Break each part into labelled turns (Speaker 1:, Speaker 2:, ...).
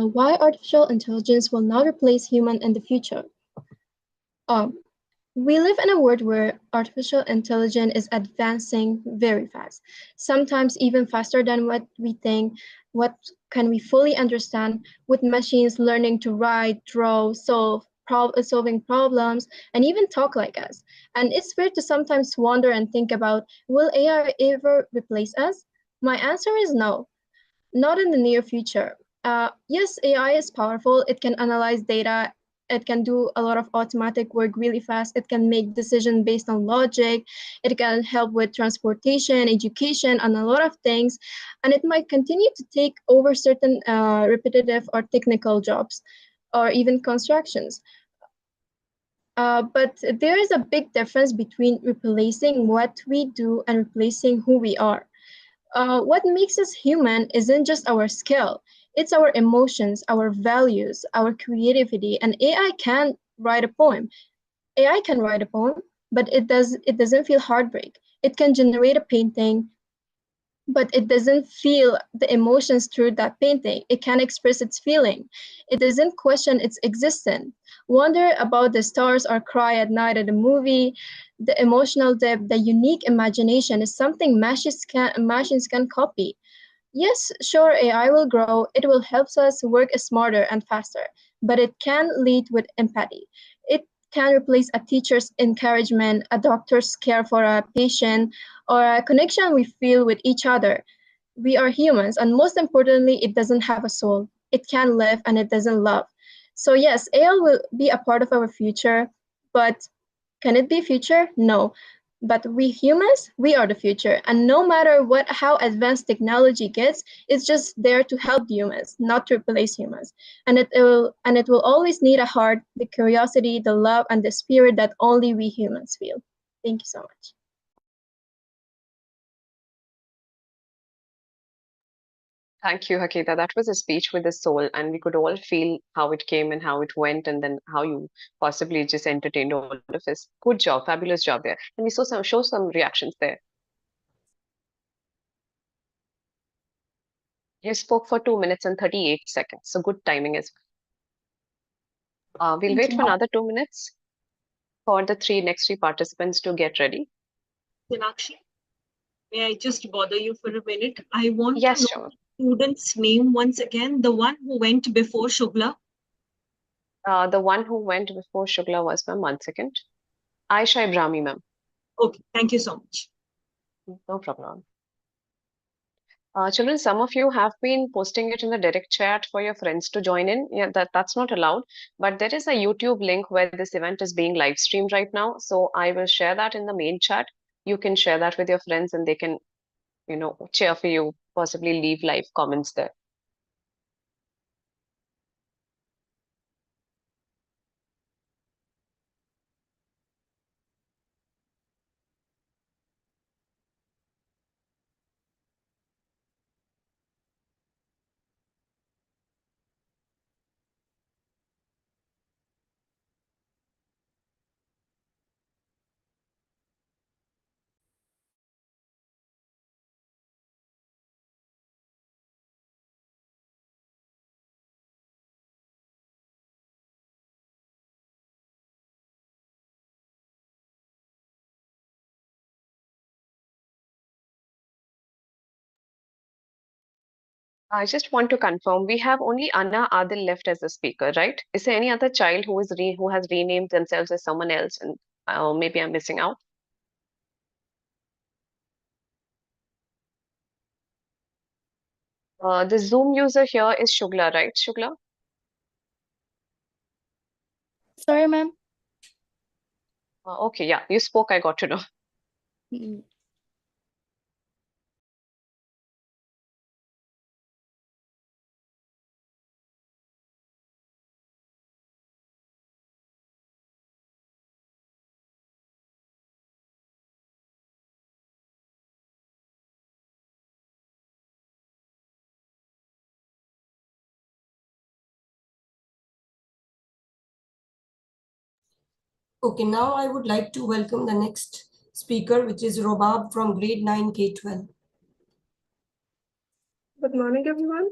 Speaker 1: why artificial intelligence will not replace human in the future. Um, we live in a world where artificial intelligence is advancing very fast, sometimes even faster than what we think. What can we fully understand, with machines learning to write, draw, solving problems, and even talk like us. And it's fair to sometimes wonder and think about, will AI ever replace us? My answer is no, not in the near future. Yes, AI is powerful. It can analyze data. It can do a lot of automatic work really fast. It can make decisions based on logic. It can help with transportation, education, and a lot of things. And it might continue to take over certain repetitive or technical jobs or even constructions. But there is a big difference between replacing what we do and replacing who we are. What makes us human isn't just our skill, it's our emotions, our values, our creativity. And AI can write a poem. AI can write a poem, but it doesn't feel heartbreak. It can generate a painting, but it doesn't feel the emotions through that painting. It can express its feeling. It doesn't question its existence. Wonder about the stars or cry at night at a movie. The emotional depth, the unique imagination is something machines can copy. Yes, sure, AI will grow. It will help us work smarter and faster, but it can lead with empathy. It can replace a teacher's encouragement, a doctor's care for a patient, or a connection we feel with each other. We are humans, and most importantly, it doesn't have a soul. It can live and it doesn't love. So, yes, AI will be a part of our future, but can it be future? No. But we humans, we are the future. And no matter how advanced technology gets, it's just there to help humans, not to replace humans. And it will always need a heart, the curiosity, the love, and the spirit that only we humans feel. Thank you so much.
Speaker 2: Thank you, Hakita. That was a speech with a soul, and we could all feel how it came and how it went, and then how you possibly just entertained all of us. Good job, fabulous job there. And we saw show some reactions there. You spoke for 2 minutes and 38 seconds, so good timing as well. We'll wait for another 2 minutes for the next three participants to get ready.
Speaker 3: Meenakshi, may I just bother you for a minute? I want
Speaker 2: Yes,
Speaker 3: to know
Speaker 2: sure.
Speaker 3: the student's name once again, the one who went before Shugla.
Speaker 2: The one who went before Shugla was, ma'am, 1 second. Aisha Ibrahimi, ma'am.
Speaker 3: Okay, thank you so much.
Speaker 2: No problem. Children, some of you have been posting it in the direct chat for your friends to join in. Yeah, that's not allowed. But there is a YouTube link where this event is being live streamed right now. So I will share that in the main chat. You can share that with your friends and they can, cheer for you, possibly leave live comments there. I just want to confirm we have only Anna Adil left as a speaker, right? Is there any other child who has renamed themselves as someone else, and maybe I'm missing out? The Zoom user here is Shugla, right, Shugla?
Speaker 1: Sorry, ma'am.
Speaker 2: Okay, yeah, you spoke. I got to know.
Speaker 4: Okay, now I would like to welcome the next speaker, which is Robab from grade 9 K12.
Speaker 1: Good morning, everyone.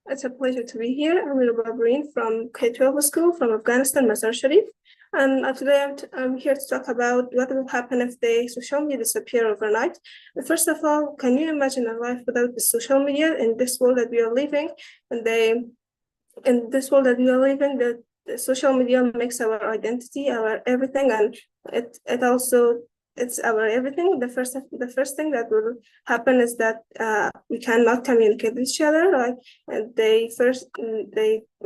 Speaker 5: It's a pleasure to be here. I'm Ruba Breen from K12 school from Afghanistan, Mazar Sharif. And today I'm here to talk about what will happen if the social media disappear overnight. First of all, can you imagine a life without the social media in this world that we are living? And in this world that we are living, the social media makes our identity, our everything, and it also it's our everything. The first thing that will happen is that we cannot communicate with each other. Like we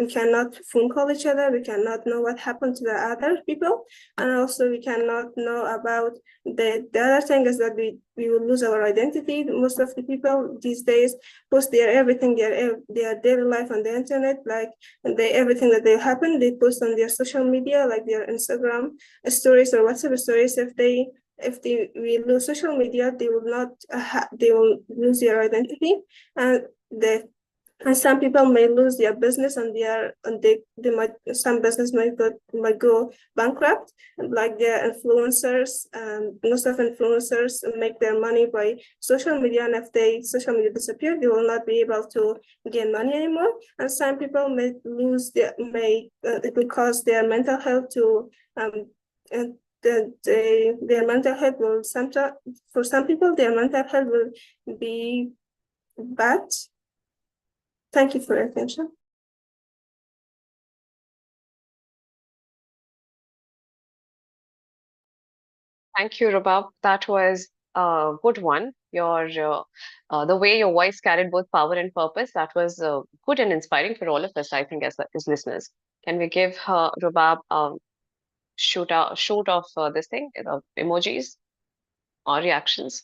Speaker 5: cannot phone call each other. We cannot know what happened to the other people, and also we cannot know about the other thing is that we will lose our identity. Most of the people these days post their everything, their daily life on the internet, like everything that they happen, they post on their social media, like their Instagram stories or WhatsApp stories. If they will lose social media, they will not they will lose their identity, and the and some people may lose their business and they might some business might go bankrupt, like the influencers. Most of influencers make their money by social media, and if they social media disappear, they will not be able to gain money anymore. And some people may lose it will cause their mental health to and their mental health will sometimes, for some people, their mental health will be bad. Thank you for your attention.
Speaker 2: Thank you, Rubab. That was a good one. The way your voice carried both power and purpose, that was good and inspiring for all of us, I think, as listeners. Can we give Rubab shoot of this thing, emojis or reactions?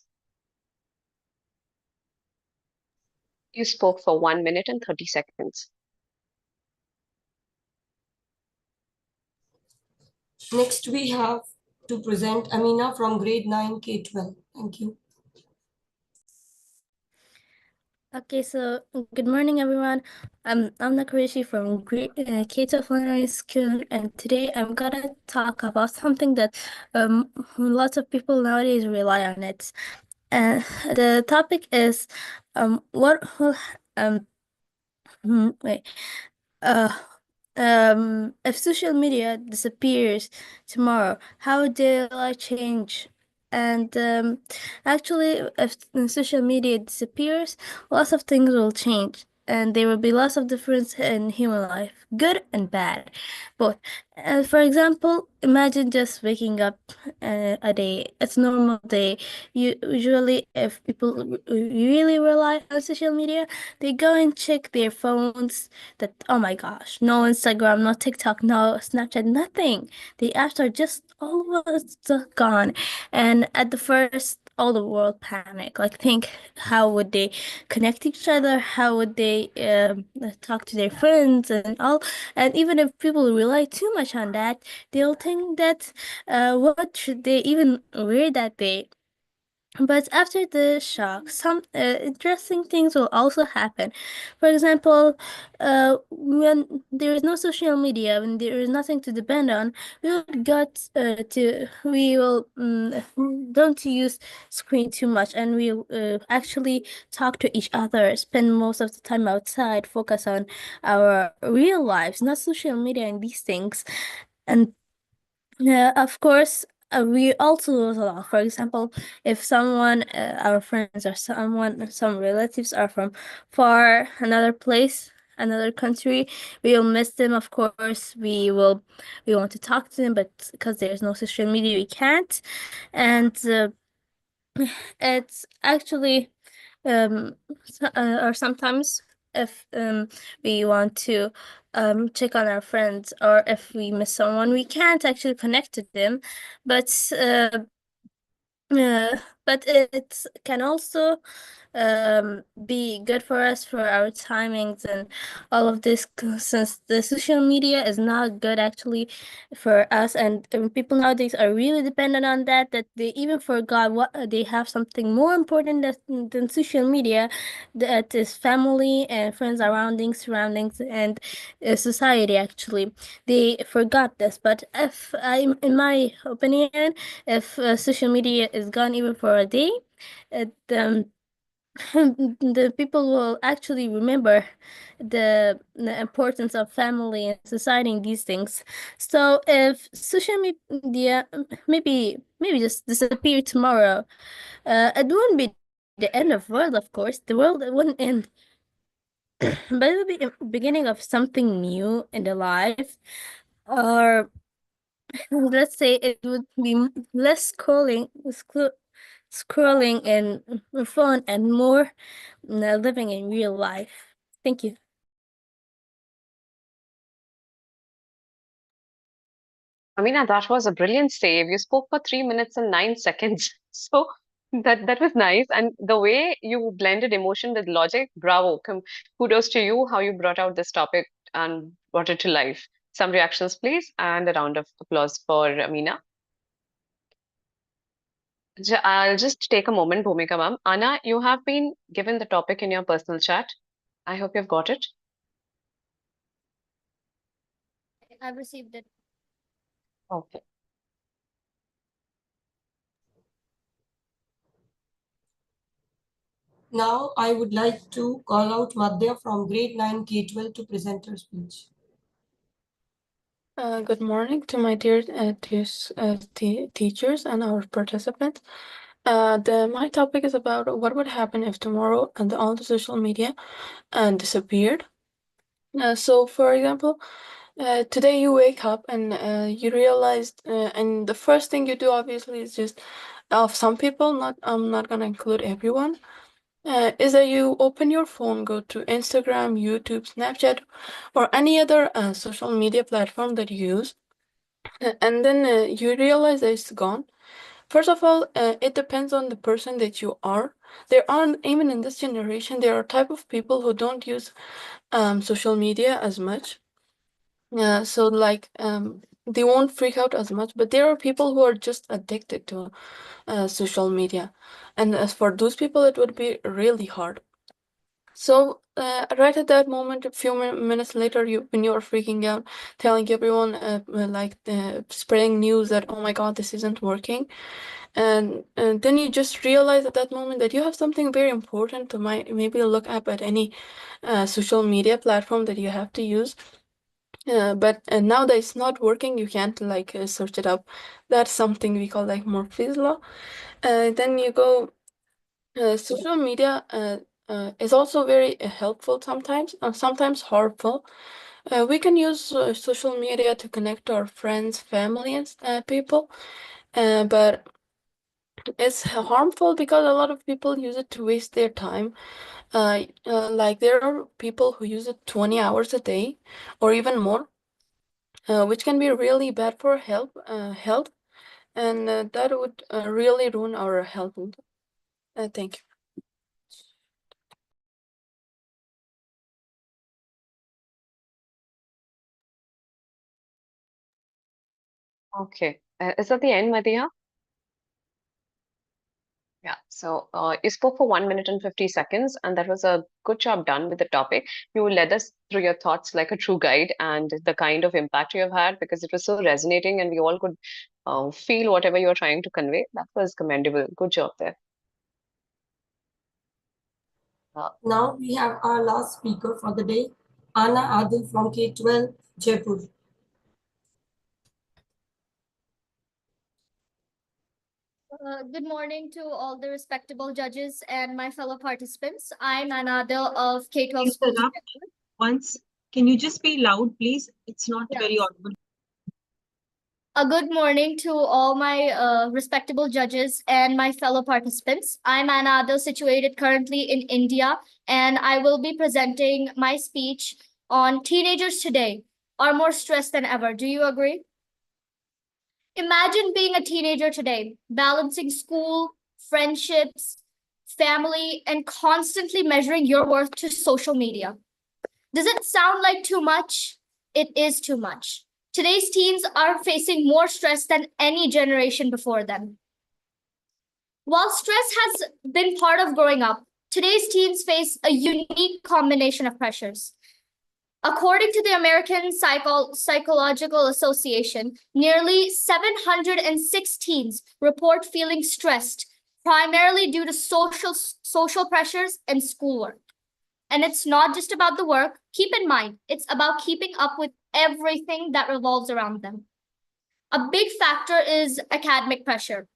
Speaker 2: You spoke for 1 minute and 30 seconds.
Speaker 4: Next, we have to present Amina from grade 9 K12. Thank you.
Speaker 6: Okay, so good morning, everyone. I'm Nakarishi from K12 Literary School, and today I'm gonna talk about something that lots of people nowadays rely on it. The topic is what will wait if social media disappears tomorrow, how would their life change? And actually, if social media disappears, lots of things will change, and there will be lots of difference in human life, good and bad, both. For example, imagine just waking up a day. It's a normal day. Usually, if people really rely on social media, they go and check their phones. That, oh my gosh, no Instagram, no TikTok, no Snapchat, nothing. The apps are just almost gone. And at the first, all the world panic. Like, think, how would they connect each other? How would they talk to their friends and all? And even if people rely too much on that, they'll think that what should they even wear that day? But after the shock, some interesting things will also happen. For example, when there is no social media, when there is nothing to depend on, we will don't use screen too much, and we'll actually talk to each other, spend most of the time outside, focus on our real lives, not social media and these things. And yeah, of course, we also lose a lot. For example, if someone, our friends or some relatives are from far another place, another country, we will miss them. Of course, we want to talk to them, but because there's no social media, we can't. And it's actually or sometimes if we want to check on our friends, or if we miss someone, we can't actually connect to them, but it can also be good for us for our timings and all of this, since the social media is not good actually for us, and people nowadays are really dependent on that they even forgot what they have something more important than social media, that is family and friends, surroundings and society. Actually, they forgot this. But if I in my opinion, if social media is gone even for a day, it the people will actually remember the importance of family and society and these things. So if social media maybe just disappear tomorrow, it wouldn't be the end of world, of course. The world wouldn't end. But it would be the beginning of something new in the life. Or let's say it would be less scrolling and phone and more living in real life. Thank you.
Speaker 2: Amina, that was a brilliant save. You spoke for 3 minutes and 9 seconds. So that was nice. And the way you blended emotion with logic, bravo. Kudos to you, how you brought out this topic and brought it to life. Some reactions, please, and a round of applause for Amina. I'll just take a moment, Bhumika ma'am. Anna, you have been given the topic in your personal chat. I hope you've got it.
Speaker 6: I've received it.
Speaker 2: Okay.
Speaker 4: Now I would like to call out Madhya from grade 9 K12 to present her speech.
Speaker 7: Good morning to my dear teachers and our participants. My topic is about what would happen if tomorrow and all the social media disappeared. So, for example, today you wake up and you realized, and the first thing you do obviously is just, of some people, not I'm not gonna include everyone, is that you open your phone, go to Instagram, YouTube, Snapchat, or any other social media platform that you use, and then you realize that it's gone. First of all, it depends on the person that you are. There aren't, even in this generation, there are type of people who don't use social media as much. So like they won't freak out as much, but there are people who are just addicted to social media, and as for those people, it would be really hard. So right at that moment, a few minutes later, when you're freaking out, telling everyone, spreading news that, oh my God, this isn't working, and then you just realize at that moment that you have something very important to maybe look up at any social media platform that you have to use. But now that it's not working, you can't search it up. That's something we call like Murphy's law. Then you go. Social media is also very helpful sometimes harmful. We can use social media to connect to our friends, family, and people, but it's harmful because a lot of people use it to waste their time. Like there are people who use it 20 hours a day or even more, which can be really bad for health, and that would really ruin our health. Thank you.
Speaker 2: Okay. Is that the end, Madiha? Yeah. So you spoke for 1 minute and 50 seconds, and that was a good job done with the topic. You led us through your thoughts like a true guide and the kind of impact you have had because it was so resonating and we all could feel whatever you were trying to convey. That was commendable. Good job there.
Speaker 4: Now we have our last speaker for the day, Anna Adil from K12 Jaipur.
Speaker 8: Good morning to all the respectable judges and my fellow participants. I'm Anadil of K12 School.
Speaker 3: Interrupt once. Can you just be loud, please? It's not very audible.
Speaker 8: A good morning to all my respectable judges and my fellow participants. I'm Anadil, situated currently in India, and I will be presenting my speech on teenagers today are more stressed than ever. Do you agree? Imagine being a teenager today, balancing school, friendships, family, and constantly measuring your worth to social media. Does it sound like too much? It is too much. Today's teens are facing more stress than any generation before them. While stress has been part of growing up, today's teens face a unique combination of pressures. According to the American Psychological Association, nearly 706 teens report feeling stressed primarily due to social pressures and schoolwork. And it's not just about the work. Keep in mind, it's about keeping up with everything that revolves around them. A big factor is academic pressure.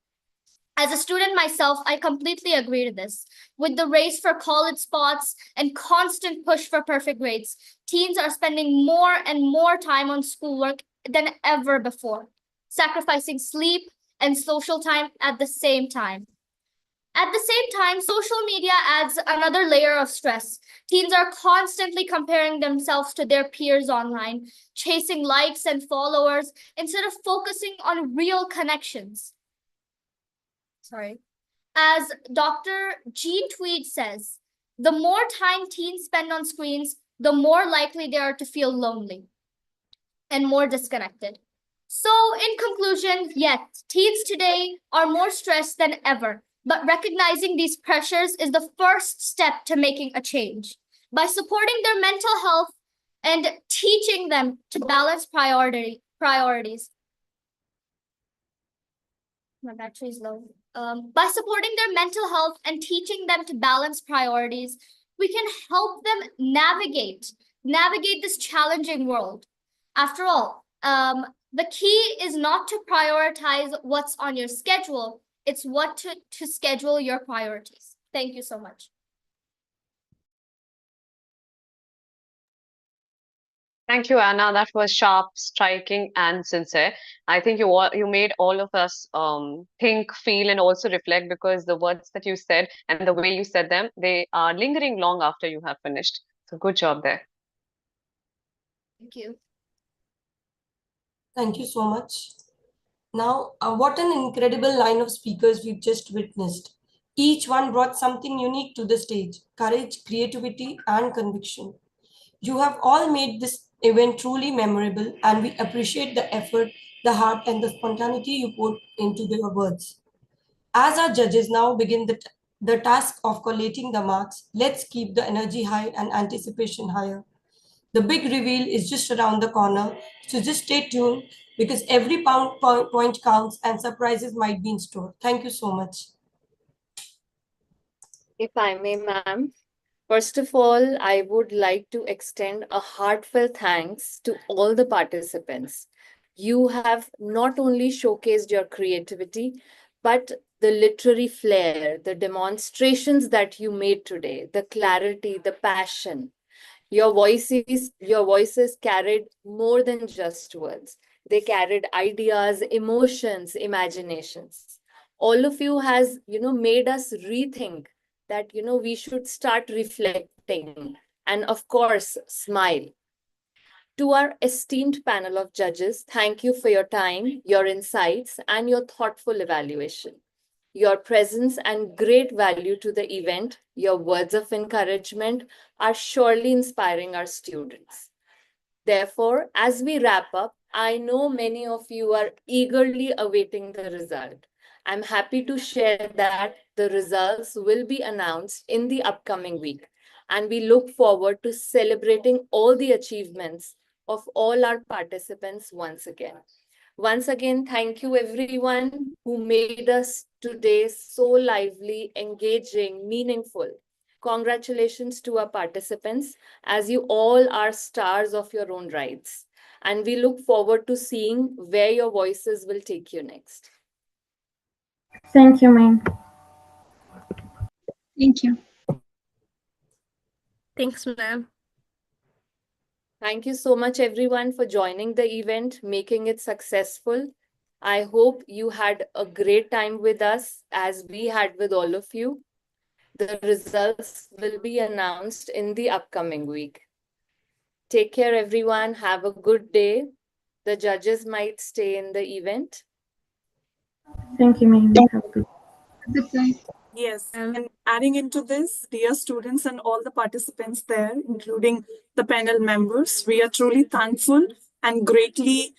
Speaker 8: As a student myself, I completely agree to this. With the race for college spots and constant push for perfect grades, teens are spending more and more time on schoolwork than ever before, sacrificing sleep and social time at the same time. At the same time, social media adds another layer of stress. Teens are constantly comparing themselves to their peers online, chasing likes and followers instead of focusing on real connections. Sorry. As Dr. Jean Tweed says, the more time teens spend on screens, the more likely they are to feel lonely and more disconnected. So, in conclusion, yes, teens today are more stressed than ever, but recognizing these pressures is the first step to making a change. By supporting their mental health and teaching them to balance priorities. My battery is low. By supporting their mental health and teaching them to balance priorities, we can help them navigate this challenging world. After all, the key is not to prioritize what's on your schedule, it's what to schedule your priorities. Thank you so much.
Speaker 2: Thank you, Anna. That was sharp, striking, and sincere. I think you made all of us think, feel, and also reflect, because the words that you said and the way you said them, they are lingering long after you have finished. So good job there.
Speaker 8: Thank you.
Speaker 4: Thank you so much. Now, what an incredible line of speakers we've just witnessed. Each one brought something unique to the stage: courage, creativity, and conviction. You have all made this event truly memorable, and we appreciate the effort, the heart, and the spontaneity you put into your words. As our judges now begin the task of collating the marks, let's keep the energy high and anticipation higher. The big reveal is just around the corner, so just stay tuned because every point counts and surprises might be in store. Thank you so much.
Speaker 9: If I may, ma'am. First of all, I would like to extend a heartfelt thanks to all the participants. You have not only showcased your creativity, but the literary flair, the demonstrations that you made today, the clarity, the passion. Your voices carried more than just words. They carried ideas, emotions, imaginations. All of you has, made us rethink that, we should start reflecting and of course, smile. To our esteemed panel of judges, thank you for your time, your insights, and your thoughtful evaluation. Your presence and great value to the event, your words of encouragement are surely inspiring our students. Therefore, as we wrap up, I know many of you are eagerly awaiting the result. I'm happy to share that the results will be announced in the upcoming week, and we look forward to celebrating all the achievements of all our participants once again. Once again, thank you everyone who made us today so lively, engaging, meaningful. Congratulations to our participants, as you all are stars of your own rights. And we look forward to seeing where your voices will take you next.
Speaker 10: Thank you, ma'am.
Speaker 1: Thank you.
Speaker 6: Thanks, ma'am.
Speaker 9: Thank you so much, everyone, for joining the event, making it successful. I hope you had a great time with us, as we had with all of you. The results will be announced in the upcoming week. Take care, everyone. Have a good day. The judges might stay in the event.
Speaker 10: Thank you, ma'am. Have a good
Speaker 1: day.
Speaker 3: Yes, and adding into this, dear students and all the participants there, including the panel members, we are truly thankful and greatly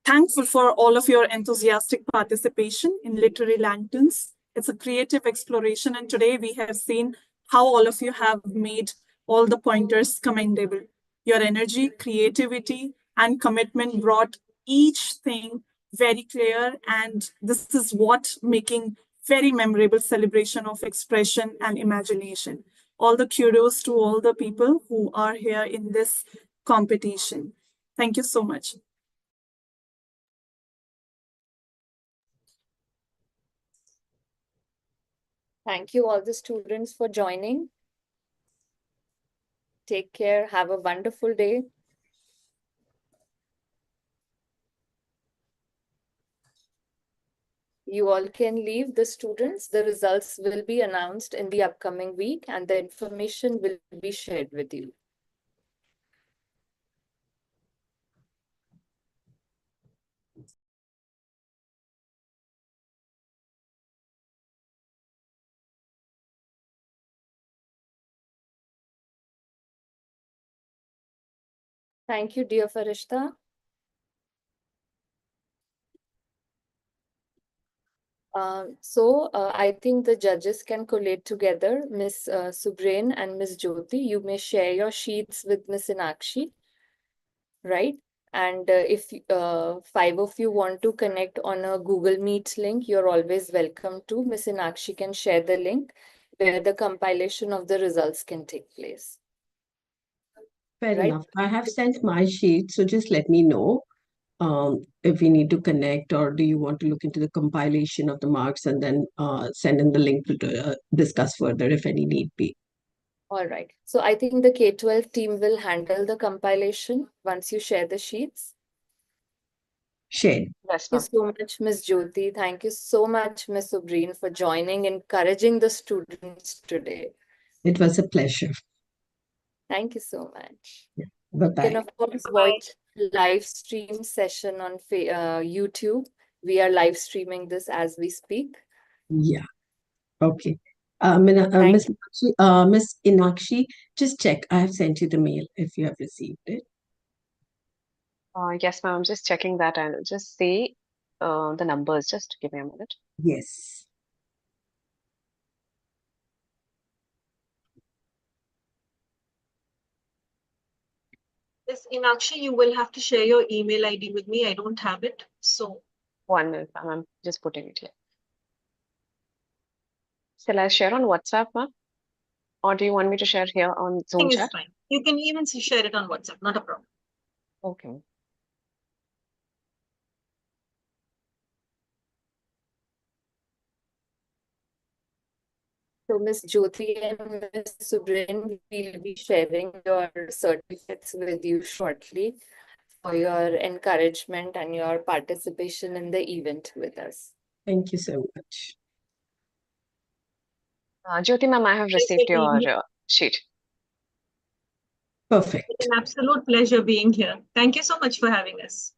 Speaker 3: thankful for all of your enthusiastic participation in Literary Lanterns. It's a creative exploration, and today we have seen how all of you have made all the pointers commendable. Your energy, creativity, and commitment brought each thing very clear, and this is what making very memorable celebration of expression and imagination. All the kudos to all the people who are here in this competition. Thank you so much.
Speaker 9: Thank you all the students for joining. Take care. Have a wonderful day. You all can leave, the students. The results will be announced in the upcoming week and the information will be shared with you. Thank you, dear Farishta. I think the judges can collate together. Miss Subrain and Miss Jyoti, you may share your sheets with Miss Inakshi, right? And if 5 of you want to connect on a Google Meet link, you're always welcome to. Miss Inakshi can share the link where the compilation of the results can take place.
Speaker 11: Fair
Speaker 9: Right.
Speaker 11: enough. I have sent my sheet, so just let me know if we need to connect, or do you want to look into the compilation of the marks and then send in the link to discuss further if any need be.
Speaker 9: All right. So I think the K12 team will handle the compilation once you share the sheets.
Speaker 11: Shared.
Speaker 2: Yes,
Speaker 9: Thank you
Speaker 2: ma'am.
Speaker 9: so much, Ms. Jyoti. Thank you so much, Ms. Subreen, for joining, encouraging the students today.
Speaker 11: It was a pleasure.
Speaker 9: Thank you so much.
Speaker 11: Yeah.
Speaker 9: You
Speaker 11: Bye-bye.
Speaker 9: can, of course, watch live stream session on YouTube. We are live streaming this as we speak.
Speaker 11: Yeah. Okay.
Speaker 9: Thank
Speaker 11: Miss Inakshi, just check. I have sent you the mail if you have received it.
Speaker 2: Yes, ma'am. I'm just checking that and just say the numbers. Just give me a minute.
Speaker 11: Yes.
Speaker 12: Miss Inakshi, you will have to share your email ID with me. I don't have it. So
Speaker 2: 1 minute, ma'am. I'm just putting it here. Shall I share on WhatsApp, ma'am? Or do you want me to share here on Zoom
Speaker 12: thing is
Speaker 2: chat?
Speaker 12: fine. You can even share it on WhatsApp, not a problem.
Speaker 2: Okay.
Speaker 9: So, Ms. Jyoti and Ms. Subrin will be sharing your certificates with you shortly for your encouragement and your participation in the event with us.
Speaker 11: Thank you so much.
Speaker 2: Jyoti, ma'am, I have received your sheet.
Speaker 11: Perfect.
Speaker 12: It's an absolute pleasure being here. Thank you so much for having us.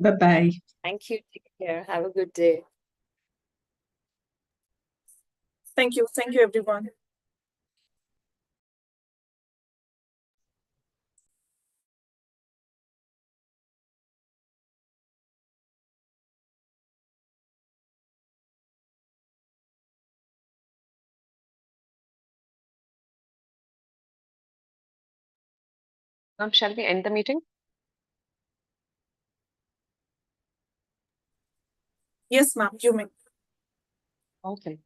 Speaker 11: Bye-bye.
Speaker 9: Thank you. Take care. Have a good day.
Speaker 3: Thank you. Thank you, everyone.
Speaker 2: Ma'am, shall we end the meeting?
Speaker 3: Yes, ma'am, you may.
Speaker 2: Okay.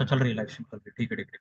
Speaker 13: अच्छा चल रही है live stream कर रही है, ठीक है ठीक है।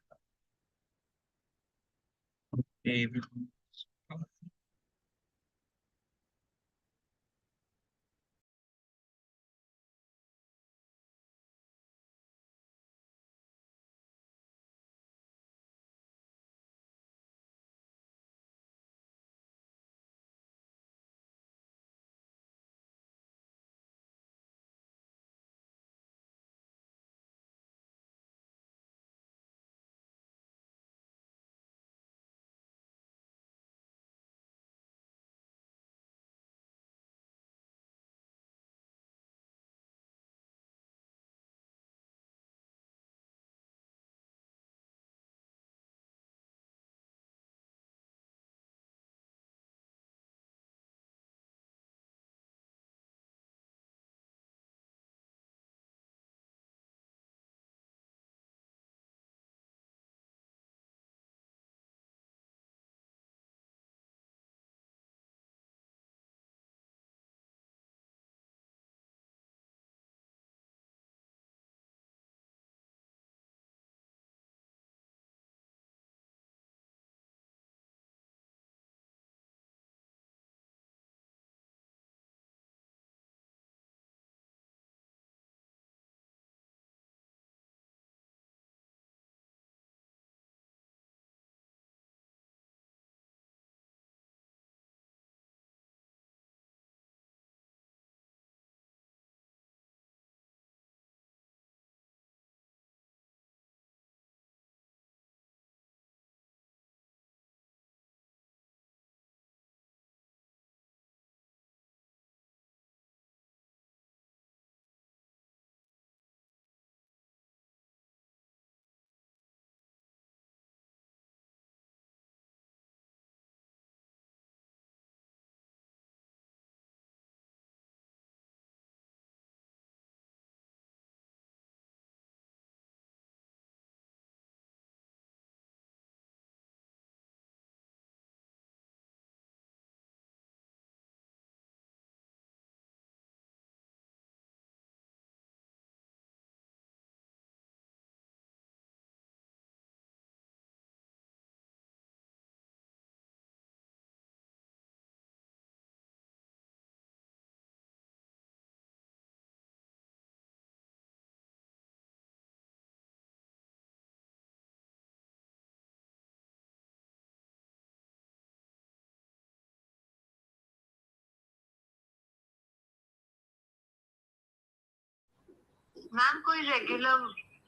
Speaker 14: मैम कोई रेगुलर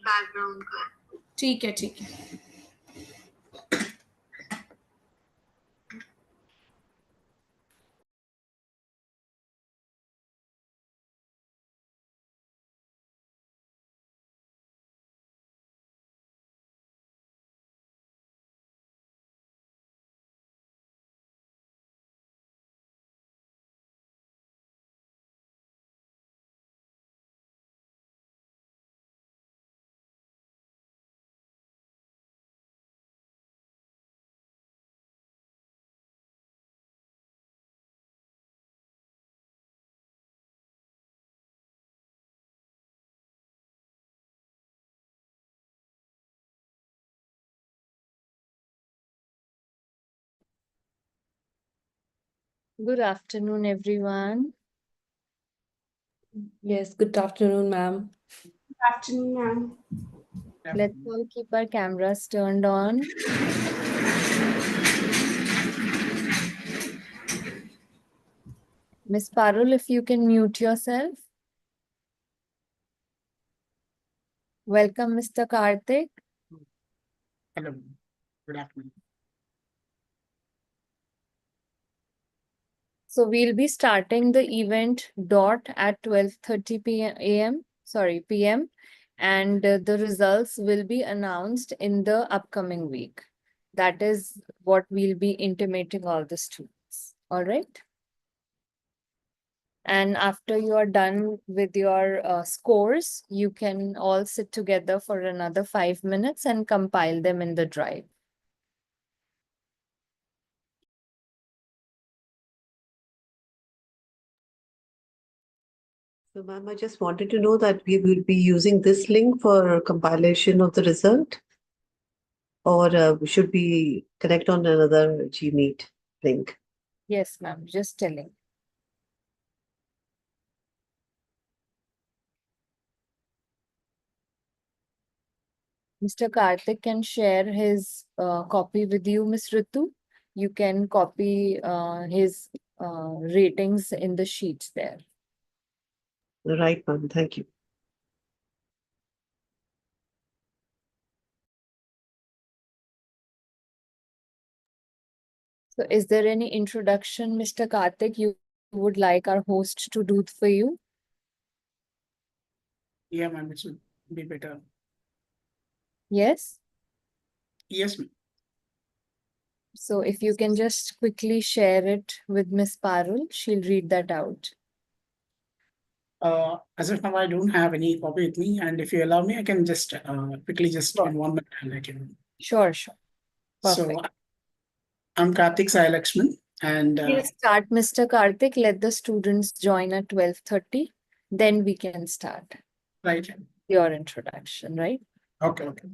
Speaker 14: बैकग्राउंड का। ठीक है ठीक है।
Speaker 9: Good afternoon, everyone.
Speaker 15: Yes, good afternoon, ma'am.
Speaker 5: Good afternoon, ma'am.
Speaker 9: Let's all keep our cameras turned on. Miss Parul, if you can mute yourself. Welcome, Mr. Karthik.
Speaker 16: Hello, good afternoon.
Speaker 9: So we'll be starting the event at 12:30 p.m. And the results will be announced in the upcoming week. That is what we'll be intimating all the students. All right. And after you are done with your scores, you can all sit together for another 5 minutes and compile them in the drive.
Speaker 17: So, ma'am, I just wanted to know that we will be using this link for compilation of the result, or should we connect on another Gmeet link?
Speaker 9: Yes, ma'am, just telling. Mr. Karthik can share his copy with you, Ms. Ritu. You can copy his ratings in the sheets there.
Speaker 17: Right, ma'am. Thank you.
Speaker 9: So is there any introduction, Mr. Karthik, you would like our host to do for you?
Speaker 18: Yeah, ma'am, it should be better.
Speaker 9: Yes?
Speaker 18: Yes, ma'am.
Speaker 9: So if you can just quickly share it with Miss Parul, she'll read that out.
Speaker 18: As of now, I don't have any copy with me, and if you allow me, I can just quickly just in 1 minute I'll let you know.
Speaker 9: Sure, sure. Perfect.
Speaker 18: So I'm Karthik Sai Lakshman, and
Speaker 9: We'll start, Mr. Karthik. Let the students join at 12:30. Then we can start
Speaker 18: right.
Speaker 9: your introduction, right?
Speaker 18: Okay, okay.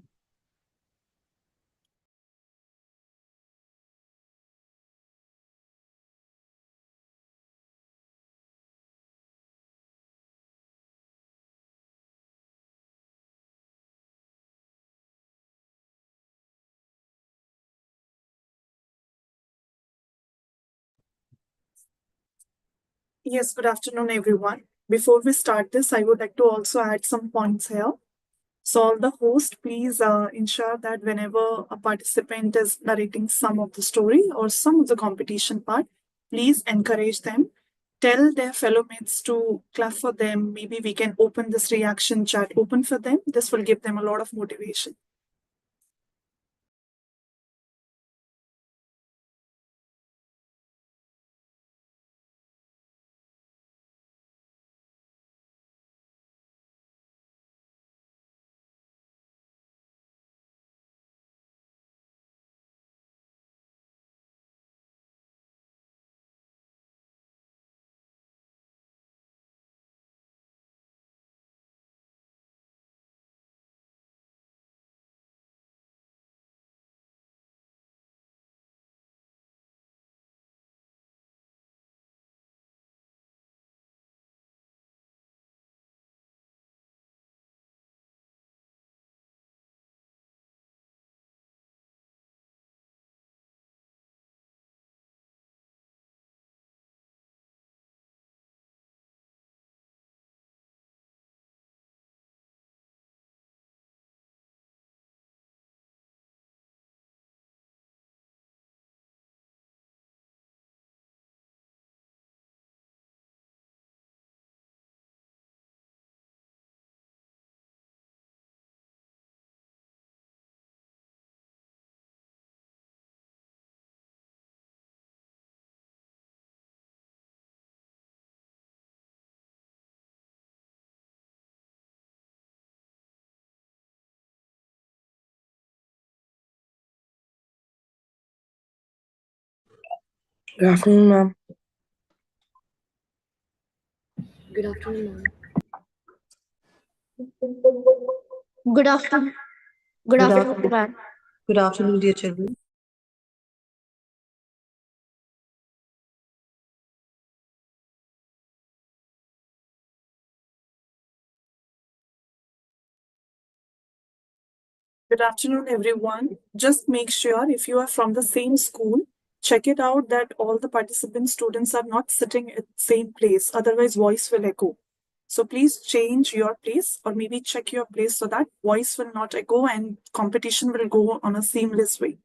Speaker 3: Yes, good afternoon, everyone. Before we start this, I would like to also add some points here. So, all the host, please ensure that whenever a participant is narrating some of the story or some of the competition part, please encourage them. Tell their fellow mates to clap for them. Maybe we can open this reaction chat open for them. This will give them a lot of motivation.
Speaker 15: Good afternoon, ma'am.
Speaker 9: Good afternoon,
Speaker 8: Good afternoon. Good
Speaker 17: Good
Speaker 8: afternoon,
Speaker 17: afternoon.
Speaker 8: ma'am.
Speaker 17: Good afternoon, dear children.
Speaker 3: Good afternoon, everyone. Just make sure if you are from the same school, check it out that all the participant students are not sitting at the same place. Otherwise, voice will echo. So please change your place or maybe check your place so that voice will not echo and competition will go on a seamless way.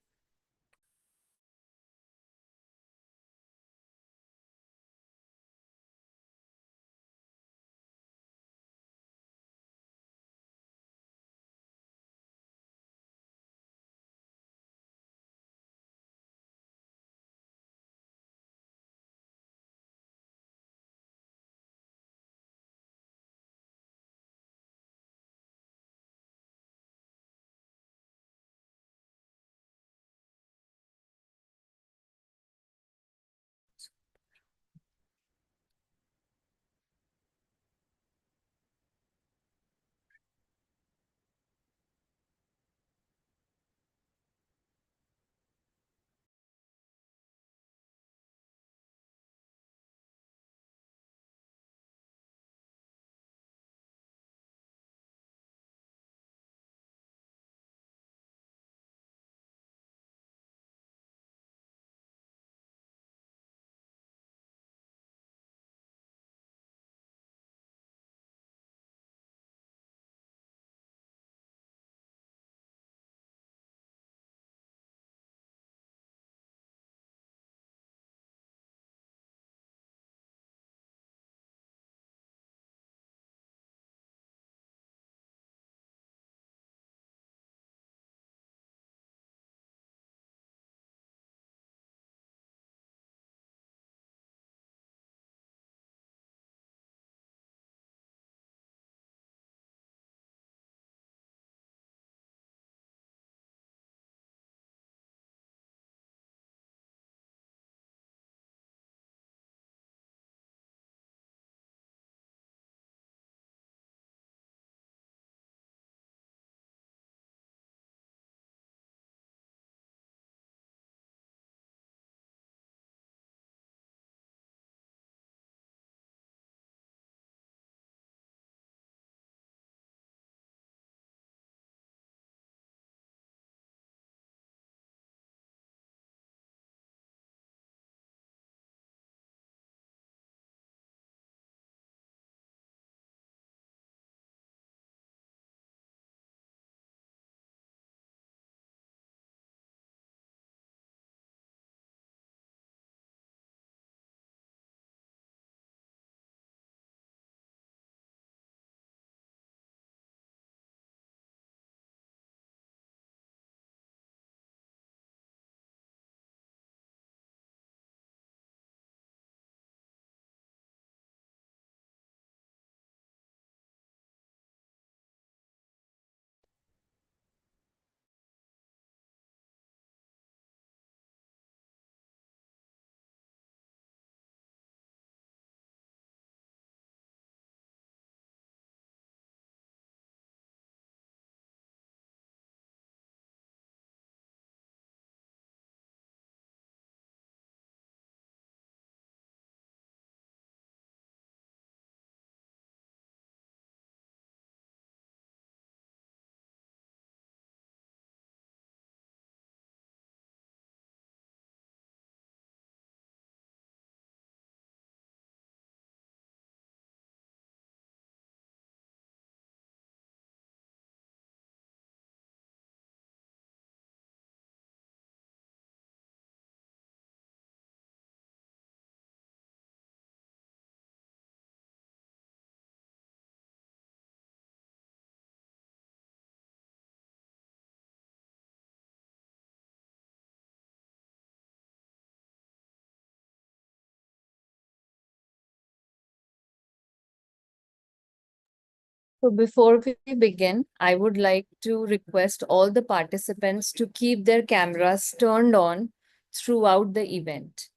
Speaker 9: So before we begin, I would like to request all the participants to keep their cameras turned on throughout the event.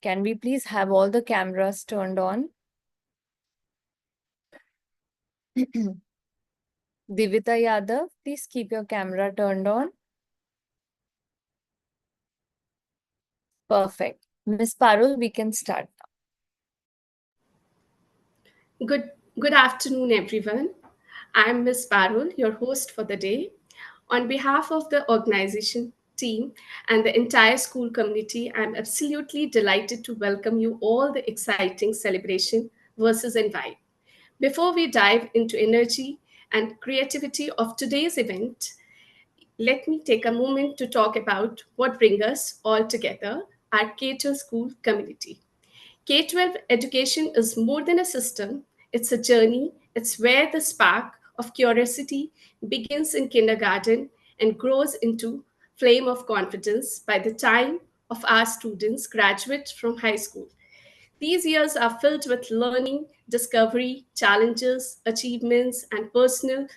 Speaker 9: Can we please have all the cameras turned on? Divita Yadav, please keep your camera turned on. Perfect. Miss Parul, we can start now.
Speaker 19: Good afternoon, everyone. I'm Miss Parul, your host for the day. On behalf of the organization team and the entire school community, I'm absolutely delighted to welcome you all the exciting celebration versus and vibe. Before we dive into energy and creativity of today's event, let me take a moment to talk about what brings us all together, our K12 school community. K12 education is more than a system, it's a journey. It's where the spark of curiosity begins in kindergarten and grows into flame of confidence by the time of our students graduate from high school. These years are filled with learning, discovery, challenges, achievements, and personal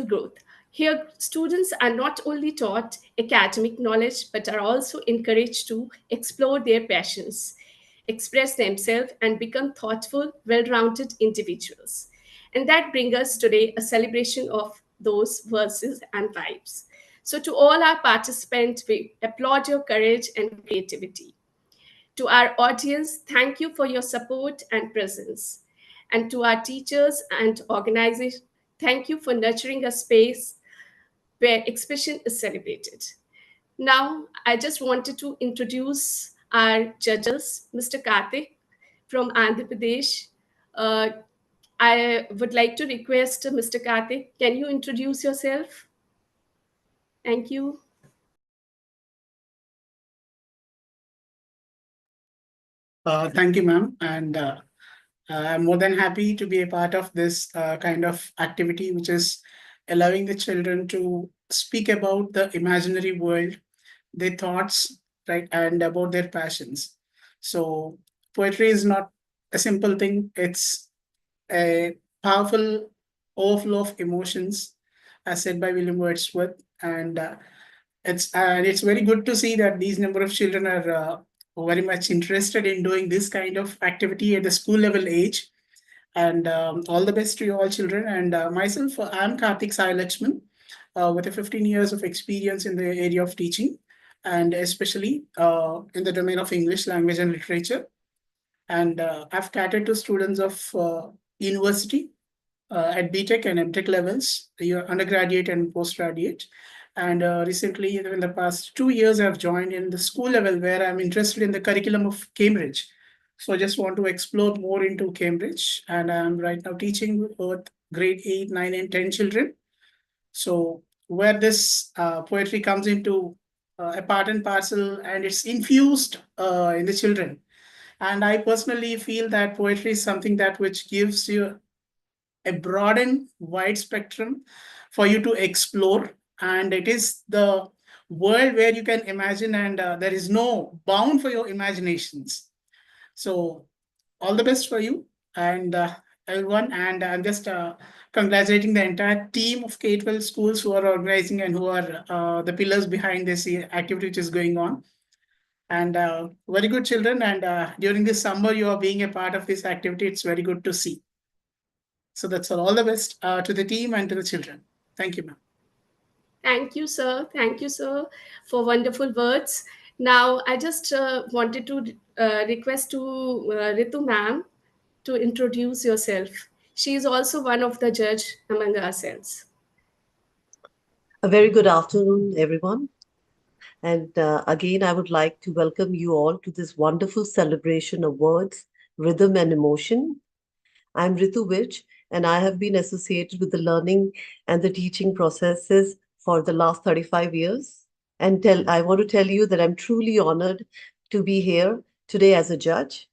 Speaker 19: growth. Here, students are not only taught academic knowledge but are also encouraged to explore their passions, express themselves, and become thoughtful, well rounded individuals. And that brings us today a celebration of those verses and vibes. So, to all our participants, we applaud your courage and creativity. To our audience, thank you for your support and presence. And to our teachers and organizers, thank you for nurturing a space where expression is celebrated. Now, I just wanted to introduce our judges, Mr. Karthik from Andhra Pradesh. Uh, I would like to request Mr. Karthik, can you introduce yourself? Thank you.
Speaker 18: Thank you, ma'am. And I'm more than happy to be a part of this kind of activity, which is allowing the children to speak about the imaginary world, their thoughts, right, and about their passions. So, poetry is not a simple thing, it's a powerful overflow of emotions, as said by William Wordsworth. And it's very good to see that these number of children are very much interested in doing this kind of activity at the school level age. And all the best to you all children. And myself, I'm Karthik Sai Lakshman, with a 15 years of experience in the area of teaching, and especially in the domain of English language and literature. And I've catered to students of university at BTech and MTech levels, your undergraduate and postgraduate. And recently, in the past 2 years, I've joined in the school level where I'm interested in the curriculum of Cambridge. So I just want to explore more into Cambridge. And I'm right now teaching both grade 8, 9, and 10 children. So where this poetry comes into a part and parcel, and it's infused in the children. And I personally feel that poetry is something that which gives you a broad and wide spectrum for you to explore. And it is the world where you can imagine, and there is no bound for your imaginations. So, all the best for you and everyone. And I'm just congratulating the entire team of K12 schools who are organizing and who are the pillars behind this activity which is going on. And very good children. And during this summer, you are being a part of this activity. It's very good to see. So that's all. All the best to the team and to the children. Thank you, ma'am.
Speaker 19: Thank you, sir. Thank you, sir, for wonderful words. Now, I just wanted to request to Ritu ma'am to introduce yourself. She is also one of the judge among ourselves.
Speaker 17: A very good afternoon, everyone. And again, I would like to welcome you all to this wonderful celebration of words, rhythm, and emotion. I'm Ritu Vij, and I have been associated with the learning and the teaching processes for the last 35 years. And I want to tell you that I'm truly honored to be here today as a judge.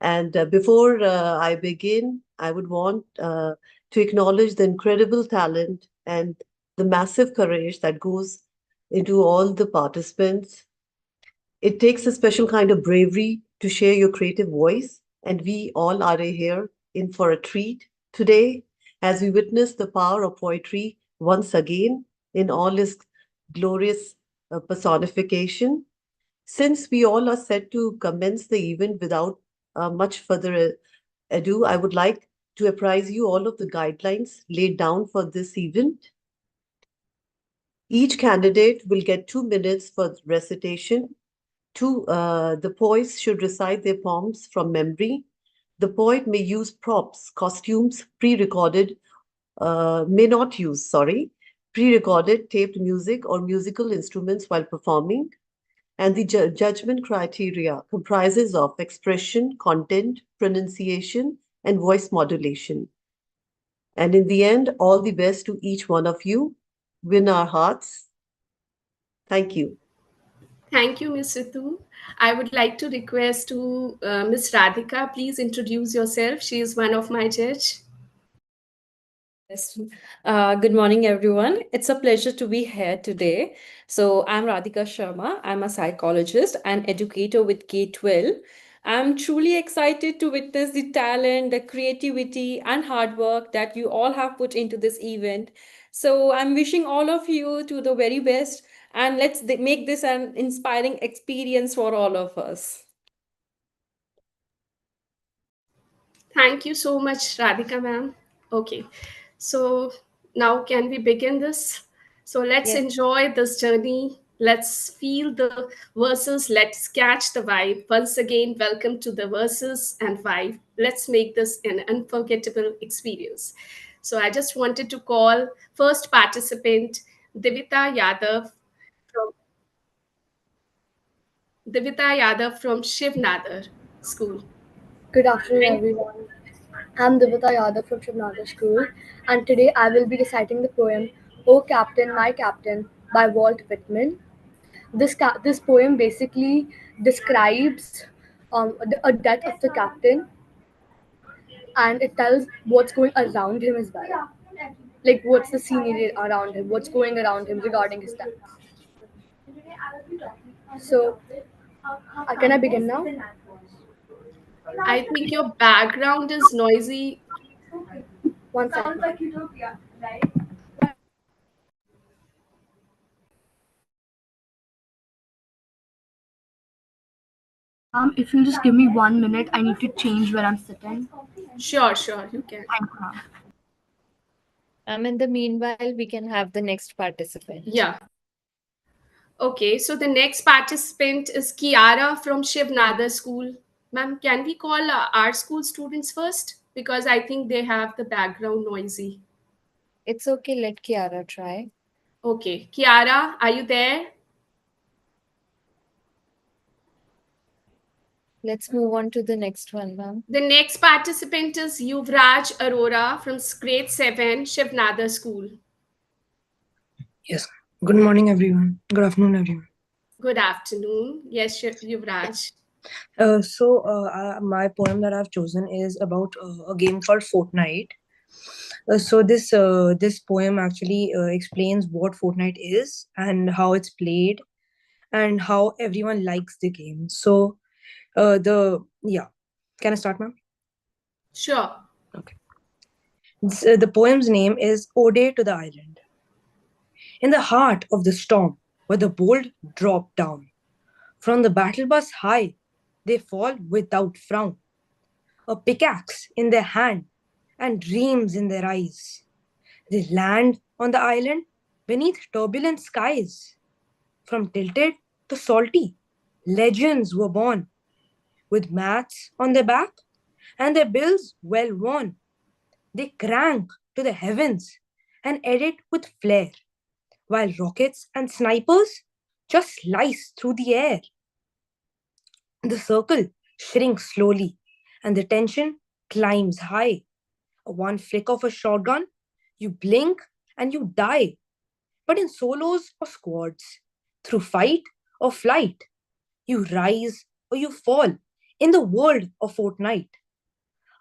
Speaker 17: And before I begin, I would want to acknowledge the incredible talent and the massive courage that goes into all the participants. It takes a special kind of bravery to share your creative voice and we all are here in for a treat today as we witness the power of poetry once again in all its glorious personification. Since we all are set to commence the event without much further ado, I would like to apprise you all of the guidelines laid down for this event. Each candidate will get 2 minutes for recitation. The poets should recite their poems from memory. The poet may use props, costumes, may not use, sorry, pre-recorded taped music or musical instruments while performing. And the judgment criteria comprises of expression, content, pronunciation, and voice modulation. And in the end, all the best to each one of you. Win our hearts. Thank you.
Speaker 19: Thank you, Ms. Ritu. I would like to request to Ms. Radhika, please introduce yourself. She is one of my judge.
Speaker 20: Yes. Good morning, everyone. It's a pleasure to be here today. So, I'm Radhika Sharma. I'm a psychologist and educator with K12. I'm truly excited to witness the talent, the creativity, and hard work that you all have put into this event. So, I'm wishing all of you to the very best, and let's make this an inspiring experience for all of us.
Speaker 19: Thank you so much, Radhika ma'am. Okay, so now can we begin this? So let's
Speaker 20: Yes.
Speaker 19: enjoy this journey. Let's feel the verses. Let's catch the vibe. Once again, welcome to the verses and vibe. Let's make this an unforgettable experience. So I just wanted to call first participant, Divita Yadav from Shiv Nadar School.
Speaker 21: Good afternoon, everyone. I'm Divita Yadav from Shivnagar School, and today I will be reciting the poem "O Captain, My Captain" by Walt Whitman. This poem basically describes a death of the captain, and it tells what's going around him as well, like what's the scenery around him, what's going around him regarding his death. So, can I begin now?
Speaker 19: I think your background is noisy.
Speaker 21: One second. If you'll just give me 1 minute, I need to change where I'm sitting.
Speaker 19: Sure, you can.
Speaker 21: Thank you, ma'am.
Speaker 9: In the meanwhile, we can have the next participant.
Speaker 19: Yeah. Okay, so the next participant is Kiara from Shiv Nadar School. Ma'am, can we call our school students first? Because I think they have the background noisy.
Speaker 9: It's okay, let Kiara try.
Speaker 19: Okay, Kiara, are you there?
Speaker 9: Let's move on to the next one, ma'am.
Speaker 19: The next participant is Yuvraj Arora from grade 7, Shiv Nadar School.
Speaker 15: Yes. Good morning, everyone. Good afternoon, everyone.
Speaker 19: Good afternoon. Yes, Yuvraj.
Speaker 15: My poem that I've chosen is about a game called Fortnite. This poem actually explains what Fortnite is and how it's played and how everyone likes the game. Can I start, ma'am?
Speaker 19: Sure.
Speaker 15: Okay. The poem's name is Ode to the Island. In the heart of the storm, where the bold drop down, from the battle bus high, they fall without frown. A pickaxe in their hand and dreams in their eyes. They land on the island beneath turbulent skies. From tilted to salty, legends were born, with mats on their back and their bills well worn. They crank to the heavens and edit with flair, while rockets and snipers just slice through the air. The circle shrinks slowly, and the tension climbs high. One flick of a shotgun, you blink and you die. But in solos or squads, through fight or flight, you rise or you fall in the world of Fortnite.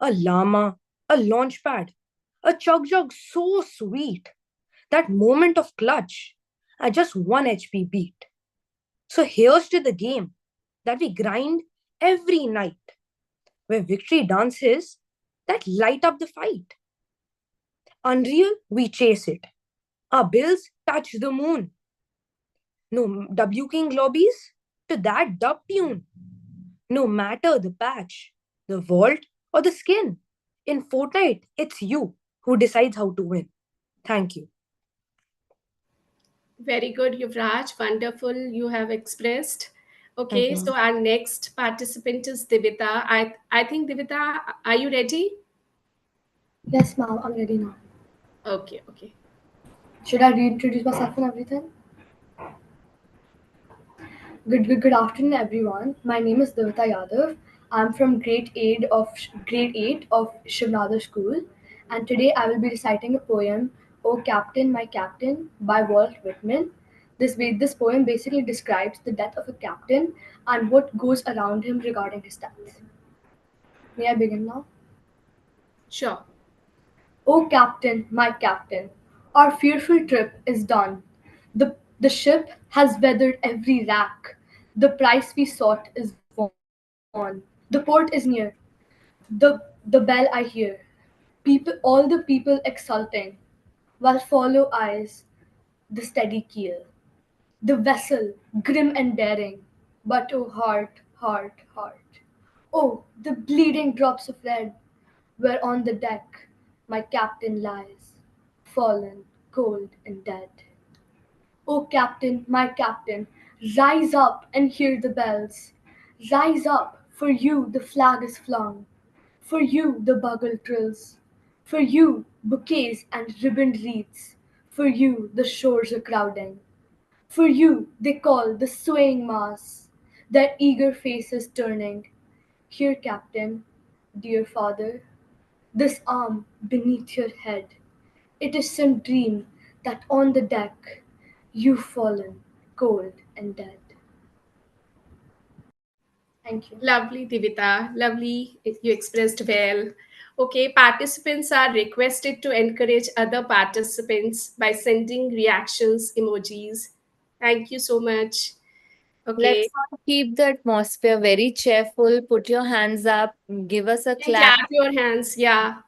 Speaker 15: A llama, a launchpad, a chug jug so sweet. That moment of clutch at just 1 HP beat. So here's to the game that we grind every night. where victory dances that light up the fight. Unreal, we chase it. Our bills touch the moon. No W King lobbies to that dub tune. No matter the patch, the vault, or the skin. In Fortnite, it's you who decides how to win. Thank you.
Speaker 19: Very good, Yuvraj. Wonderful, you have expressed.
Speaker 15: Thank
Speaker 19: Okay,
Speaker 15: you.
Speaker 19: so our next participant is Divita. I think, Divita, are you ready?
Speaker 21: Yes, ma'am, I'm ready now.
Speaker 19: Okay, okay.
Speaker 21: Should I reintroduce myself and everything? Good afternoon, everyone. My name is Divita Yadav. I'm from grade 8 of Shivnadar School, and today I will be reciting a poem, "O Captain, My Captain" by Walt Whitman. This poem basically describes the death of a captain and what goes around him regarding his death. May I begin now?
Speaker 19: Sure.
Speaker 21: O Captain, my Captain, our fearful trip is done. The ship has weathered every rack. The prize we sought is won. The port is near. The bell I hear. All the people exulting, while follow eyes the steady keel. The vessel, grim and daring, but oh heart, heart, heart. Oh, the bleeding drops of red, where on the deck my captain lies, fallen, cold and dead. O captain, my captain, rise up and hear the bells. Rise up, for you the flag is flung, for you the bugle trills, for you bouquets and ribboned wreaths, for you the shores are crowding. For you they call the swaying mass, their eager faces turning. Here, captain, dear father, this arm beneath your head. It is some dream that on the deck you've fallen cold and dead. Thank you.
Speaker 19: Lovely, Divita. Lovely. You expressed well. Okay, participants are requested to encourage other participants by sending reactions emojis. Thank you so much. Okay.
Speaker 9: Let's not keep the atmosphere very cheerful. Put your hands up, give us a clap.
Speaker 19: Clap your hands. Yeah.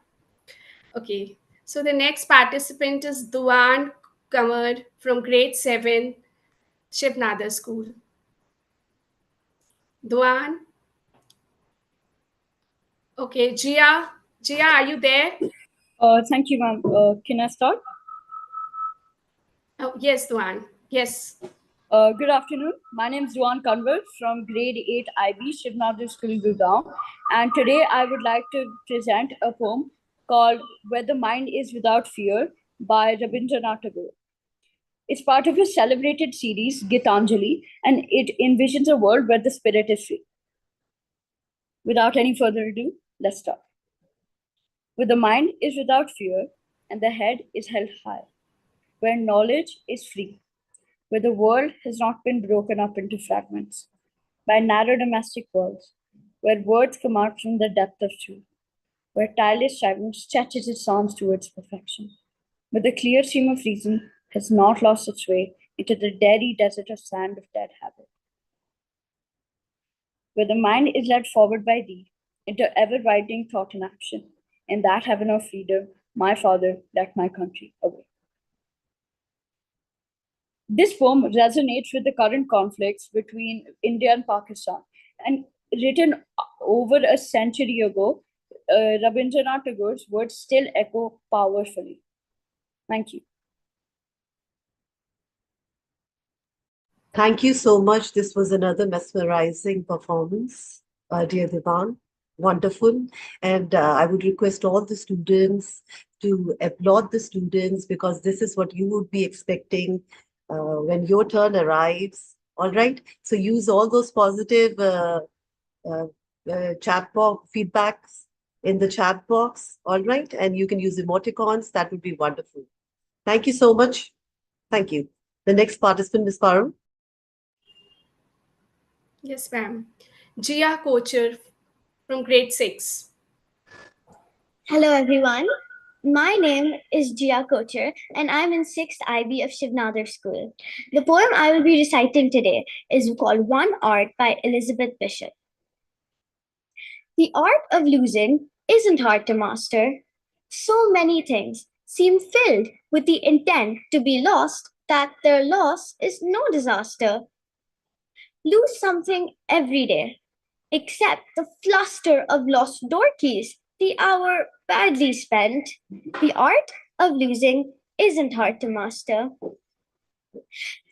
Speaker 19: Okay. So the next participant is Duan Kamar from grade 7, Shivnadar School. Duan. Okay, Jia. Jia, are you there?
Speaker 7: Thank you, ma'am. Can I start?
Speaker 19: Oh, yes, Duan. Yes.
Speaker 7: Good afternoon. My name is Juan Kanwar from grade 8 IB Shivnadar School, Gurgaon. And today I would like to present a poem called Where the Mind is Without Fear by Rabindranath Tagore. It's part of his celebrated series, Gitanjali, and it envisions a world where the spirit is free. Without any further ado, let's start. Where the mind is without fear and the head is held high, where knowledge is free, where the world has not been broken up into fragments by narrow domestic walls, where words come out from the depth of truth, where tireless silence stretches its arms towards perfection, where the clear stream of reason has not lost its way into the dairy desert of sand of dead habit, where the mind is led forward by thee into ever-widening thought and action, in that heaven of freedom, my father left my country away. This poem resonates with the current conflicts between India and Pakistan. And written over a century ago, Rabindranath Tagore's words still echo powerfully. Thank you.
Speaker 17: Thank you so much. This was another mesmerizing performance, dear Divan. Wonderful. And I would request all the students to applaud the students because this is what you would be expecting when your turn arrives. All right. So use all those positive chat box feedbacks in the chat box. All right. And you can use emoticons. That would be wonderful. Thank you so much. Thank you. The next participant, Ms. Param.
Speaker 19: Yes, ma'am. Jia Kocher from grade 6.
Speaker 22: Hello, everyone. My name is Jia Kocher, and I'm in 6th IB of Shivnadar School. The poem I will be reciting today is called One Art by Elizabeth Bishop. The art of losing isn't hard to master. So many things seem filled with the intent to be lost that their loss is no disaster. Lose something every day, except the fluster of lost door keys, the hour badly spent. The art of losing isn't hard to master.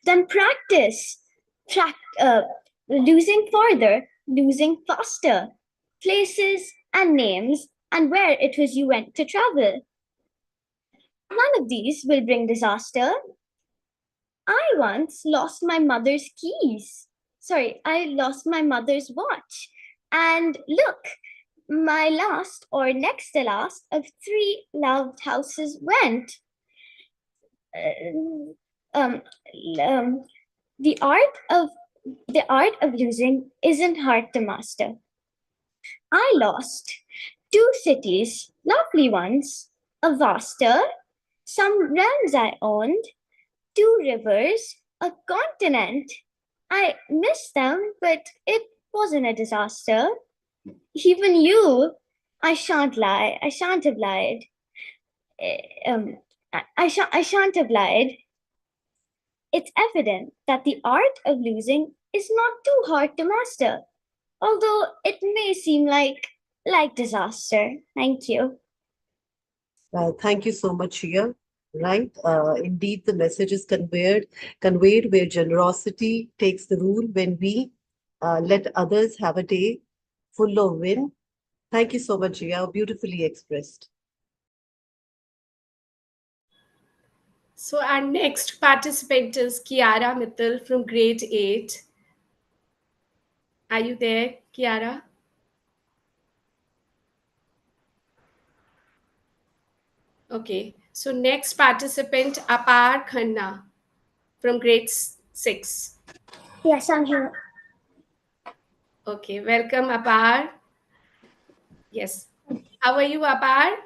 Speaker 22: Then practice. Losing farther, losing faster. Places and names and where it was you went to travel. None of these will bring disaster. I once lost my mother's keys. Sorry, I lost my mother's watch. And look, my last or next to last of 3 loved houses went. Uh, um, um, the art of losing isn't hard to master. I lost 2 cities, lovely ones, a vaster, some realms I owned, 2 rivers, a continent. I missed them, but it wasn't a disaster. Even you, I shan't lie, I shan't have lied. I shan't have lied. It's evident that the art of losing is not too hard to master, although it may seem like disaster. Thank you.
Speaker 17: Thank you so much, Shia. Right. Indeed, the message is conveyed where generosity takes the rule when we let others have a day full of win. Thank you so much, Shia. Beautifully expressed.
Speaker 19: So our next participant is Kiara Mittal from grade 8. Are you there, Kiara? Okay. So next participant, Apar Khanna from grade 6.
Speaker 22: Yes, I'm here.
Speaker 19: Okay. Welcome, Apar. Yes. How are you, Apar?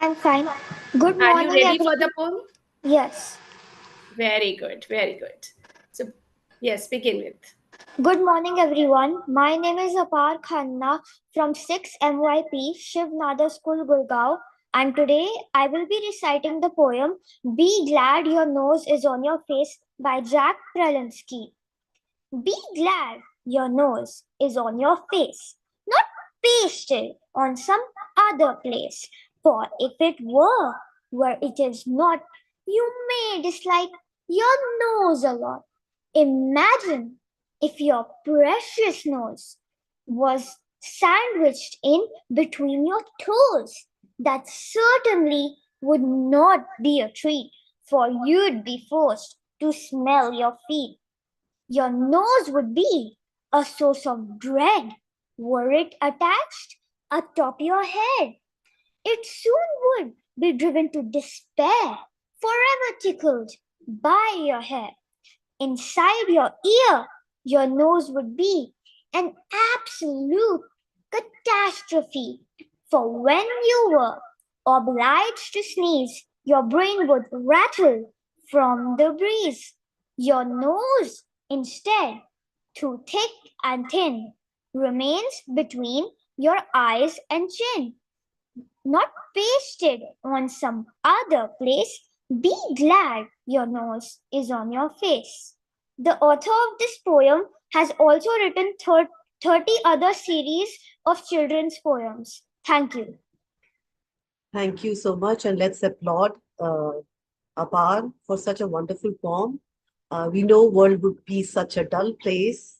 Speaker 22: I'm fine. Good morning,
Speaker 19: Are you ready
Speaker 22: everyone.
Speaker 19: for the poem?
Speaker 22: Yes.
Speaker 19: Very good. Very good. So, yes, begin with.
Speaker 22: Good morning, everyone. My name is Apar Khanna from 6 MYP Shiv Nada School, Gurgaon. And today I will be reciting the poem Be Glad Your Nose is on Your Face by Jack Pralinsky. Be glad your nose is on your face, not pasted on some other place. For if it were where it is not, you may dislike your nose a lot. Imagine if your precious nose was sandwiched in between your toes. That certainly would not be a treat, for you'd be forced to smell your feet. Your nose would be a source of dread were it attached atop your head. It soon would be driven to despair, forever tickled by your hair. Inside your nose would be an absolute catastrophe. For when you were obliged to sneeze, your brain would rattle from the breeze. Your nose, instead, too thick and thin, remains between your eyes and chin, not pasted on some other place. Be glad your nose is on your face. The author of this poem has also written 30 other series of children's poems. Thank you.
Speaker 17: Thank you so much. And let's applaud Apar for such a wonderful poem. We know world would be such a dull place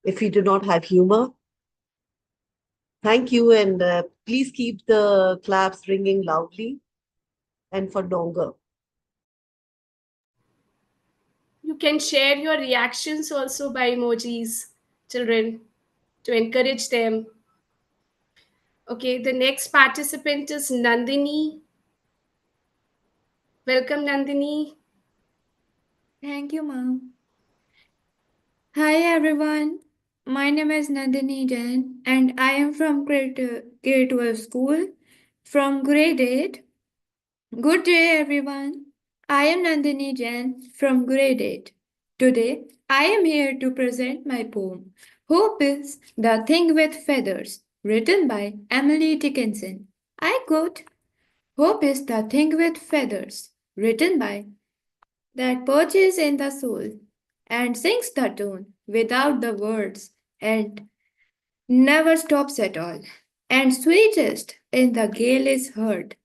Speaker 17: if we do not have humor. Thank you, and please keep the claps ringing loudly and for longer.
Speaker 19: You can share your reactions also by emojis, children, to encourage them. Okay, the next participant is Nandini. Welcome, Nandini.
Speaker 4: Thank you, ma'am. Hi, everyone. My name is Nandini Jain, and I am from K12 school from grade 8. Good day, everyone. I am Nandini Jain from grade 8. Today, I am here to present my poem Hope is the thing with feathers, written by Emily Dickinson. I quote, Hope is the thing with feathers, written by that perches in the soul and sings the tune without the words and never stops at all. And sweetest in the gale is heard,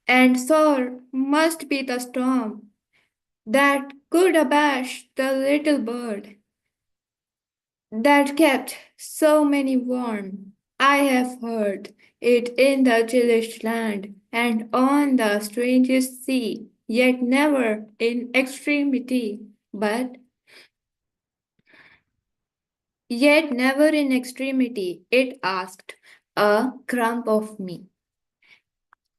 Speaker 4: and sore must be the storm that could abash the little bird that kept so many warm. I have heard it in the chillish land and on the strangest sea, yet never in extremity, but yet never in extremity, it asked a crumb of me.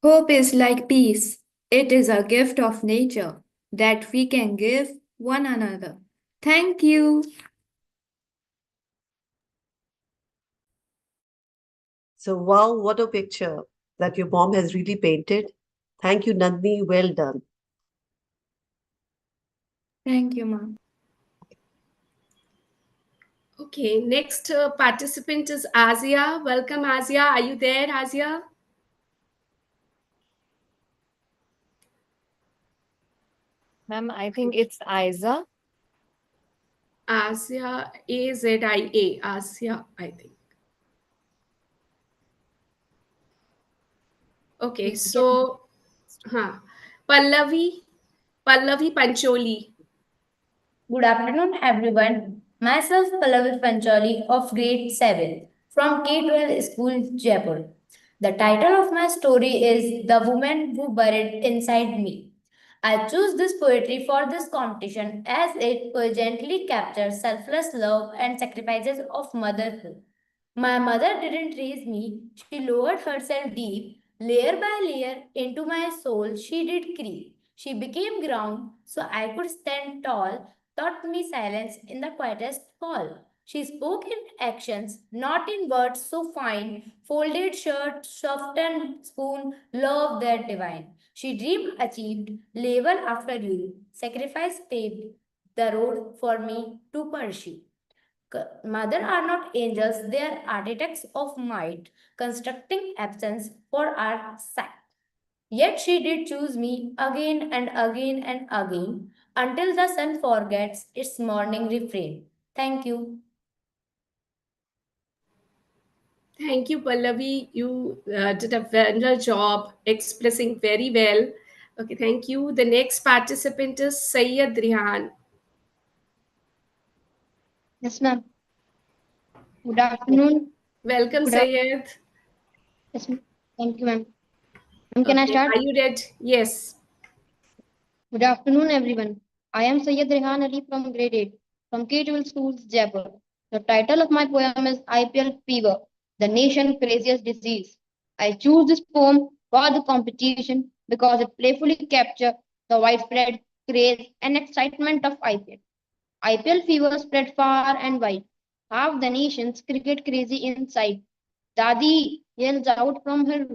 Speaker 4: Hope is like peace. It is a gift of nature that we can give one another. Thank you.
Speaker 17: So, wow, what a picture that your mom has really painted. Thank you, Nandini. Well done.
Speaker 4: Thank you, ma'am.
Speaker 19: Okay, next participant is Azia. Welcome, Azia. Are you there, Azia?
Speaker 9: Ma'am, I think it's Aiza.
Speaker 19: Azia, Azia, Azia, I think. Okay, so, Pallavi Pancholi.
Speaker 6: Good afternoon, everyone. Myself, Pallavi Panchali of grade 7 from K12 School, Jaipur. The title of my story is The Woman Who Buried Inside Me. I choose this poetry for this competition as it urgently captures selfless love and sacrifices of motherhood. My mother didn't raise me, she lowered herself deep, layer by layer, into my soul. She did creep. She became ground so I could stand tall, taught me silence in the quietest hall. She spoke in actions, not in words so fine. Folded shirt, softened spoon, love that divine. She dreamed, achieved, labor after you. Sacrifice paved the road for me to pursue. Mother are not angels, they are architects of might, constructing absence for our sight. Yet she did choose me again and again and again until the sun forgets its morning refrain. Thank you.
Speaker 19: Thank you, Pallavi. You did a wonderful job expressing very well. Okay, thank you. The next participant is Sayyid Rihan.
Speaker 6: Yes, ma'am. Good afternoon.
Speaker 19: Welcome,
Speaker 6: Good
Speaker 19: Sayyid.
Speaker 6: Yes, ma'am. Thank you, ma'am. Ma'am, can I
Speaker 19: Okay,
Speaker 6: start?
Speaker 19: are you ready? Yes.
Speaker 6: Good afternoon, everyone. I am Sayyid Rehan Ali from grade 8 from K12 Schools, Jaipur. The title of my poem is IPL Fever, the nation craziest disease. I choose this poem for the competition because it playfully captures the widespread craze and excitement of IPL. IPL fever spread far and wide. Half the nation's cricket crazy inside. Dadi yells out from her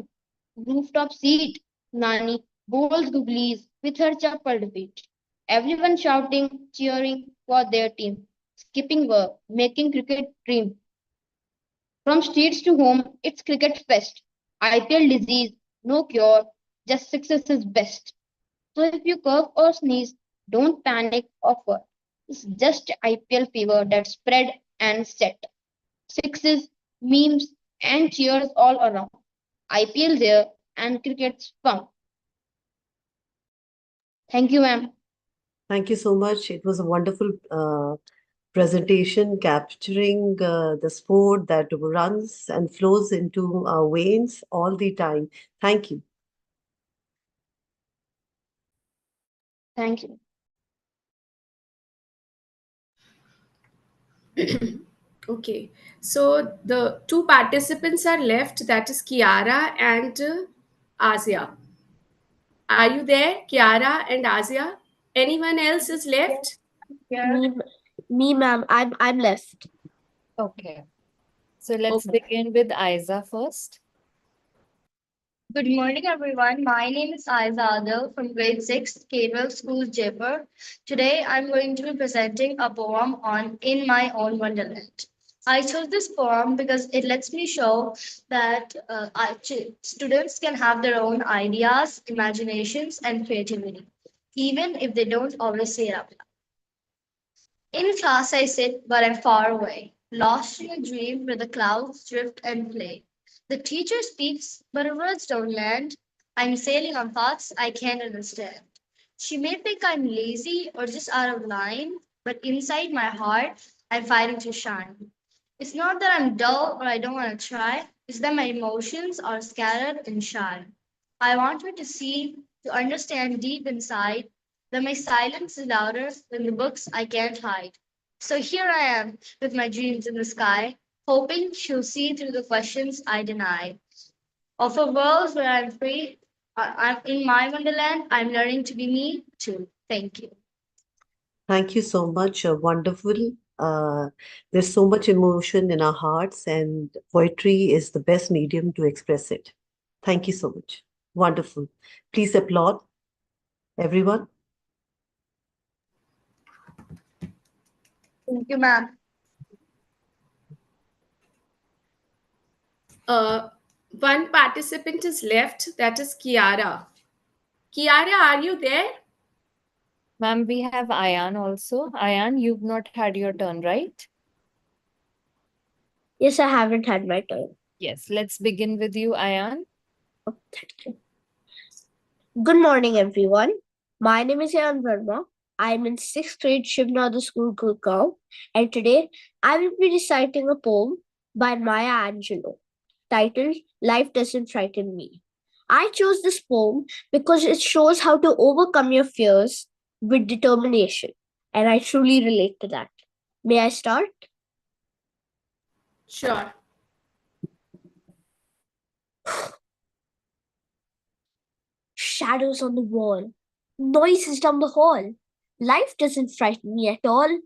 Speaker 6: rooftop seat. Nani bowls googlies with her chappled feet. Everyone shouting, cheering for their team. Skipping work, making cricket dream. From streets to home, it's cricket fest. IPL disease, no cure, just success is best. So if you cough or sneeze, don't panic or fear. It's just IPL fever that spread and set. Sixes, memes, and cheers all around. IPL there and cricket's fun. Thank you, ma'am.
Speaker 17: Thank you so much. It was a wonderful presentation capturing the sport that runs and flows into our veins all the time. Thank you.
Speaker 6: Thank you.
Speaker 19: Okay, so the two participants are left, that is Kiara and Asia. Are you there, Kiara and Asia? Anyone else is left?
Speaker 10: Me, ma'am. I'm left.
Speaker 9: Okay. So let's begin with Aiza first.
Speaker 22: Good morning, everyone. My name is Aiza Adil from grade 6, K12 School, Jaipur. Today, I'm going to be presenting a poem on In My Own Wonderland.
Speaker 8: I chose this poem because it lets me show that students can have their own ideas, imaginations, and creativity, even if they don't always say it out loud. In class, I sit, but I'm far away, lost in a dream where the clouds drift and play. The teacher speaks, but her words don't land. I'm sailing on thoughts I can't understand. She may think I'm lazy or just out of line, but inside my heart, I'm fighting to shine. It's not that I'm dull or I don't want to try, it's that my emotions are scattered and shy. I want her to see, to understand deep inside that my silence is louder than the books I can't hide. So here I am with my dreams in the sky, hoping she'll see through the questions I deny. Of a world where I'm free, I'm in my wonderland, I'm learning to be me too. Thank you.
Speaker 17: Thank you so much. Wonderful. There's so much emotion in our hearts, and poetry is the best medium to express it. Thank you so much. Wonderful. Please applaud everyone.
Speaker 8: Thank you, ma'am.
Speaker 19: One participant is left, that is Kiara. Kiara, are you there?
Speaker 6: Ma'am, we have Ayan also. Ayan, you've not had your turn, right?
Speaker 10: Yes, I haven't had my turn.
Speaker 6: Yes, let's begin with you, Ayan.
Speaker 10: Good morning, everyone. My name is Yan Verma. I am in 6th grade Shivnada School, Gurgaon, and today I will be reciting a poem by Maya Angelou titled Life Doesn't Frighten Me. I chose this poem because it shows how to overcome your fears with determination, and I truly relate to that. May I start?
Speaker 19: Sure.
Speaker 10: Shadows on the wall, noises down the hall. Life doesn't frighten me at all.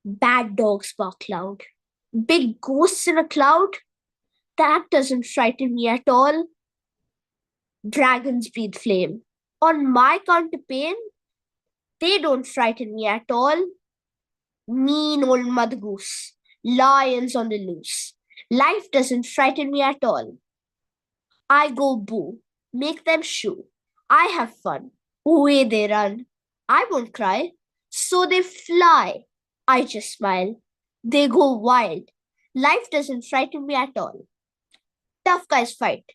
Speaker 10: Bad dogs bark loud. Big ghosts in a cloud? That doesn't frighten me at all. Dragons breathe flame. On my count of pain, they don't frighten me at all. Mean old mother goose. Lions on the loose. Life doesn't frighten me at all. I go boo. Make them shoo. I have fun. Away they run. I won't cry. So they fly. I just smile. They go wild. Life doesn't frighten me at all. Tough guys fight.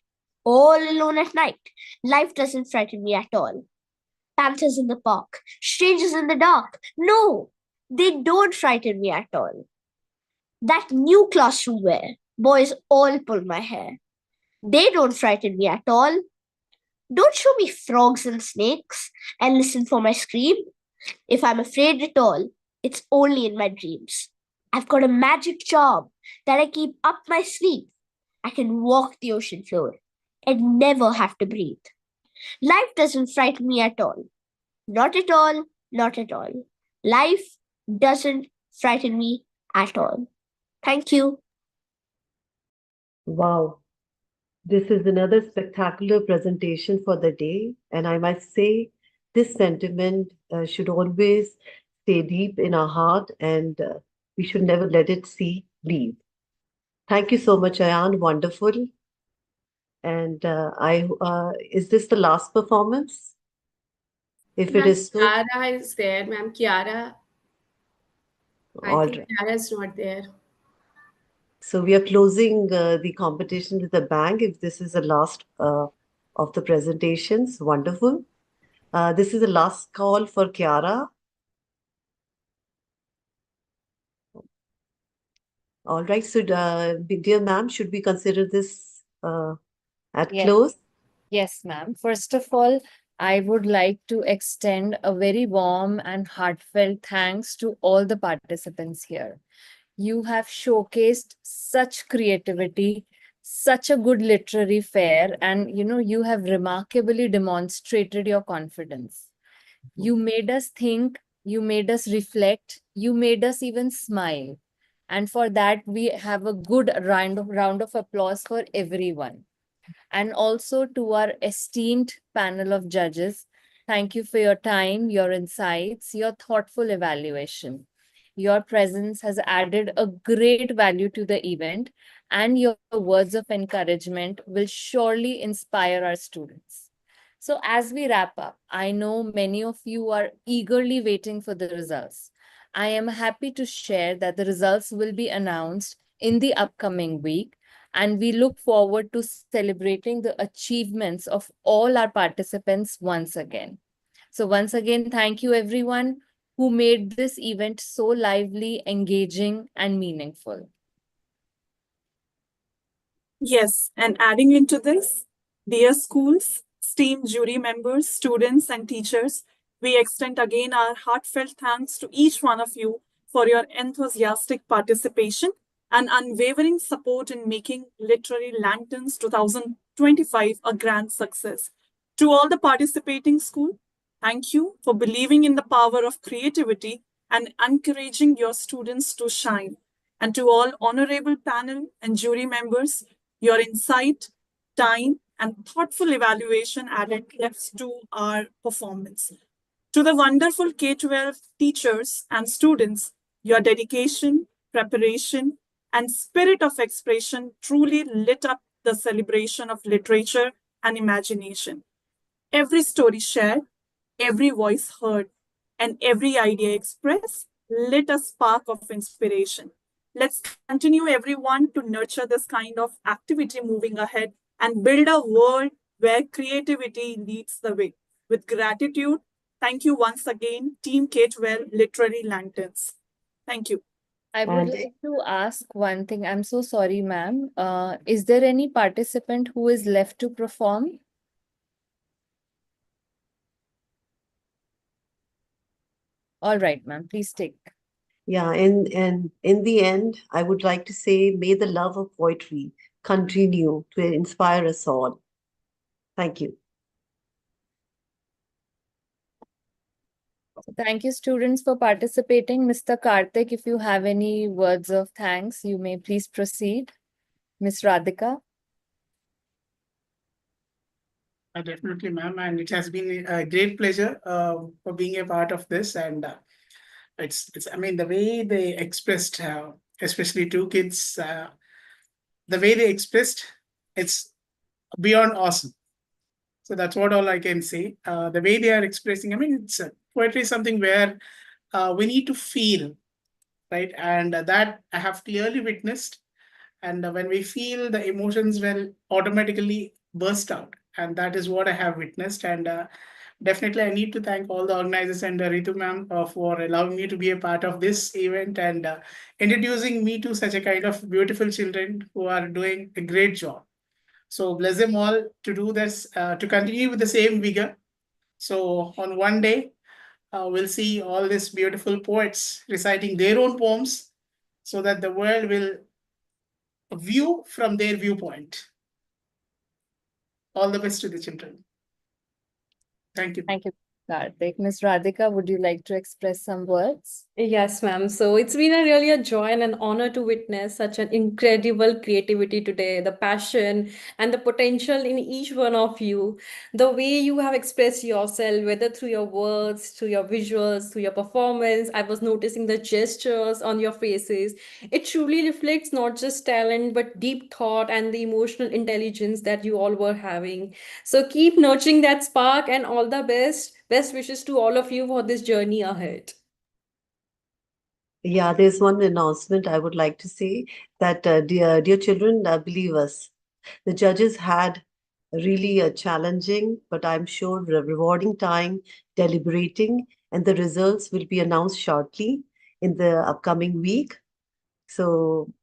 Speaker 10: All alone at night. Life doesn't frighten me at all. Panthers in the park. Strangers in the dark. No, they don't frighten me at all. That new classroom wear. Boys all pull my hair. They don't frighten me at all. Don't show me frogs and snakes and listen for my scream. If I'm afraid at all, it's only in my dreams. I've got a magic charm that I keep up my sleeve. I can walk the ocean floor and never have to breathe. Life doesn't frighten me at all. Not at all, not at all. Life doesn't frighten me at all. Thank you.
Speaker 17: Wow. This is another spectacular presentation for the day, and I must say, this sentiment should always stay deep in our heart, and we should never let it leave. Thank you so much, Ayan. Wonderful. And is this the last performance? If it is so,
Speaker 19: Kiara is there, ma'am. Kiara. I
Speaker 17: all
Speaker 19: think
Speaker 17: right.
Speaker 19: Kiara is not there.
Speaker 17: So we are closing the competition with a bang. If this is the last of the presentations, wonderful. This is the last call for Kiara. All right. So, dear ma'am, should we consider this at
Speaker 6: Yes.
Speaker 17: close?
Speaker 6: Yes, ma'am. First of all, I would like to extend a very warm and heartfelt thanks to all the participants here. You have showcased such creativity, such a good literary fare, and you have remarkably demonstrated your confidence. You made us think, you made us reflect, you made us even smile. And for that, we have a good round of applause for everyone. And also to our esteemed panel of judges, thank you for your time, your insights, your thoughtful evaluation.
Speaker 9: Your presence has added a great value to the event, and your words of encouragement will surely inspire our students. So, as we wrap up, I know many of you are eagerly waiting for the results. I am happy to share that the results will be announced in the upcoming week, and we look forward to celebrating the achievements of all our participants once again. So, once again, thank you everyone who made this event so lively, engaging, and meaningful.
Speaker 3: Yes, and adding into this, dear schools, esteemed jury members, students, and teachers, we extend again our heartfelt thanks to each one of you for your enthusiastic participation and unwavering support in making Literary Lanterns 2025 a grand success. To all the participating school, thank you for believing in the power of creativity and encouraging your students to shine. And to all honorable panel and jury members, your insight, time, and thoughtful evaluation added depth to our performance. To the wonderful K12 teachers and students, your dedication, preparation, and spirit of expression truly lit up the celebration of literature and imagination. Every story shared, every voice heard, and every idea expressed lit a spark of inspiration. Let's continue, everyone, to nurture this kind of activity moving ahead and build a world where creativity leads the way. With gratitude, thank you once again, Team K12 Literary Lanterns. Thank you.
Speaker 9: I would like to ask one thing. I'm so sorry, ma'am. Is there any participant who is left to perform? All right, ma'am, please take.
Speaker 17: Yeah, and in the end, I would like to say, may the love of poetry continue to inspire us all. Thank you.
Speaker 9: Thank you, students, for participating. Mr. Karthik, if you have any words of thanks, you may please proceed. Ms. Radhika.
Speaker 18: Definitely, ma'am, and it has been a great pleasure for being a part of this. And it's. I mean, the way they expressed, especially two kids, the way they expressed, it's beyond awesome. So that's what all I can say. The way they are expressing, I mean, it's poetry is something where we need to feel, right? And that I have clearly witnessed. And when we feel, the emotions will automatically burst out. And that is what I have witnessed. And definitely, I need to thank all the organizers and Ritu ma'am for allowing me to be a part of this event and introducing me to such a kind of beautiful children who are doing a great job. So bless them all to do this, to continue with the same vigor. So on one day, we'll see all these beautiful poets reciting their own poems so that the world will view from their viewpoint. All the best to the children. Thank you.
Speaker 9: Thank you, Karthik. Ms. Radhika, would you like to express some words?
Speaker 20: Yes, ma'am. So it's been really a joy and an honor to witness such an incredible creativity today, the passion and the potential in each one of you, the way you have expressed yourself, whether through your words, through your visuals, through your performance. I was noticing the gestures on your faces. It truly reflects not just talent, but deep thought and the emotional intelligence that you all were having. So keep nurturing that spark and all the best. Best wishes to all of you for this journey ahead.
Speaker 17: Yeah, there's one announcement I would like to say that, dear children, believe us, the judges had really a challenging, but I'm sure rewarding time deliberating, and the results will be announced shortly in the upcoming week. So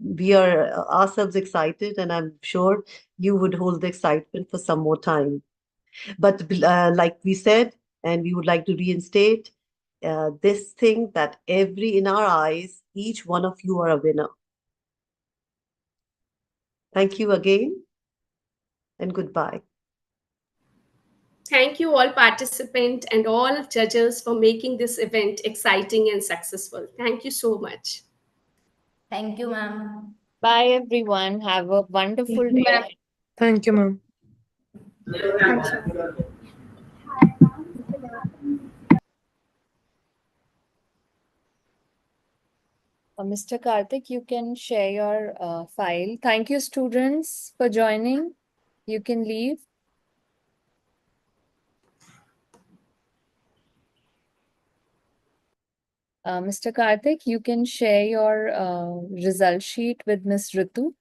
Speaker 17: we are ourselves excited, and I'm sure you would hold the excitement for some more time. But like we said, and we would like to reinstate this thing that in our eyes, each one of you are a winner. Thank you again, and goodbye.
Speaker 19: Thank you all participants and all judges for making this event exciting and successful. Thank you so much.
Speaker 6: Thank you, ma'am.
Speaker 9: Bye, everyone. Have a wonderful day.
Speaker 15: Thank you, ma'am.
Speaker 21: Thanks, ma'am.
Speaker 9: Mr. Karthik, you can share your file. Thank you, students, for joining. You can leave. Mr. Karthik, you can share your result sheet with Miss Ritu.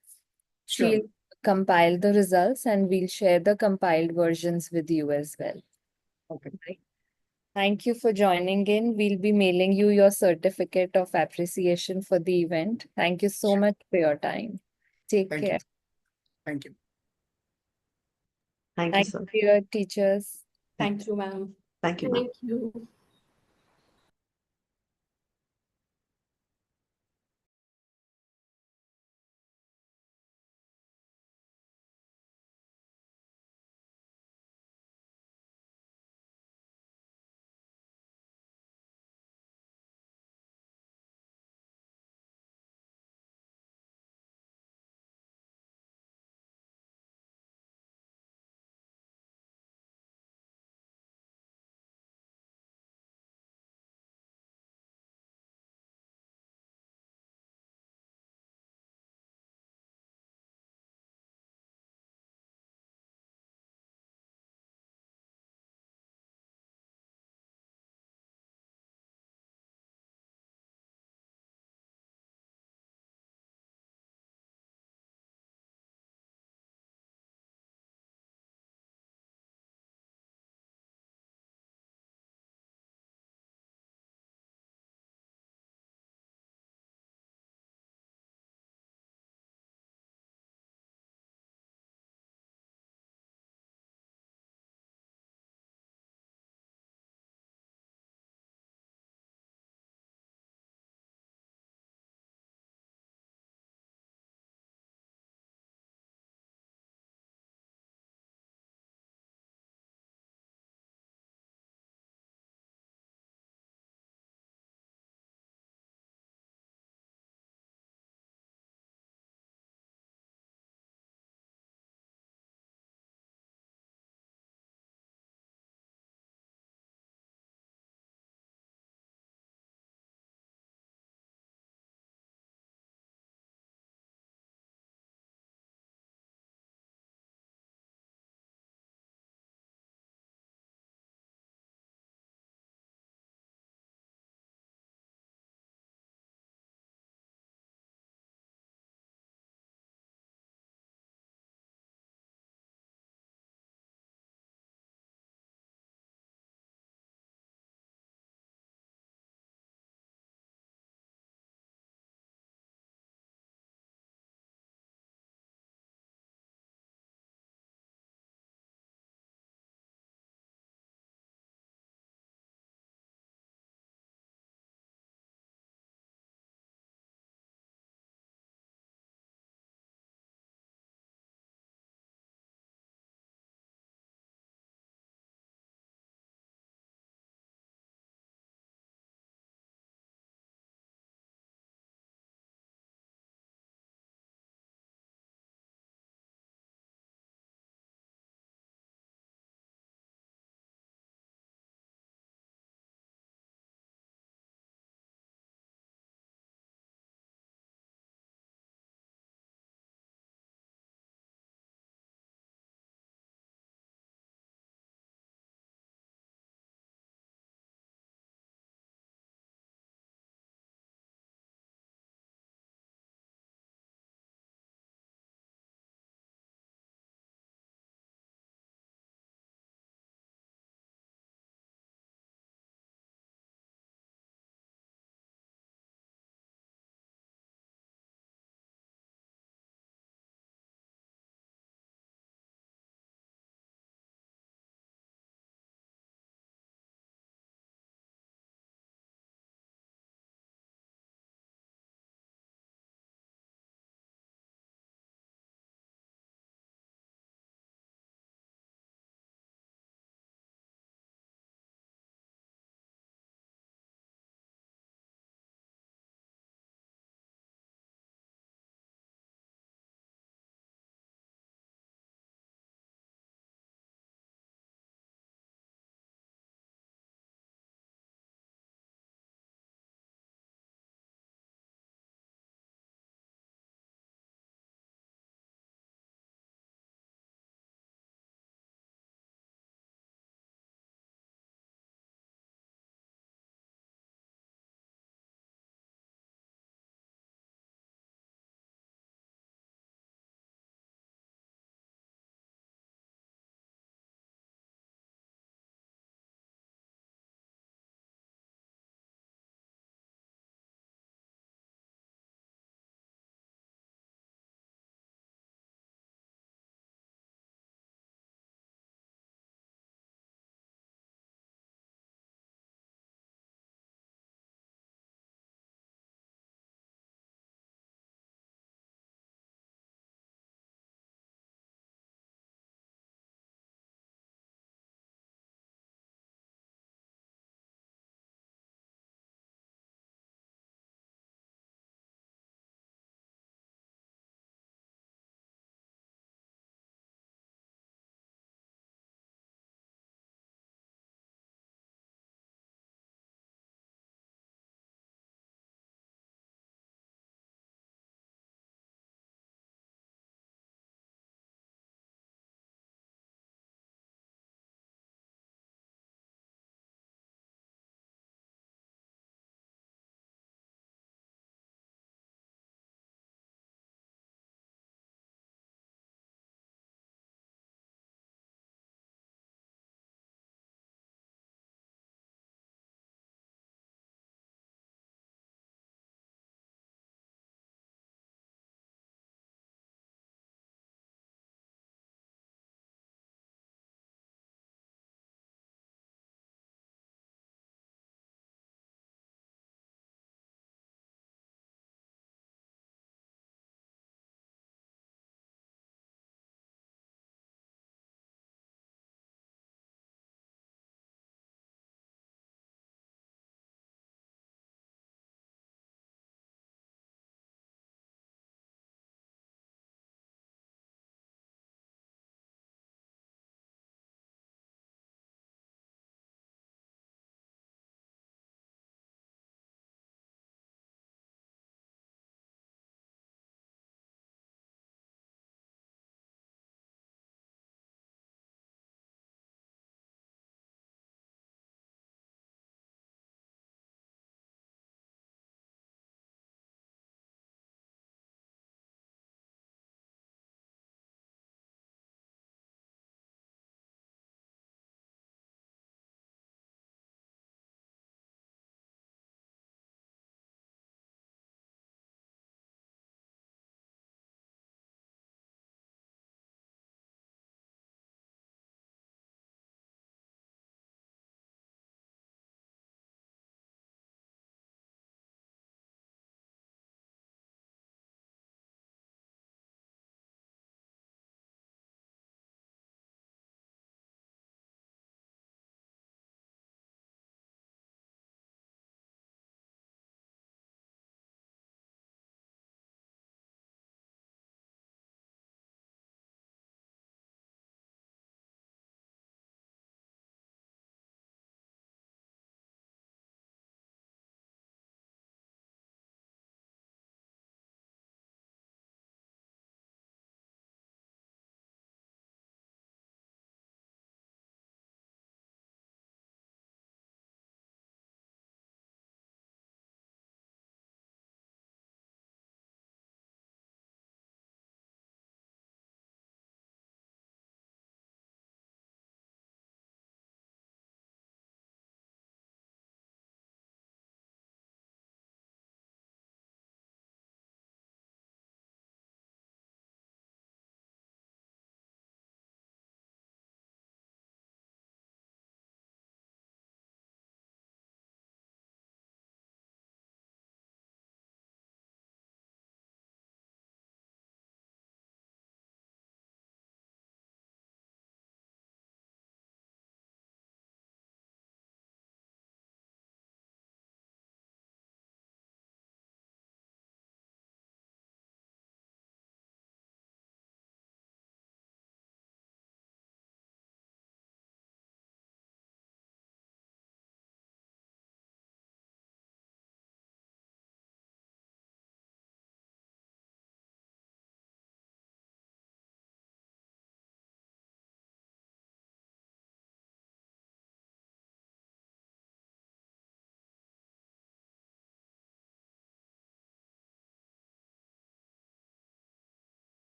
Speaker 18: Sure.
Speaker 9: She'll compile the results and we'll share the compiled versions with you as well.
Speaker 18: Okay.
Speaker 9: Right. Thank you for joining in. We'll be mailing you your certificate of appreciation for the event. Thank you so much for your time. Take
Speaker 18: Thank
Speaker 9: care.
Speaker 18: you. Thank you.
Speaker 17: Thank you,
Speaker 9: Thank
Speaker 17: sir.
Speaker 9: you, your teachers.
Speaker 20: Thank you, ma'am.
Speaker 17: Thank you, ma'am.
Speaker 19: Thank you.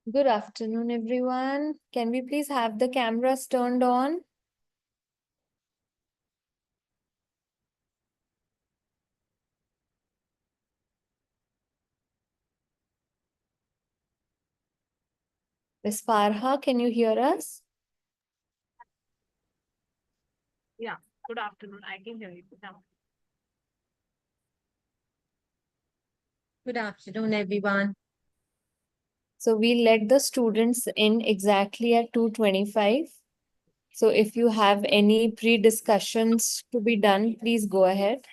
Speaker 4: Good afternoon, everyone. Can we please have the cameras turned on? Miss Farha, can you hear us?
Speaker 1: Yeah, good afternoon. I can hear you now.
Speaker 12: Good afternoon, everyone.
Speaker 4: So we let the students in exactly at 2:25. So if you have any pre-discussions to be done, please go ahead.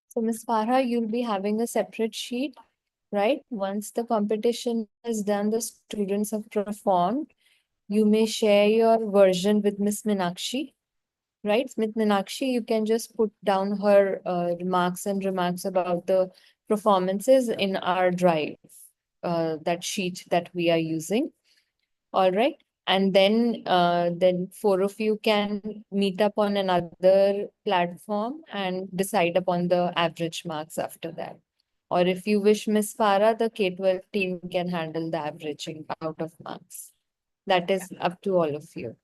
Speaker 4: So Ms. Farha, you'll be having a separate sheet, right? Once the competition is done, the students have performed. You may share your version with Miss Meenakshi, right? Miss Meenakshi, you can just put down her remarks about the performances in our drive, that sheet that we are using. All right. And then four of you can meet up on another platform and decide upon the average marks after that. Or if you wish, Miss Farah, the K12 team can handle the averaging out of marks. That is up to all of you.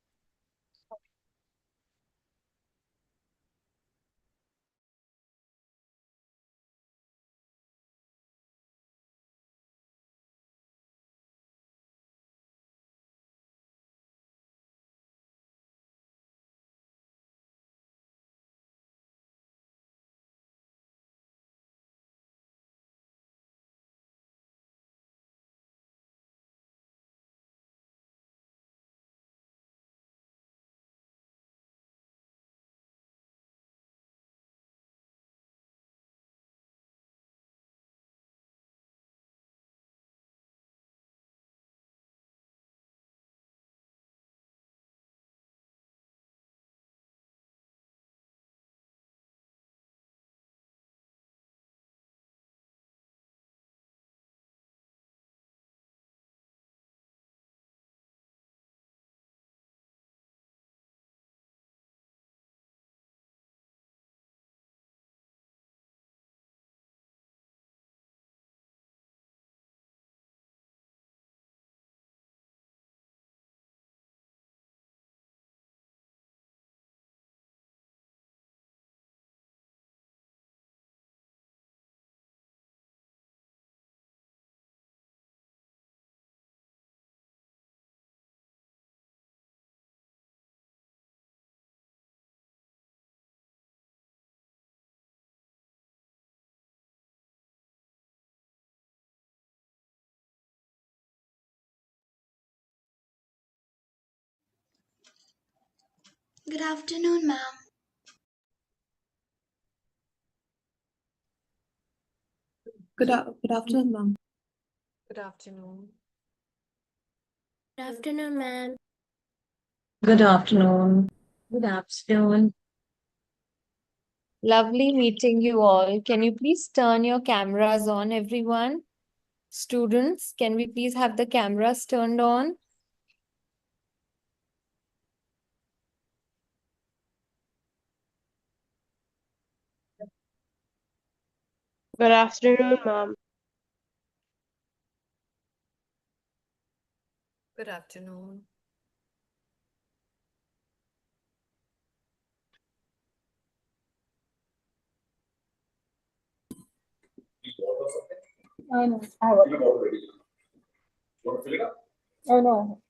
Speaker 2: Good afternoon, ma'am.
Speaker 11: Good afternoon, ma'am.
Speaker 9: Good afternoon.
Speaker 2: Good afternoon, ma'am.
Speaker 11: Good afternoon. Good afternoon.
Speaker 9: Lovely meeting you all. Can you please turn your cameras on, everyone? Students, can we please have the cameras turned on?
Speaker 23: Good afternoon, ma'am.
Speaker 9: Good afternoon.
Speaker 23: I know. I have Oh no.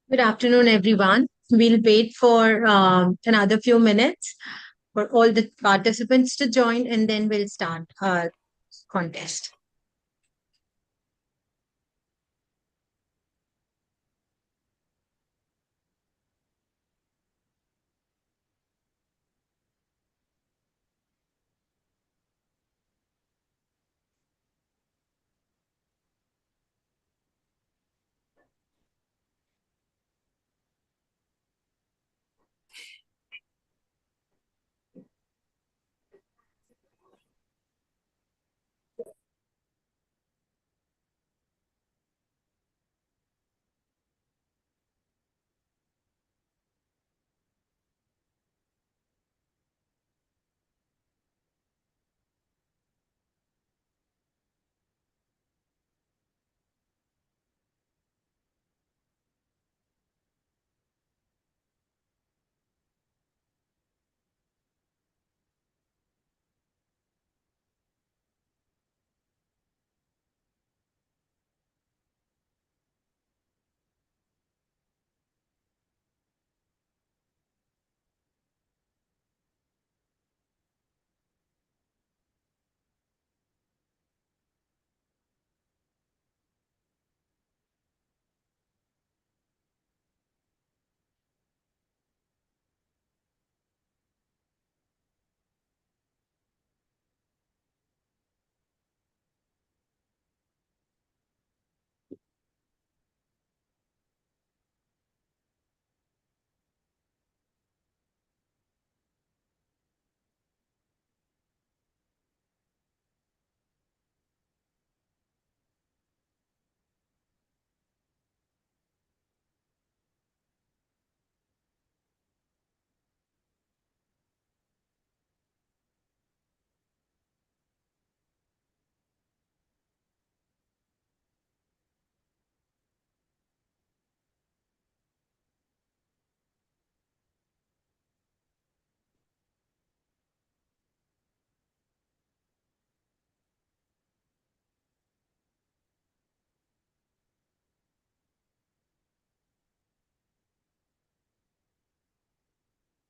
Speaker 12: Good afternoon, everyone. We'll wait for another few minutes for all the participants to join, and then we'll start our contest.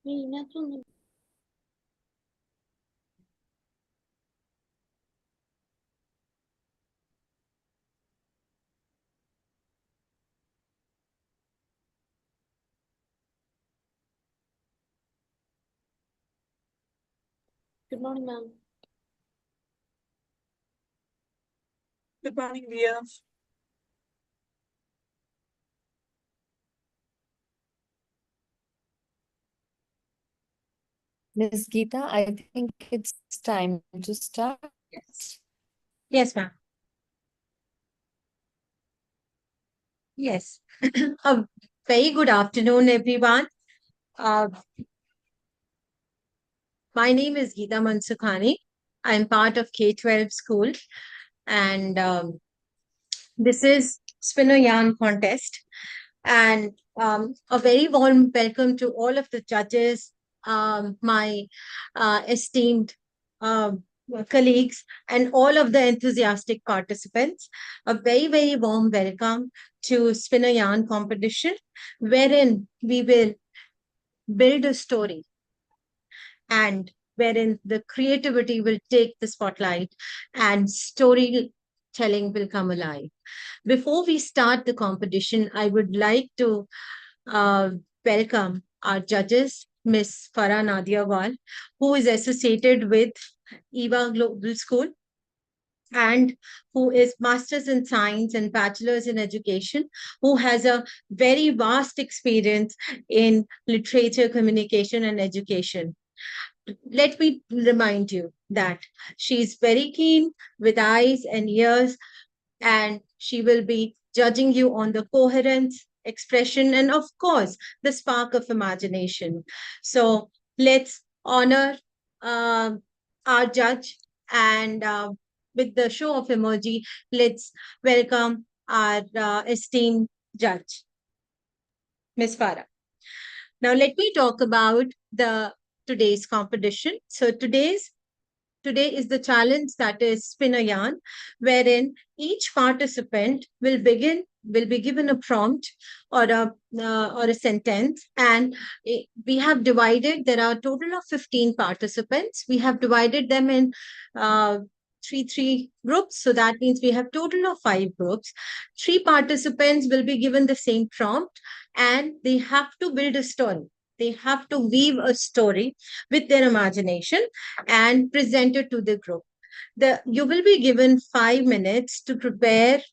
Speaker 23: Good morning, ma'am.
Speaker 3: Good morning, Ria.
Speaker 9: Ms. Geeta, I think it's time to start.
Speaker 12: Yes. Yes, ma'am. Yes. A very good afternoon, everyone. My name is Geeta Mansukhani. I'm part of K12 school, and this is Spinner Yarn Contest. And a very warm welcome to all of the judges, my esteemed colleagues, and all of the enthusiastic participants. A very, very warm welcome to Spinner Yarn competition, wherein we will build a story and wherein the creativity will take the spotlight and storytelling will come alive. Before we start the competition, I would like to welcome our judges, Miss Farah Nadiawal, who is associated with EVA Global School and who is Masters in Science and Bachelor's in Education, who has a very vast experience in literature, communication, and education. Let me remind you that she's very keen with eyes and ears, and she will be judging you on the coherence, expression, and of course, the spark of imagination. So let's honor our judge, and with the show of emoji, let's welcome our esteemed judge, Ms. Farah. Now, let me talk about today's competition. So today is the challenge, that is Spin a Yarn, wherein each participant will be given a prompt or a sentence, and we have divided. There are a total of 15 participants. We have divided them in three groups, so that means we have total of 5 groups. 3 participants will be given the same prompt, and they have to build a story. They have to weave a story with their imagination and present it to the group. You will be given 5 minutes to prepare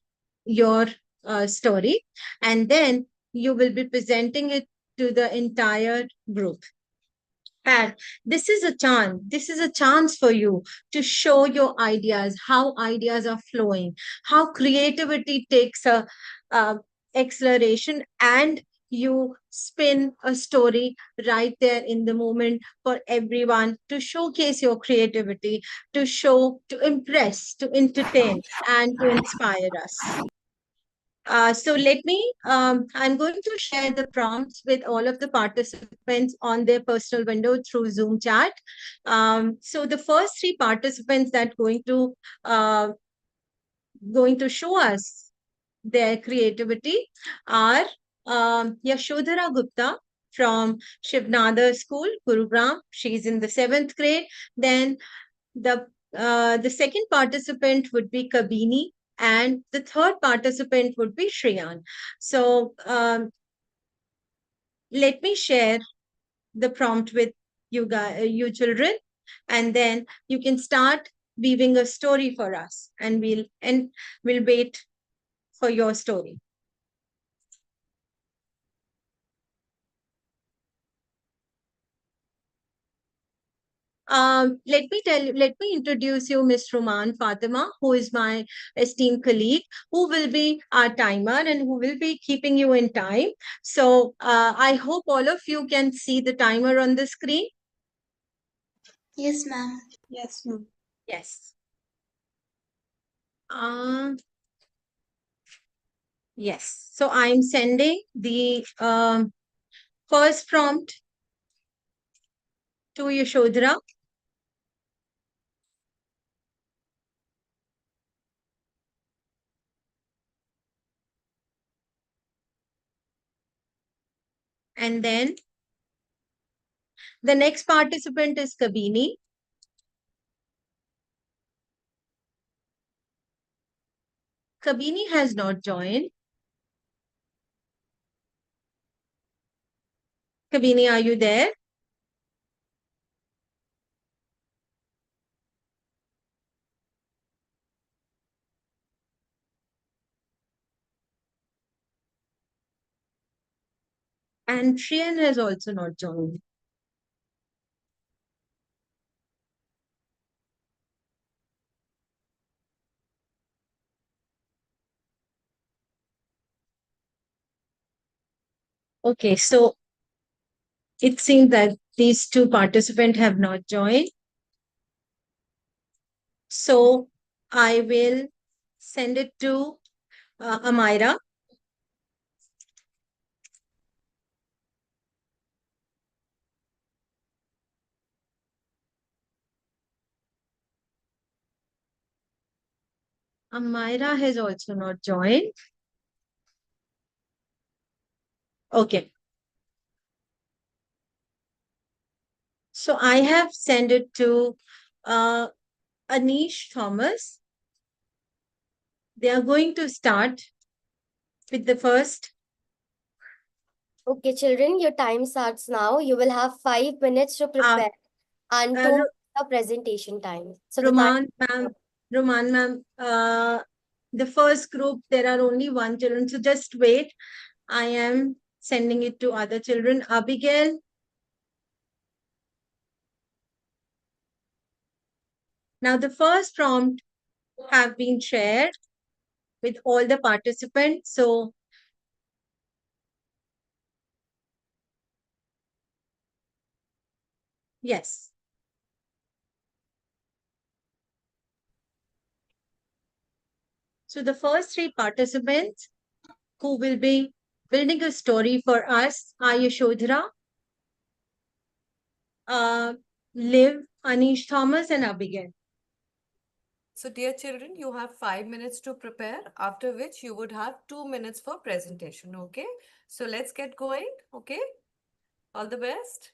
Speaker 12: your story, and then you will be presenting it to the entire group. And this is a chance for you to show your ideas, how ideas are flowing, how creativity takes a acceleration, and you spin a story right there in the moment for everyone to showcase your creativity, to impress, to entertain, and to inspire us. So I'm going to share the prompts with all of the participants on their personal window through Zoom chat. So the first 3 participants that going to show us their creativity are Yashodhara Gupta from Shivnadar School, Gurugram. She's in the 7th grade. Then the second participant would be Kabini, and the third participant would be Shreyan. So let me share the prompt with you you children, and then you can start weaving a story for us, and we'll wait for your story. Let me introduce you Ms. Ruman Fatima, who is my esteemed colleague, who will be our timer and who will be keeping you in time. So I hope all of you can see the timer on the screen.
Speaker 2: Yes, ma'am.
Speaker 11: Yes, ma'am.
Speaker 12: Yes. Yes. So I'm sending the first prompt to Yashodhara. And then the next participant is Kabini. Kabini has not joined. Kabini, are you there? And Shreyan has also not joined. Okay, so it seems that these two participants have not joined. So I will send it to Amira. Amira has also not joined. Okay. So I have sent it to Anish Thomas. They are going to start with the first.
Speaker 5: Okay, children, your time starts now. You will have 5 minutes to prepare and 2 minutes of presentation time. So
Speaker 12: Roman ma'am, the first group, there are only one children. So just wait. I am sending it to other children. Abigail. Now the first prompt have been shared with all the participants. So yes. So the first three participants who will be building a story for us are Yashodhara, Liv, Anish Thomas, and Abigail.
Speaker 20: So, dear children, you have 5 minutes to prepare, after which you would have 2 minutes for presentation. Okay. So, let's get going. Okay. All the best.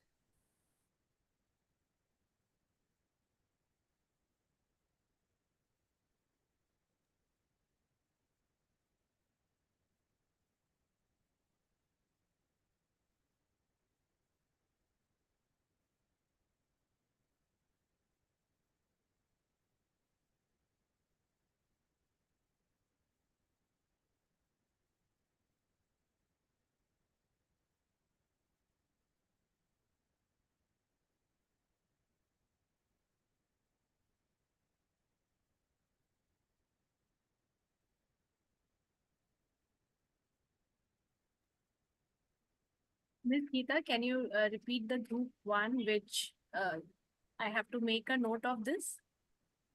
Speaker 1: Miss Geeta, can you repeat the group one, which I have to make a note of this?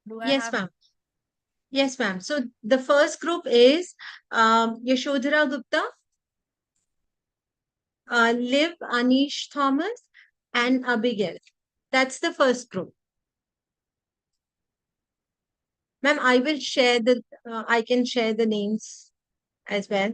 Speaker 1: Do I
Speaker 12: Yes,
Speaker 1: have?
Speaker 12: ma'am. Yes, ma'am. So the first group is Yashodhara Gupta, Liv, Anish Thomas, and Abigail. That's the first group. Ma'am, I will share I can share the names as well.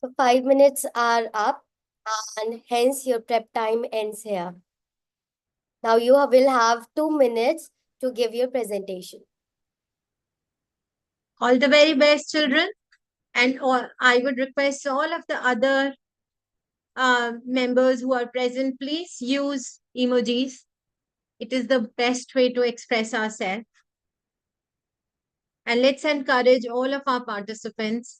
Speaker 5: So 5 minutes are up, and hence your prep time ends here. Now you will have 2 minutes to give your presentation.
Speaker 12: All the very best, children. And I would request all of the other members who are present, please use emojis. It is the best way to express ourselves. And let's encourage all of our participants.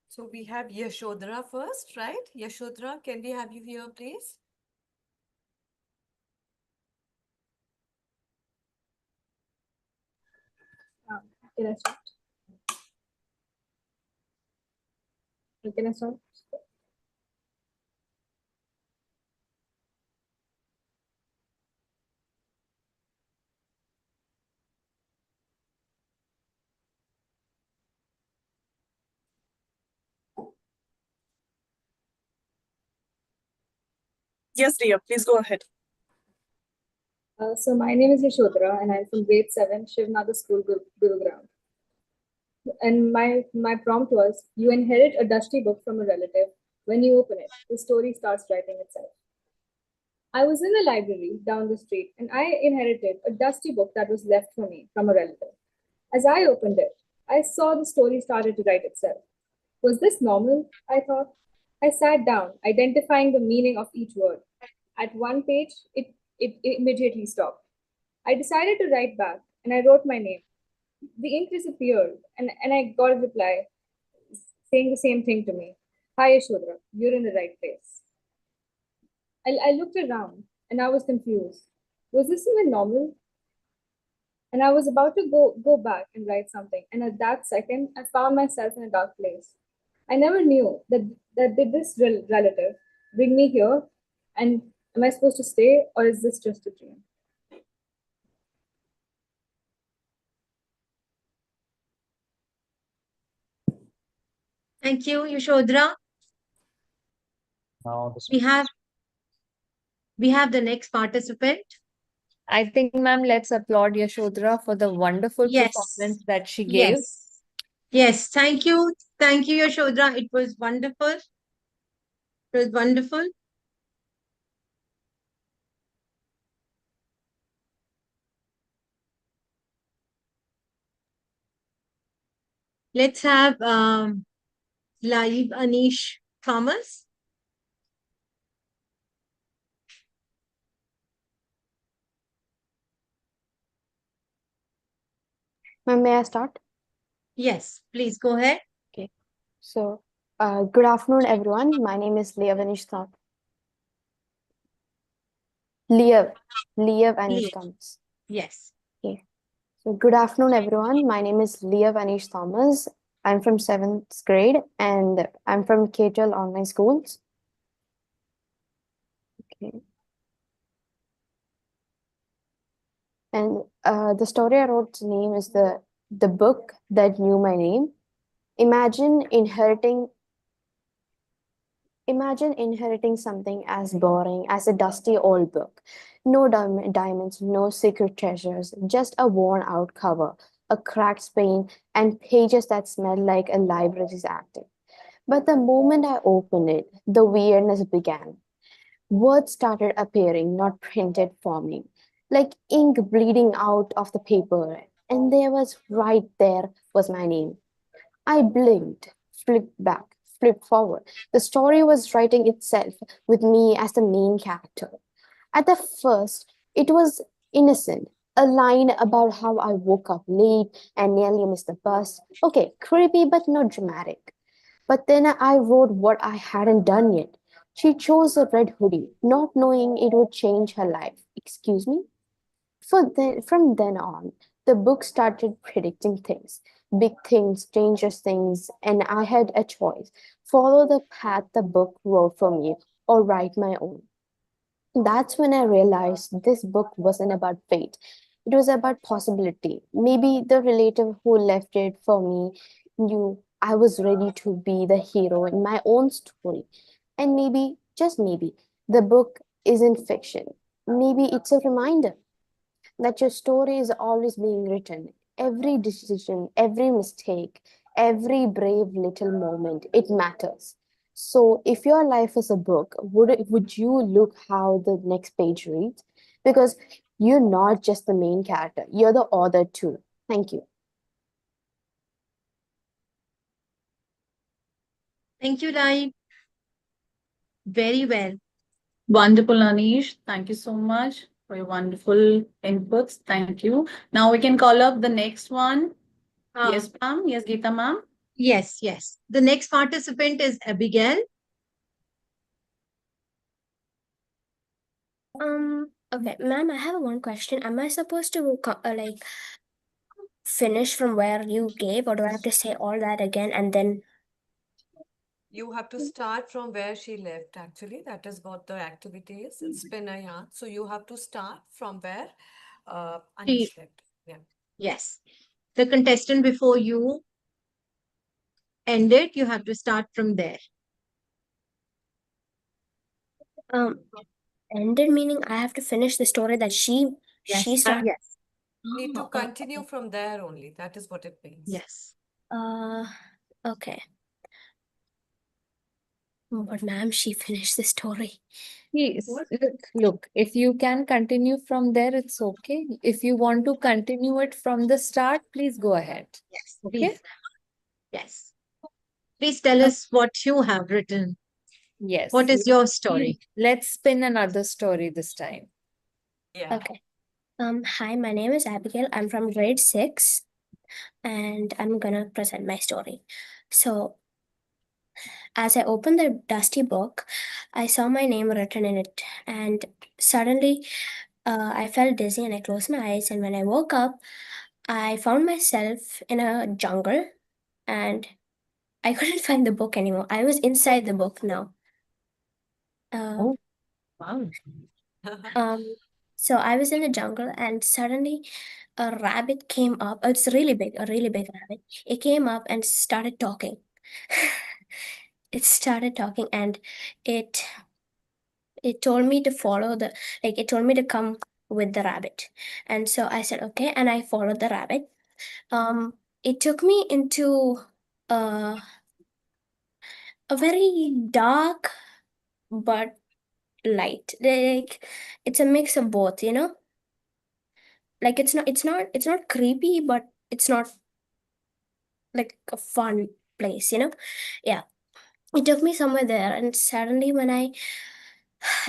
Speaker 13: So we have Yashodhara first, right? Yashodhara, can we have you here, please?
Speaker 14: Can I start? Can I start?
Speaker 3: Yes, dear, please go ahead.
Speaker 14: So my name is Yashodhara and I'm from grade 7, Shivnada School, Gurugram. And my prompt was, you inherit a dusty book from a relative. When you open it, the story starts writing itself. I was in the library down the street and I inherited a dusty book that was left for me from a relative. As I opened it, I saw the story started to write itself. Was this normal? I thought. I sat down, identifying the meaning of each word. At one page, it immediately stopped. I decided to write back and I wrote my name. The ink disappeared and I got a reply saying the same thing to me. Hi, Yashodhara, you're in the right place. I looked around and I was confused. Was this even normal? And I was about to go back and write something. And at that second, I found myself in a dark place. I never knew that did this relative bring me here? And am I supposed to stay or is this just a dream?
Speaker 12: Thank you, Yashodhara.
Speaker 16: Now
Speaker 12: We have the next participant.
Speaker 9: I think, ma'am, let's applaud Yashodhara for the wonderful
Speaker 12: Yes.
Speaker 9: performance that she gave.
Speaker 12: Yes, thank you. Thank you, Yashodhara. It was wonderful. It was wonderful. Let's have live Anish Thomas.
Speaker 21: Ma'am, may I start?
Speaker 12: Yes, please go ahead.
Speaker 21: Okay. So, good afternoon, everyone. My name is Leah Anish Thomas. Leah Anish Thomas.
Speaker 12: Yes.
Speaker 21: Okay. So, good afternoon, everyone. My name is Leah Anish Thomas. I'm from 7th grade and I'm from K12 Online Schools. Okay. And the story I wrote's name is the book that knew my name. Imagine inheriting something as boring as a dusty old book. No diamonds, no secret treasures, just a worn out cover, a cracked spine, and pages that smelled like a library's attic. But the moment I opened it, the weirdness began. Words started appearing, not printed for me, like ink bleeding out of the paper. And right there was my name. I blinked, flipped back, flipped forward. The story was writing itself with me as the main character. At the first, it was innocent. A line about how I woke up late and nearly missed the bus. Okay, creepy but not dramatic. But then I wrote what I hadn't done yet. She chose a red hoodie, not knowing it would change her life. Excuse me? From then on, the book started predicting things, big things, dangerous things, and I had a choice: follow the path the book wrote for me or write my own. That's when I realized this book wasn't about fate. It was about possibility. Maybe the relative who left it for me knew I was ready to be the hero in my own story. And maybe, just maybe, the book isn't fiction. Maybe it's a reminder that your story is always being written,
Speaker 7: Every decision, every mistake, every brave little moment, it matters. So if your life is a book, would you look how the next page reads? Because you're not just the main character, you're the author too. Thank you.
Speaker 12: Thank you, Lai. Very well.
Speaker 1: Wonderful, Anish. Thank you so much for your wonderful inputs. Thank you. Now we can call up the next one. Yes, ma'am. Yes, Geeta ma'am.
Speaker 12: Yes, yes. The next participant is Abigail.
Speaker 10: Okay, ma'am, I have one question. Am I supposed to like finish from where you gave, or do I have to say all that again and then?
Speaker 13: You have to start from where she left, actually. That is what the activity is. It's spin a yarn. So you have to start from where Anish left. Yeah.
Speaker 12: Yes. The contestant before you end it, you have to start from there.
Speaker 10: Ended meaning I have to finish the story that she started.
Speaker 12: Yes.
Speaker 13: Need to
Speaker 10: Oh,
Speaker 13: continue from there only. That is what it means.
Speaker 12: Yes.
Speaker 10: Okay. But ma'am, she finished the story.
Speaker 20: Yes. Look, if you can continue from there, it's okay. If you want to continue it from the start, please go ahead.
Speaker 12: Yes.
Speaker 20: Okay?
Speaker 12: Please. Yes. Please tell us what you have written.
Speaker 20: Yes.
Speaker 12: What is your story?
Speaker 20: Let's spin another story this time.
Speaker 13: Yeah.
Speaker 10: Okay. Hi, my name is Abigail. I'm from grade 6, and I'm gonna present my story. So, as I opened the dusty book, I saw my name written in it, and suddenly I felt dizzy and I closed my eyes. And when I woke up, I found myself in a jungle and I couldn't find the book anymore. I was inside the book now.
Speaker 20: Oh, wow.
Speaker 10: So I was in the jungle and suddenly a rabbit came up. It's really big, a really big rabbit. It came up and started talking. It started talking and it it told me to follow the it told me to come with the rabbit. And so I said okay, and I followed the rabbit. It took me into uh, a very dark but light. Like it's a mix of both, you know? Like it's not creepy, but it's not like a fun place, you know? Yeah. It took me somewhere there, and suddenly when I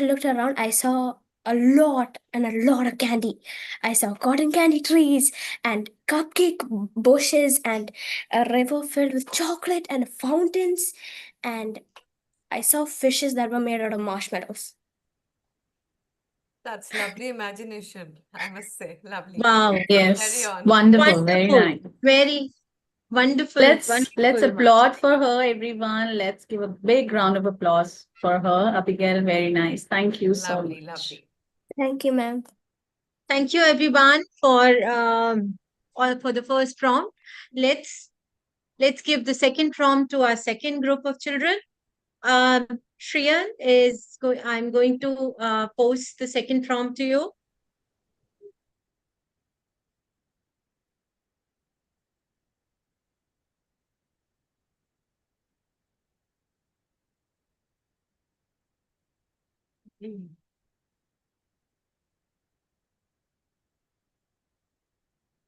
Speaker 10: looked around, I saw a lot and a lot of candy. I saw cotton candy trees and cupcake bushes and a river filled with chocolate and fountains, and I saw fishes that were made out of marshmallows.
Speaker 13: That's lovely imagination, I must say. Lovely.
Speaker 12: Wow.
Speaker 13: Carry on.
Speaker 1: Wonderful. Very nice.
Speaker 12: Very wonderful.
Speaker 1: Let's applaud for her, everyone. Let's give a big round of applause for her. Abigail, very nice. Thank you so
Speaker 13: Lovely,
Speaker 1: much.
Speaker 13: lovely.
Speaker 10: Thank you, ma'am.
Speaker 12: Thank you, everyone, for the first prompt. Let's give the second prompt to our second group of children. Shriyan I'm going to post the second prompt to you.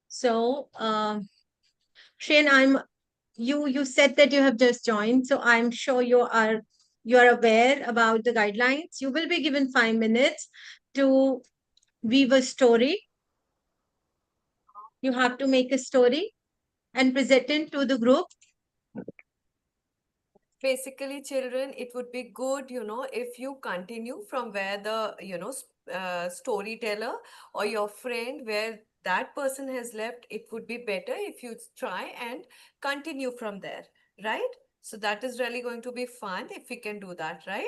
Speaker 12: So, Shriyan, you said that you have just joined, so I'm sure you are aware about the guidelines. You will be given 5 minutes to weave a story. You have to make a story and present it to the group.
Speaker 13: Basically, children, it would be good, if you continue from where the, storyteller or your friend, where that person has left, it would be better if you try and continue from there, right? So that is really going to be fun if we can do that, right?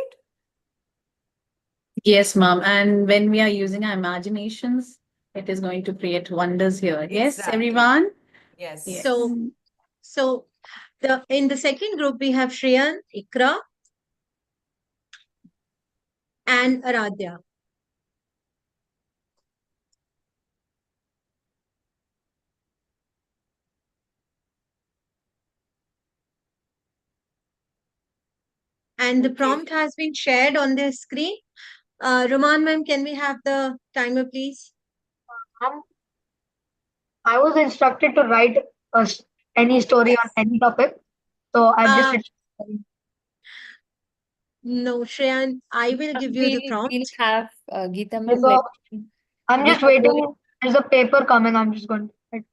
Speaker 1: Yes, ma'am. And when we are using our imaginations, it is going to create wonders here. Yes,
Speaker 13: Exactly.
Speaker 1: everyone?
Speaker 13: Yes.
Speaker 1: Yes.
Speaker 12: So in the second group, we have Shriyan, Ikra, and Aradhya. And the prompt has been shared on the screen. Roman ma'am, can we have the timer, please?
Speaker 21: I was instructed to write any story on any topic, so I've just written.
Speaker 12: No, Shreyan, I will give you the prompt.
Speaker 9: We'll have Geeta ma'am.
Speaker 21: So I'm just waiting. There's a paper coming. I'm just going to write.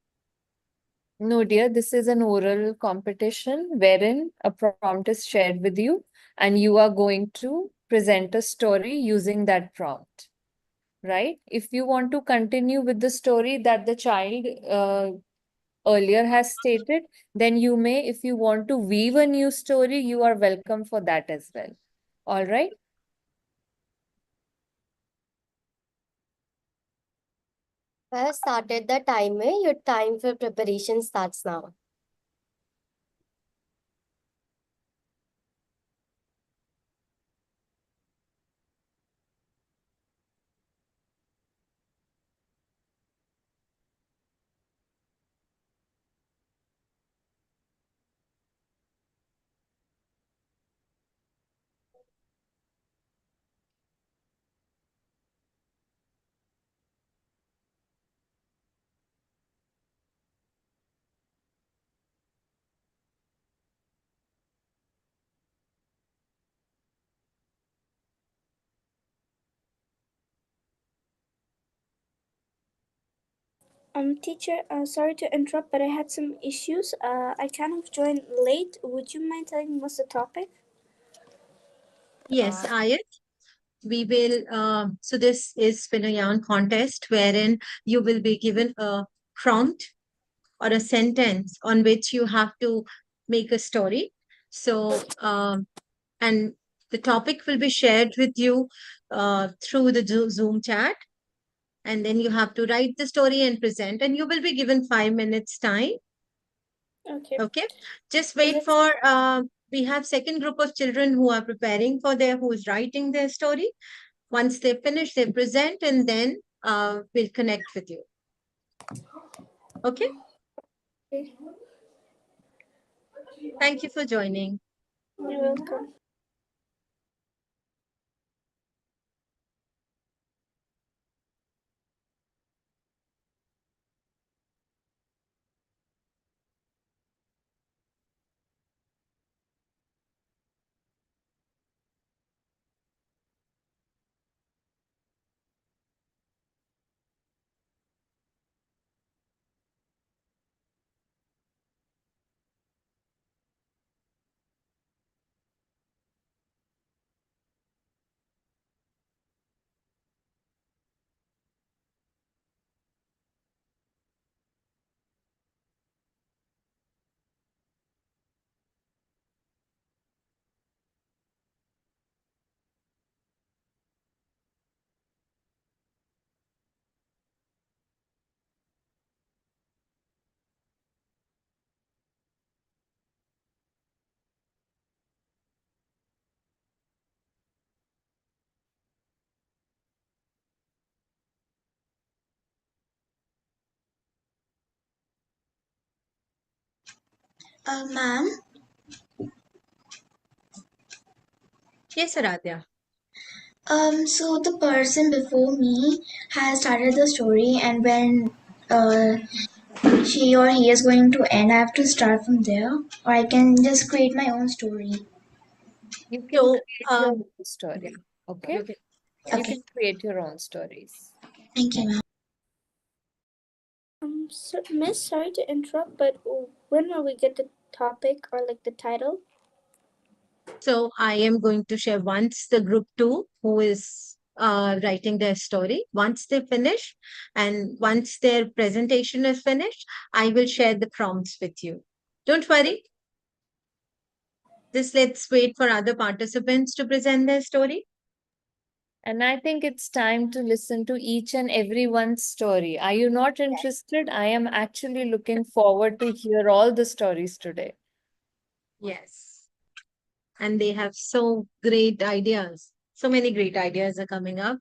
Speaker 9: No, dear, this is an oral competition wherein a prompt is shared with you, and you are going to present a story using that prompt, right? If you want to continue with the story that the child earlier has stated, then you may. If you want to weave a new story, you are welcome for that as well. All right?
Speaker 5: I have started the timer. Your time for preparation starts now.
Speaker 10: Teacher, sorry to interrupt, but I had some issues. I kind of joined late. Would you mind telling me what's the topic?
Speaker 12: Yes, Ayat. We will, so this is Spin-a-Yarn contest wherein you will be given a prompt or a sentence on which you have to make a story. So, and the topic will be shared with you through the Zoom chat. And then you have to write the story and present, and you will be given 5 minutes time.
Speaker 10: Okay.
Speaker 12: Okay. Just wait for, we have second group of children who are preparing for who is writing their story. Once they finish, they present, and then we'll connect with you. Okay. Thank you for joining.
Speaker 10: You're welcome.
Speaker 2: Ma'am.
Speaker 12: Yes, Aradhya.
Speaker 2: So the person before me has started the story, and when she or he is going to end, I have to start from there, or I can just create my own story.
Speaker 9: You can create your own story. Okay?
Speaker 12: Okay.
Speaker 9: You can create your own stories.
Speaker 2: Thank you, ma'am.
Speaker 10: So, Miss, sorry to interrupt, but when will we get the topic or like the title?
Speaker 12: So I am going to share once the group 2 who is writing their story, once they finish and once their presentation is finished, I will share the prompts with you. Don't worry. Just let's wait for other participants to present their story.
Speaker 9: And I think it's time to listen to each and everyone's story. Are you not interested? I am actually looking forward to hear all the stories today.
Speaker 12: Yes. And they have so great ideas. So many great ideas are coming up.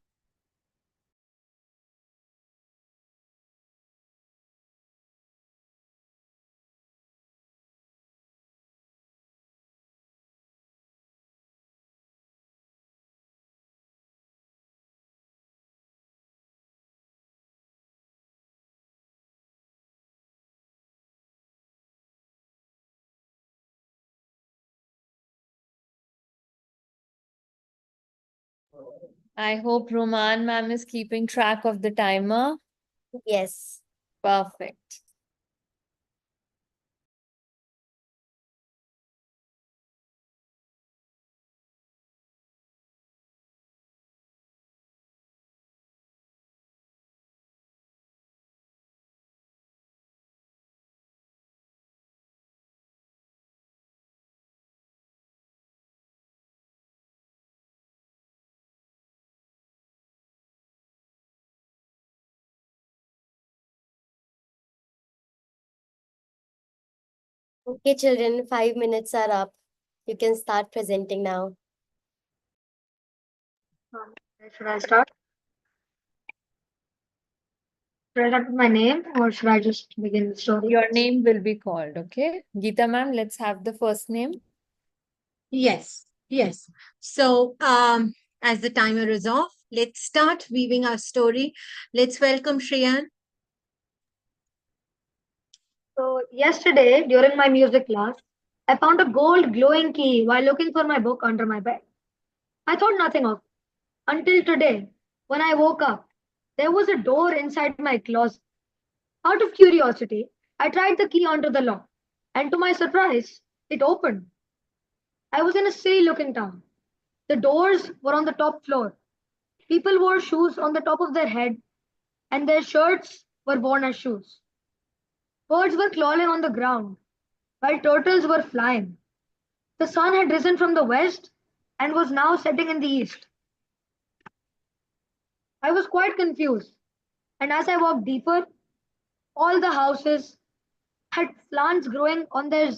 Speaker 9: I hope Roman ma'am is keeping track of the timer.
Speaker 5: Yes.
Speaker 9: Perfect.
Speaker 5: Okay, children, 5 minutes are up. You can start presenting now.
Speaker 21: Should I start? Should I start with my name or should I just begin the story?
Speaker 9: Your name will be called, okay? Geeta ma'am, let's have the first name.
Speaker 12: Yes, yes. So, as the timer is off, let's start weaving our story. Let's welcome Shreyan.
Speaker 21: So, yesterday during my music class, I found a gold glowing key while looking for my book under my bed. I thought nothing of it until today when I woke up. There was a door inside my closet. Out of curiosity, I tried the key onto the lock, and to my surprise, it opened. I was in a silly looking town. The doors were on the top floor. People wore shoes on the top of their head, and their shirts were worn as shoes. Birds were crawling on the ground, while turtles were flying. The sun had risen from the west and was now setting in the east. I was quite confused, and as I walked deeper, all the houses had plants growing on their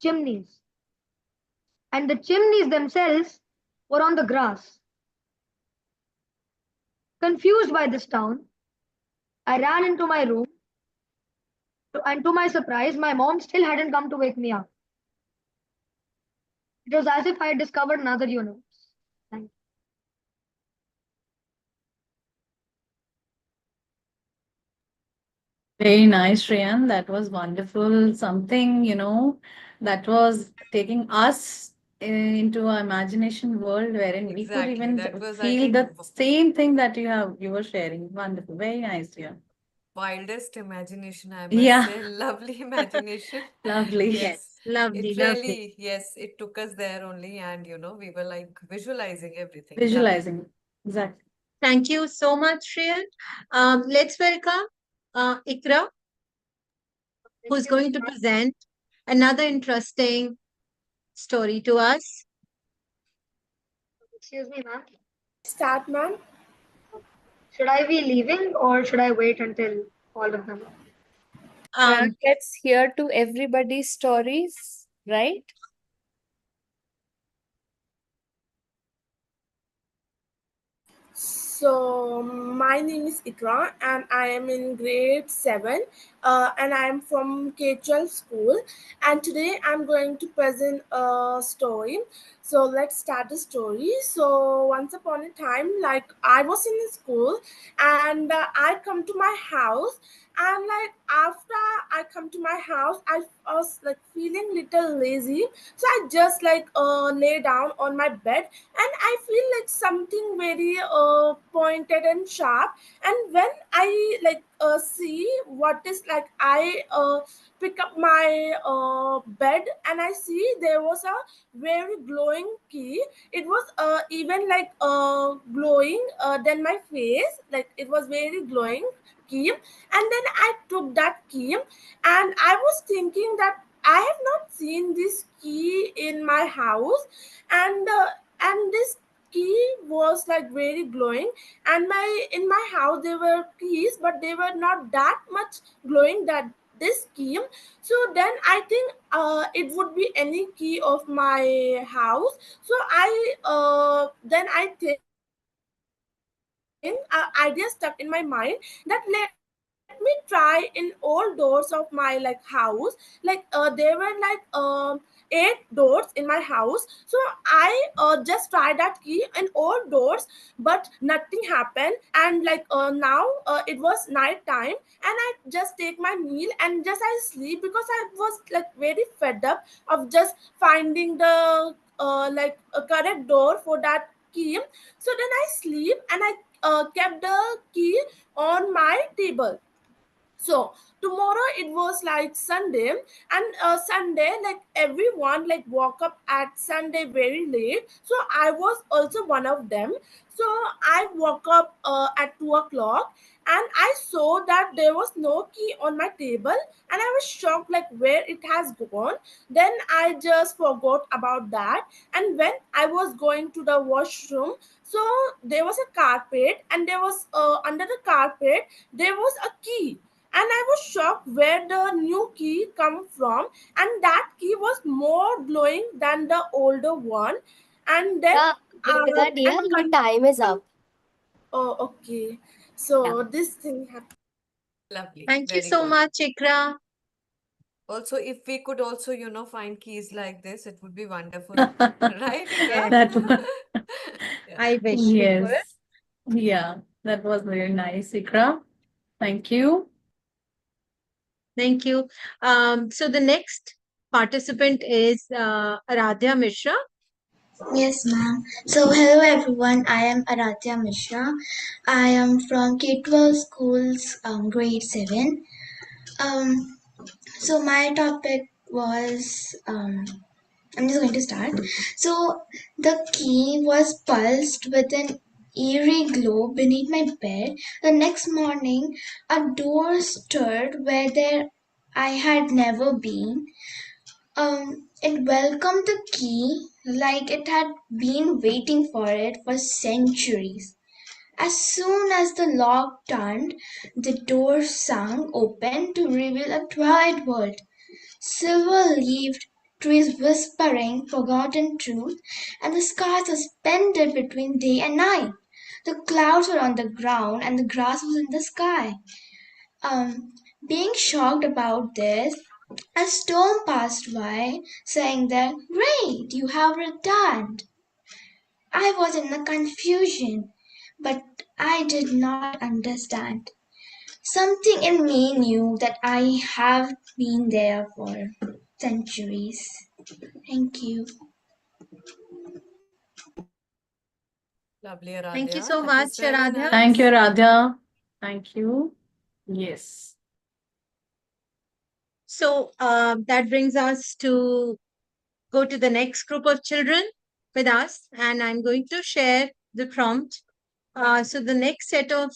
Speaker 21: chimneys, and the chimneys themselves were on the grass. Confused by this town, I ran into my room, and to my surprise, my mom still hadn't come to wake me up. It was as if I had discovered another universe. Thank you.
Speaker 1: Very nice, Shreyan. That was wonderful. Something, that was taking us into our imagination world wherein we could
Speaker 13: Exactly.
Speaker 1: even
Speaker 13: That was, I
Speaker 1: feel
Speaker 13: think,
Speaker 1: the same thing that you were sharing. Wonderful. Very nice, yeah.
Speaker 13: wildest imagination, I must
Speaker 1: Yeah.
Speaker 13: say. Lovely imagination.
Speaker 1: Lovely.
Speaker 13: Yes.
Speaker 12: Yes, lovely,
Speaker 13: It
Speaker 12: lovely.
Speaker 13: really, yes, it took us there only, and we were like visualizing everything. Lovely.
Speaker 1: Visualizing. Exactly.
Speaker 12: Thank you so much, Shreyan. Let's welcome Ikra, who's going to present another interesting story to us.
Speaker 21: Excuse me, ma'am.
Speaker 10: Start, ma'am.
Speaker 21: Should I be leaving or should I wait until all of them?
Speaker 9: Let's hear to everybody's stories, right?
Speaker 10: So, my name is Ikra and I am in grade 7 and I am from K12 school. And today I'm going to present a story. So, let's start the story. So, once upon a time, like I was in school and I come to my house. And like after I come to my house, I was like feeling little lazy. So I just like lay down on my bed and I feel like something very pointed and sharp. And when I like see what is like, I pick up my bed and I see there was a very glowing key. It was even like glowing than my face, like it was very glowing key. And then I took that key and I was thinking that I have not seen this key in my house. And this key was like very glowing, and my in my house there were keys but they were not that much glowing that this key. So then I think it would be any key of my house. So I think idea stuck in my mind that let me try in all doors of my like house. Like there were like 8 doors in my house. So I just tried that key in all doors, but nothing happened. And like now it was night time and I just take my meal and just I sleep because I was like very fed up of just finding the like a correct door for that
Speaker 8: key. So then I sleep and I kept the key on my table. So tomorrow it was like Sunday, and Sunday, like everyone like woke up at Sunday very late. So I was also one of them. So I woke up at 2 o'clock, and I saw that there was no key on my table, and I was shocked like where it has gone. Then I just forgot about that, and when I was going to the washroom, so there was a carpet, and there was under the carpet there was a key, and I was shocked where the new key come from, and that key was more glowing than the older one. And then
Speaker 5: Deepika, dear, your time is up.
Speaker 8: oh, okay, so this thing happened.
Speaker 13: Lovely.
Speaker 12: Thank you
Speaker 13: Very
Speaker 12: so
Speaker 13: good.
Speaker 12: much, Ikra.
Speaker 13: Also, if we could also, find keys like this, it would be wonderful. Right, Ikra?
Speaker 1: That was,
Speaker 13: Yeah.
Speaker 12: I wish we could.
Speaker 1: yes. Yeah, that was very nice, Ikra. Thank you.
Speaker 12: Thank you. So the next participant is Aradhya Mishra.
Speaker 2: Yes, ma'am. So, hello everyone. I am Aradhya Mishra. I am from K12 Schools, grade 7. Um, so my topic was, I'm just going to start. So, the key was pulsed with an eerie glow beneath my bed. The next morning, a door stirred where there I had never been. It welcomed the key like it had been waiting for it for centuries. As soon as the lock turned, the door swung open to reveal a twilight world. Silver-leaved trees whispering forgotten truth, and the sky suspended between day and night. The clouds were on the ground, and the grass was in the sky. Being shocked about this, a storm passed by, saying that, "Great, you have returned." I was in a confusion, but I did not understand. Something in me knew that I have been there for centuries. Thank you.
Speaker 13: Lovely,
Speaker 12: Thank you
Speaker 13: Aradhya.
Speaker 12: so
Speaker 13: That was
Speaker 12: much,
Speaker 13: very
Speaker 12: Aradhya.
Speaker 1: Thank you,
Speaker 13: nice.
Speaker 1: Radha. Thank you. Yes.
Speaker 12: So that brings us to go to the next group of children with us, and I'm going to share the prompt. So the next set of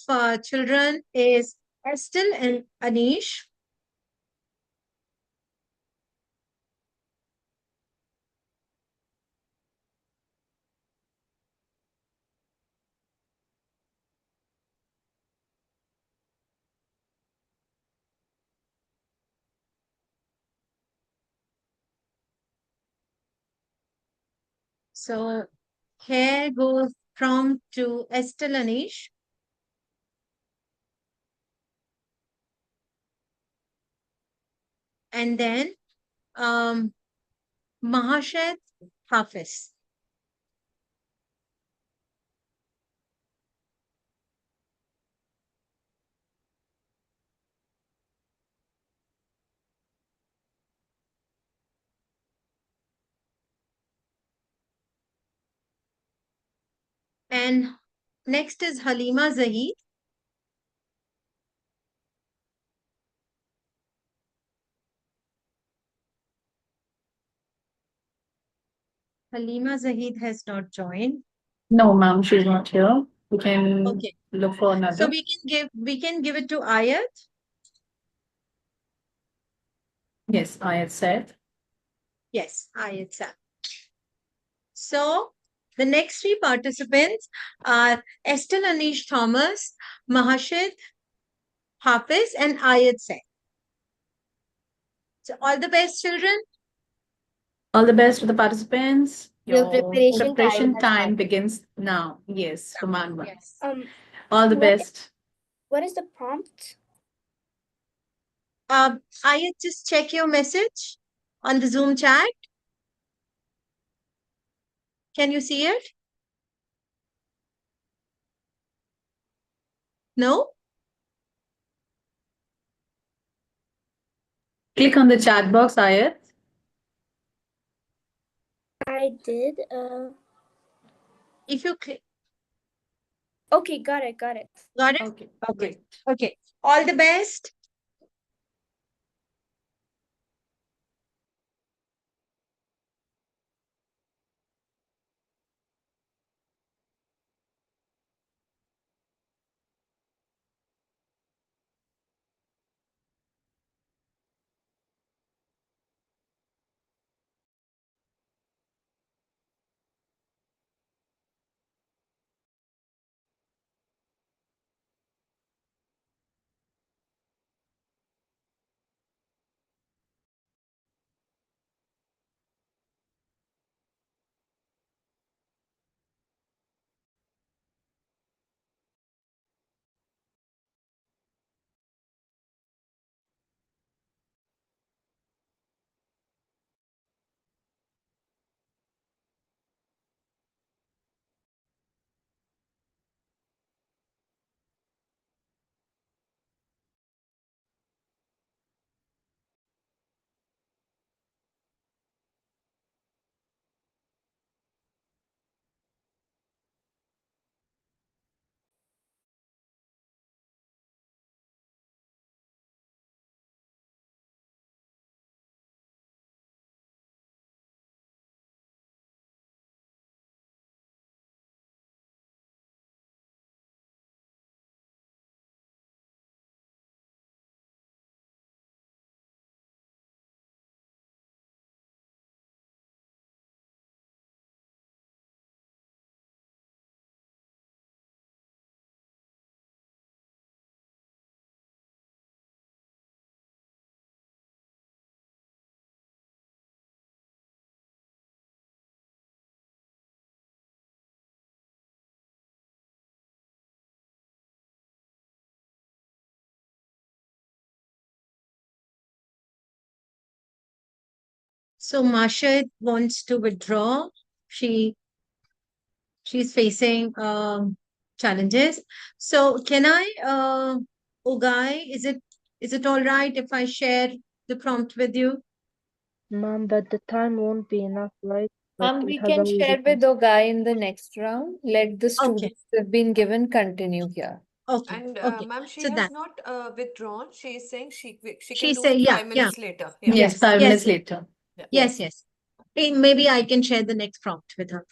Speaker 12: children is Estel and Anish. So here goes prompt to Estel Anish. And then Mahashed Hafiz. And next is Halima Zahid. Halima Zahid has not joined.
Speaker 1: No, ma'am, she's not here. We can
Speaker 12: Okay.
Speaker 1: look for
Speaker 12: So
Speaker 1: another.
Speaker 12: we can give it to Ayat.
Speaker 1: Yes, I had said.
Speaker 12: Yes, Ayat sir. So the next three participants are Estel Anish Thomas, Mahashid Hafiz, and Ayat Said. So all the best, children.
Speaker 1: All the best to the participants.
Speaker 5: Your preparation time
Speaker 1: preparation
Speaker 5: has
Speaker 1: time
Speaker 5: started.
Speaker 1: begins now. Yes, remember.
Speaker 12: Yes.
Speaker 1: All the best.
Speaker 10: What is the prompt?
Speaker 12: Ayat, just check your message on the Zoom chat. Can you see it? No?
Speaker 1: Click on the chat box, Ayat.
Speaker 10: I did.
Speaker 12: If you click,
Speaker 10: Okay, got it, got it.
Speaker 12: got it?
Speaker 1: Okay.
Speaker 12: Okay. Okay. All the best. So Masha wants to withdraw. She's facing challenges. So can I, Ugai, is it all right if I share the prompt with you?
Speaker 11: Mom, but the time won't be enough, right? But it
Speaker 9: We
Speaker 11: has
Speaker 9: can
Speaker 11: already
Speaker 9: share with Ogai in the next round. Let the
Speaker 12: Okay.
Speaker 9: students who have been given continue here.
Speaker 12: Okay.
Speaker 13: And
Speaker 12: Okay.
Speaker 13: ma'am, she
Speaker 12: So
Speaker 13: has
Speaker 12: that
Speaker 13: not withdrawn. She is saying she can
Speaker 12: she's
Speaker 13: do
Speaker 12: saying,
Speaker 13: it
Speaker 12: yeah,
Speaker 13: 5 minutes later. Yeah.
Speaker 1: Yes, 5 minutes
Speaker 12: yes,
Speaker 1: later.
Speaker 13: Yeah.
Speaker 12: yes, yes. Maybe I can share the next prompt with her.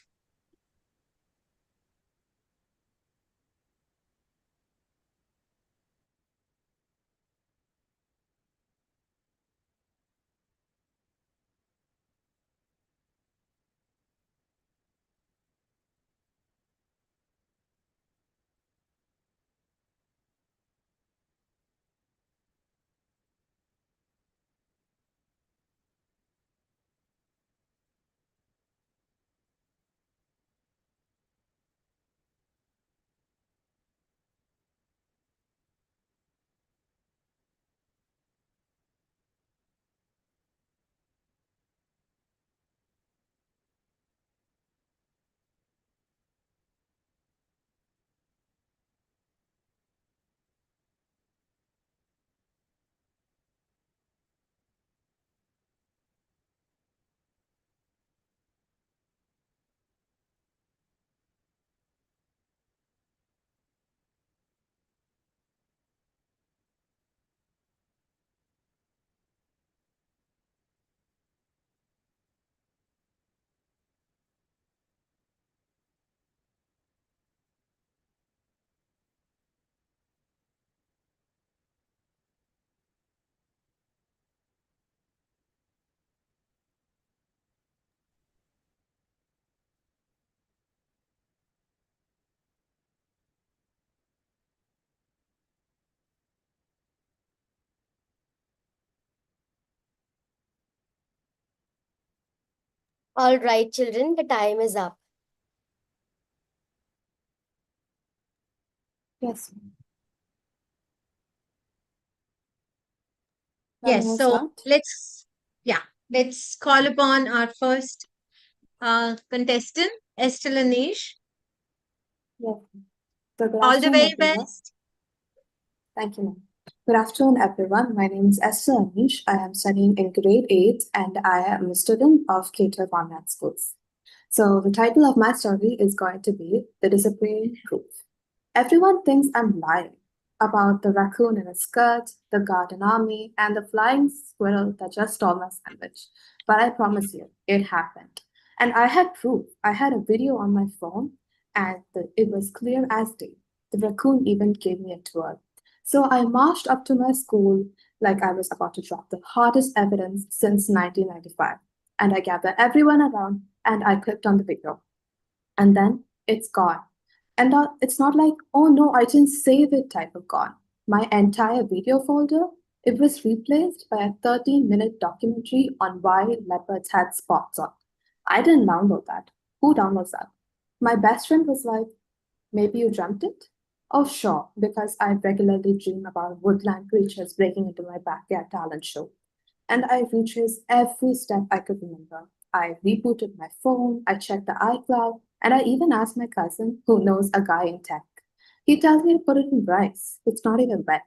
Speaker 5: All right, children, the time is up.
Speaker 1: Yes.
Speaker 12: Yes. So let's call upon our first contestant, Estelle Anish.
Speaker 6: Yeah. So good
Speaker 12: All the
Speaker 6: afternoon,
Speaker 12: very
Speaker 6: everyone.
Speaker 12: best.
Speaker 6: Thank you, ma'am. Good afternoon, everyone. My name is Esther Anish. I am studying in grade 8 and I am a student of K12 Online Schools. So the title of my story is going to be The Disappearing Proof. Everyone thinks I'm lying about the raccoon in a skirt, the garden army, and the flying squirrel that just stole my sandwich. But I promise you, it happened. And I had proof. I had a video on my phone, and it was clear as day. The raccoon even gave me a tour. So I marched up to my school like I was about to drop the hottest evidence since 1995. And I gathered everyone around and I clicked on the video. And then it's gone. And it's not like, oh no, I didn't save it type of gone. My entire video folder, it was replaced by a 13-minute documentary on why leopards had spots on. I didn't download that. Who downloads that? My best friend was like, maybe you dreamt it? Oh, sure, because I regularly dream about woodland creatures breaking into my backyard talent show. And I retraced every step I could remember. I rebooted my phone, I checked the iCloud, and I even asked my cousin, who knows a guy in tech. He tells me to put it in rice. It's not even wet.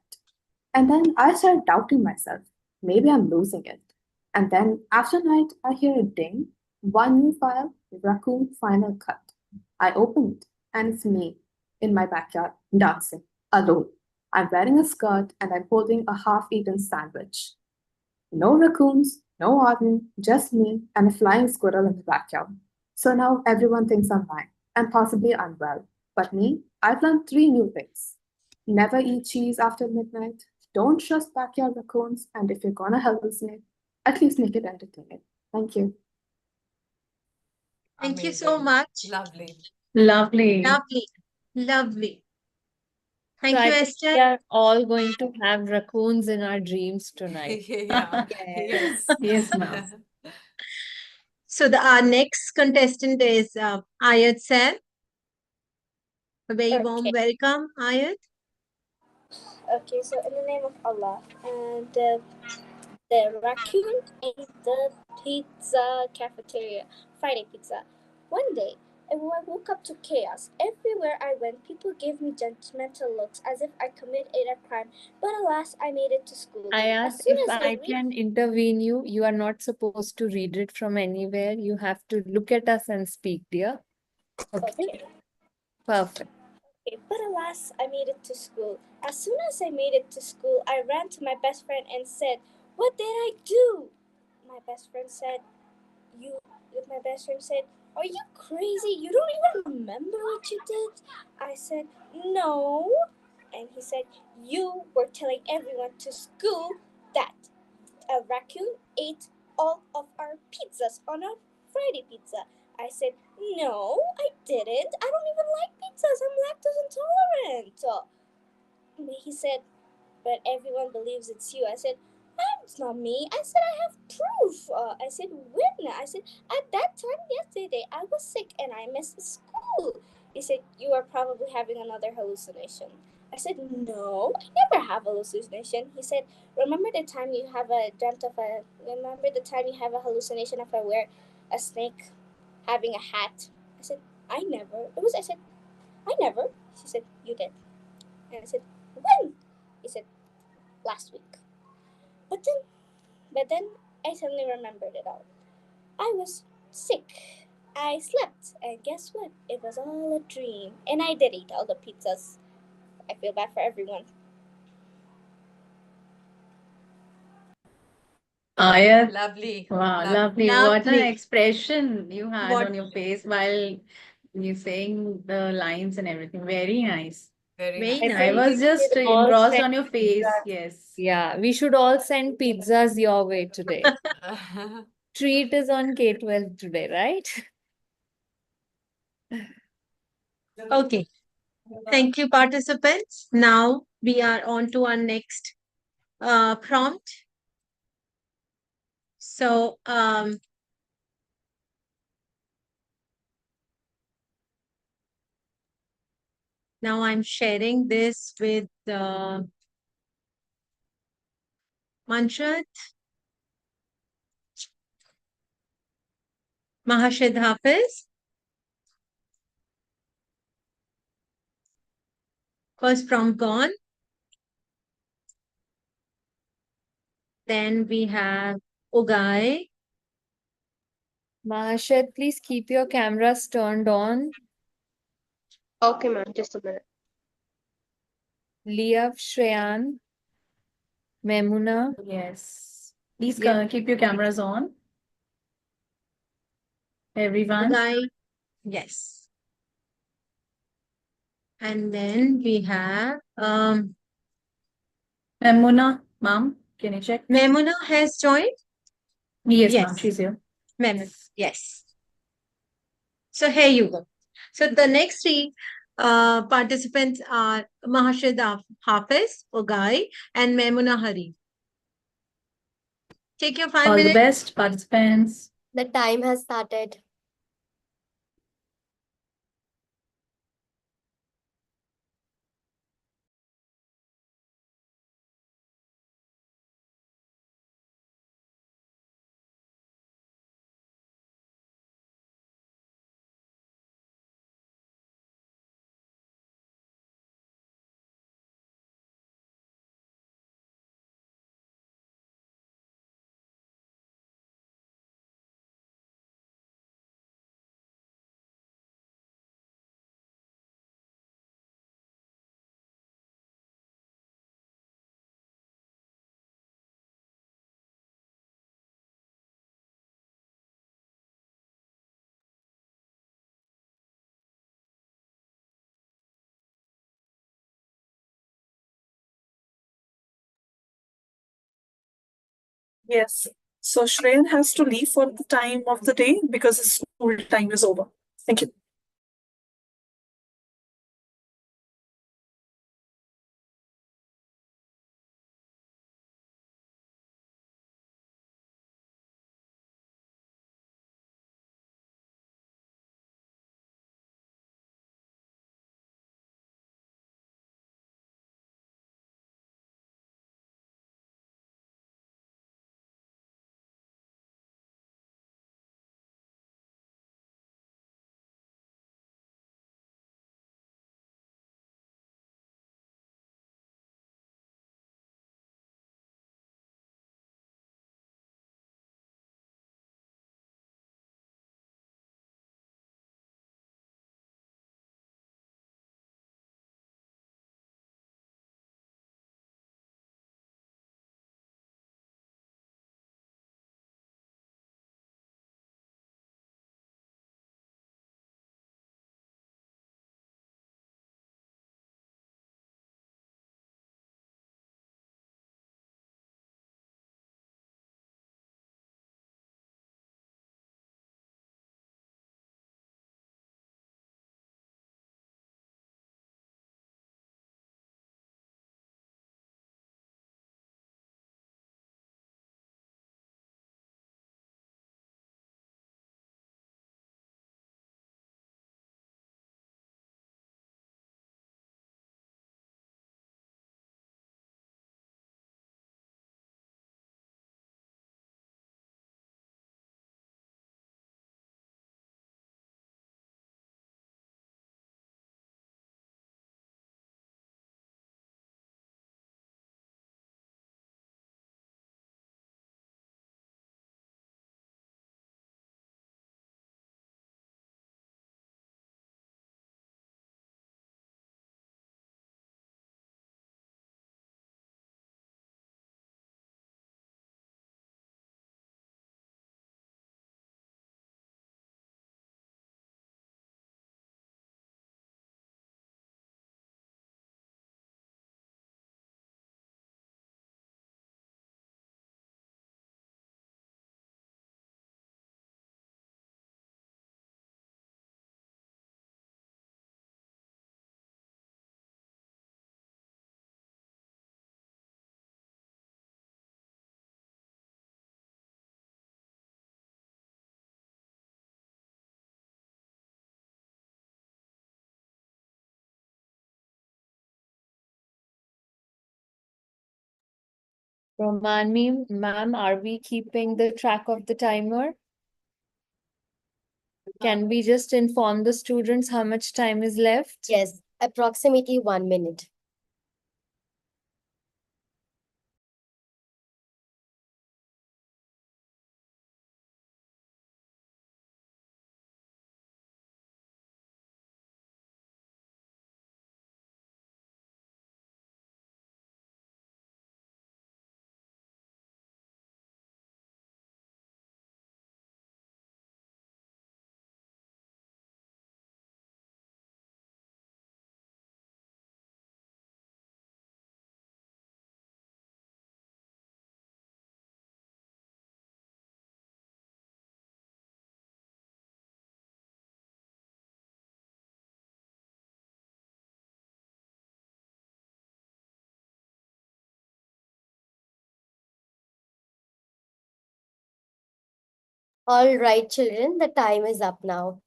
Speaker 6: And then I started doubting myself. Maybe I'm losing it. And then after night, I hear a ding. One new file, raccoon final cut. I open it, and it's me in my backyard dancing alone. I'm wearing a skirt and I'm holding a half-eaten sandwich. No raccoons, no Arden, just me and a flying squirrel in the backyard. So now everyone thinks I'm lying and possibly unwell. But me, I've learned 3 new things. Never eat cheese after midnight, don't trust backyard raccoons, and if you're gonna hallucinate, at least make it entertaining. Thank you.
Speaker 12: Thank you so much.
Speaker 13: Lovely.
Speaker 1: Lovely.
Speaker 12: Lovely. Lovely. Thank
Speaker 9: So
Speaker 12: you,
Speaker 9: I think
Speaker 12: Esther.
Speaker 9: we are all going to have raccoons in our dreams tonight.
Speaker 13: Yeah. Yes.
Speaker 1: Yes, ma'am.
Speaker 12: So our next contestant is Ayat Sir. A very warm welcome, Ayat.
Speaker 15: Okay, so in the name of Allah, and the raccoon ate the pizza cafeteria, Friday pizza. One day, I woke up to chaos. Everywhere I went, people gave me judgmental looks as if I committed a crime. But alas, I made it to school.
Speaker 9: I
Speaker 15: As
Speaker 9: asked
Speaker 15: soon
Speaker 9: if
Speaker 15: as I
Speaker 9: I
Speaker 15: reached
Speaker 9: can intervene you. You are not supposed to read it from anywhere. You have to look at us and speak, dear.
Speaker 15: okay.
Speaker 9: Perfect.
Speaker 15: Okay, but alas, I made it to school. As soon as I made it to school, I ran to my best friend and said, "What did I do?" My best friend said, my best friend said, "Are you crazy? You don't even remember what you did?" I said, "No." And he said, "You were telling everyone to school that a raccoon ate all of our pizzas on our Friday pizza." I said, "No, I didn't. I don't even like pizzas. I'm lactose intolerant." He said, "But everyone believes it's you." I said, "It's not me." I said, "I have proof." I said, "When?" I said, "At that time yesterday, I was sick and I missed school." He said, "You are probably having another hallucination." I said, "No, I never have hallucination." He said, Remember the time you have a hallucination if I wear a snake having a hat?" I said, "I never." I said, "I never." She said, "You did." And I said, "When?" He said, "Last week." But then I suddenly remembered it all. I was sick. I slept, and guess what? It was all a dream. And I did eat all the pizzas. I feel bad for everyone.
Speaker 1: Ayat.
Speaker 13: Lovely.
Speaker 1: Wow,
Speaker 13: Lovely.
Speaker 1: lovely. What an
Speaker 12: Lovely.
Speaker 1: expression you had
Speaker 12: What
Speaker 1: on your face while you saying the lines and everything. Very nice.
Speaker 13: Very
Speaker 12: very
Speaker 13: nice.
Speaker 1: I
Speaker 12: nice.
Speaker 1: was just
Speaker 9: All
Speaker 1: engrossed
Speaker 9: send
Speaker 1: on your face.
Speaker 9: pizzas.
Speaker 1: Yes.
Speaker 9: Yeah, we should all send pizzas your way today. Treat is on K12 today, right?
Speaker 12: Okay. Thank you, participants. Now we are on to our next prompt. So now I'm sharing this with Manshad, Mahashid Hafiz. First prompt gone. Then we have Ugai,
Speaker 9: Mahashad, please keep your cameras turned on.
Speaker 11: Okay, ma'am. Just a minute.
Speaker 9: Liav, Shreyan, Memuna.
Speaker 1: Yes. Please
Speaker 9: Yeah.
Speaker 1: keep your cameras on. Everyone.
Speaker 12: Guy, yes. And then we have
Speaker 1: Memuna, ma'am, can you check?
Speaker 12: Memuna has joined.
Speaker 1: Yes, ma'am,
Speaker 12: Yes,
Speaker 1: she's here.
Speaker 12: Memuna. Yes. So here you go. So the next three participants are Mahashid Hafiz, Ogai, and Memuna Hari. Take your 5
Speaker 1: All the
Speaker 12: minutes.
Speaker 1: best, participants.
Speaker 5: The time has started.
Speaker 3: Yes. So Shreyan has to leave for the time of the day because his school time is over. Thank you.
Speaker 9: Romani, ma'am, are we keeping the track of the timer? Can we just inform the students how much time is left?
Speaker 5: Yes, approximately 1 minute. All right, children, the time is up now.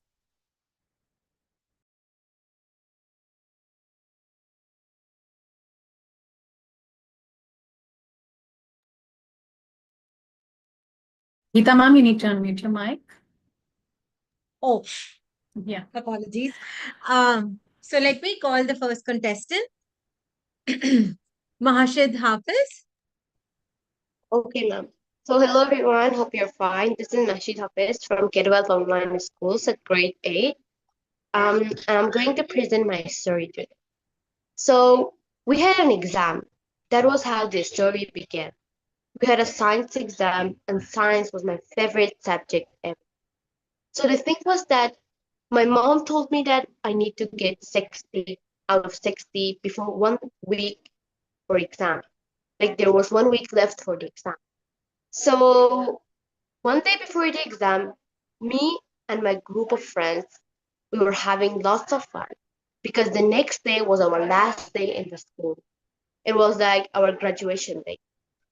Speaker 1: Geeta ma'am, you need to unmute your mic.
Speaker 12: Oh,
Speaker 1: Yeah.
Speaker 12: apologies. So let me call the first contestant, Mahashid Hafiz.
Speaker 16: Okay, ma'am. So, hello everyone. Hope you're fine. This is Nashid Hafiz from K12 Online Schools at grade 8. And I'm going to present my story today. So, we had an exam. That was how the story began. We had a science exam, and science was my favorite subject ever. So, the thing was that my mom told me that I need to get 60 out of 60 before 1 week for exam. Like there was 1 week left for the exam. So one day before the exam, me and my group of friends, we were having lots of fun because the next day was our last day in the school. It was like our graduation day.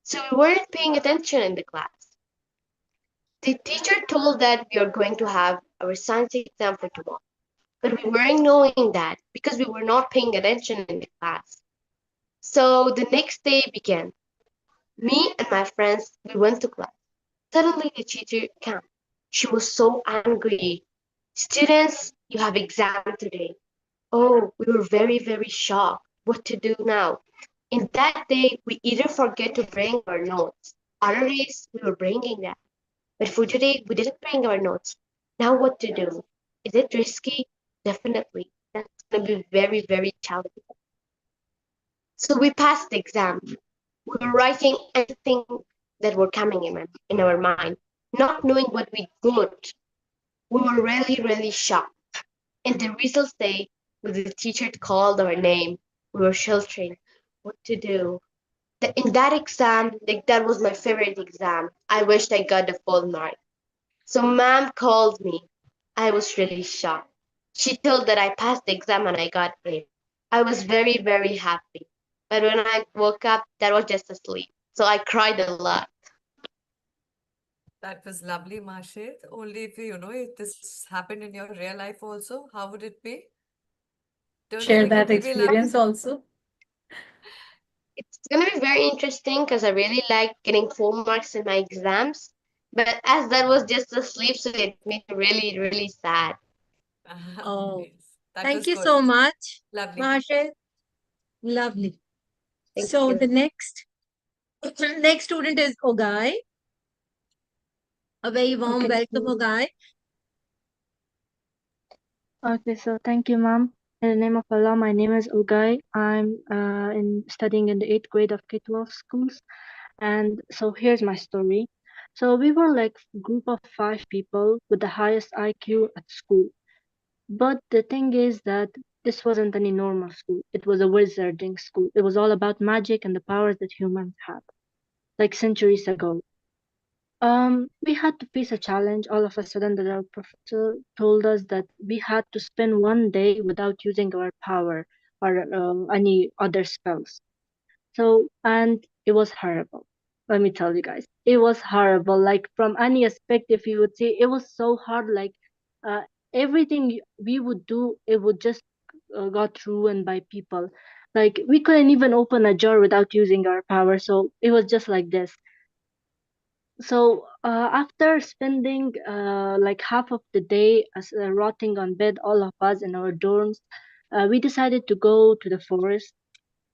Speaker 16: So we weren't paying attention in the class. The teacher told that we are going to have our science exam for tomorrow. But we weren't knowing that because we were not paying attention in the class. So the next day began. Me and my friends, we went to class. Suddenly the teacher came. She was so angry. Students, you have exam today. Oh, we were very, very shocked. What to do now? In that day, we either forget to bring our notes. Other days, we were bringing that. But for today, we didn't bring our notes. Now what to do? Is it risky? Definitely. That's going to be very, very challenging. So we passed the exam. We were writing anything that were coming in our mind, not knowing what we could. We were really, really shocked. And the results day, when the teacher called our name, we were sheltering. What to do? In that exam, like that was my favorite exam. I wished I got the full mark. So ma'am called me. I was really shocked. She told that I passed the exam and I got A. I was very, very happy. But when I woke up, that was just a sleep. So I cried a lot.
Speaker 13: That was lovely, Mashid. Only if this happened in your real life also, how would it be? Don't you
Speaker 1: Share
Speaker 13: think
Speaker 1: that
Speaker 13: it would be
Speaker 1: experience
Speaker 13: lovely?
Speaker 1: also.
Speaker 16: It's going to be very interesting because I really like getting full marks in my exams. But as that was just a sleep, so it made me really, really sad.
Speaker 12: Oh,
Speaker 13: Yes, that
Speaker 12: thank
Speaker 13: was
Speaker 12: you
Speaker 13: good.
Speaker 12: so much,
Speaker 13: Lovely.
Speaker 12: Mahashid. Lovely.
Speaker 16: Thank
Speaker 12: So
Speaker 16: you.
Speaker 12: the next next student is Ogai. A very warm
Speaker 11: Okay,
Speaker 12: welcome,
Speaker 11: so,
Speaker 12: Ogai.
Speaker 11: okay, so thank you, ma'am. In the name of Allah, my name is Ugai. I'm studying in the 8th grade of K12 schools. And so here's my story. So we were like group of 5 people with the highest IQ at school. But the thing is that this wasn't any normal school. It was a wizarding school. It was all about magic and the powers that humans have, like centuries ago. We had to face a challenge all of a sudden that our professor told us that we had to spend 1 day without using our power or any other spells. So, and it was horrible. Let me tell you guys, it was horrible. Like from any aspect, if you would say, it was so hard. Like uh, everything we would do, it would just got ruined by people. Like we couldn't even open a jar without using our power. So it was just like this. So after spending like half of the day as rotting on bed, all of us in our dorms, we decided to go to the forest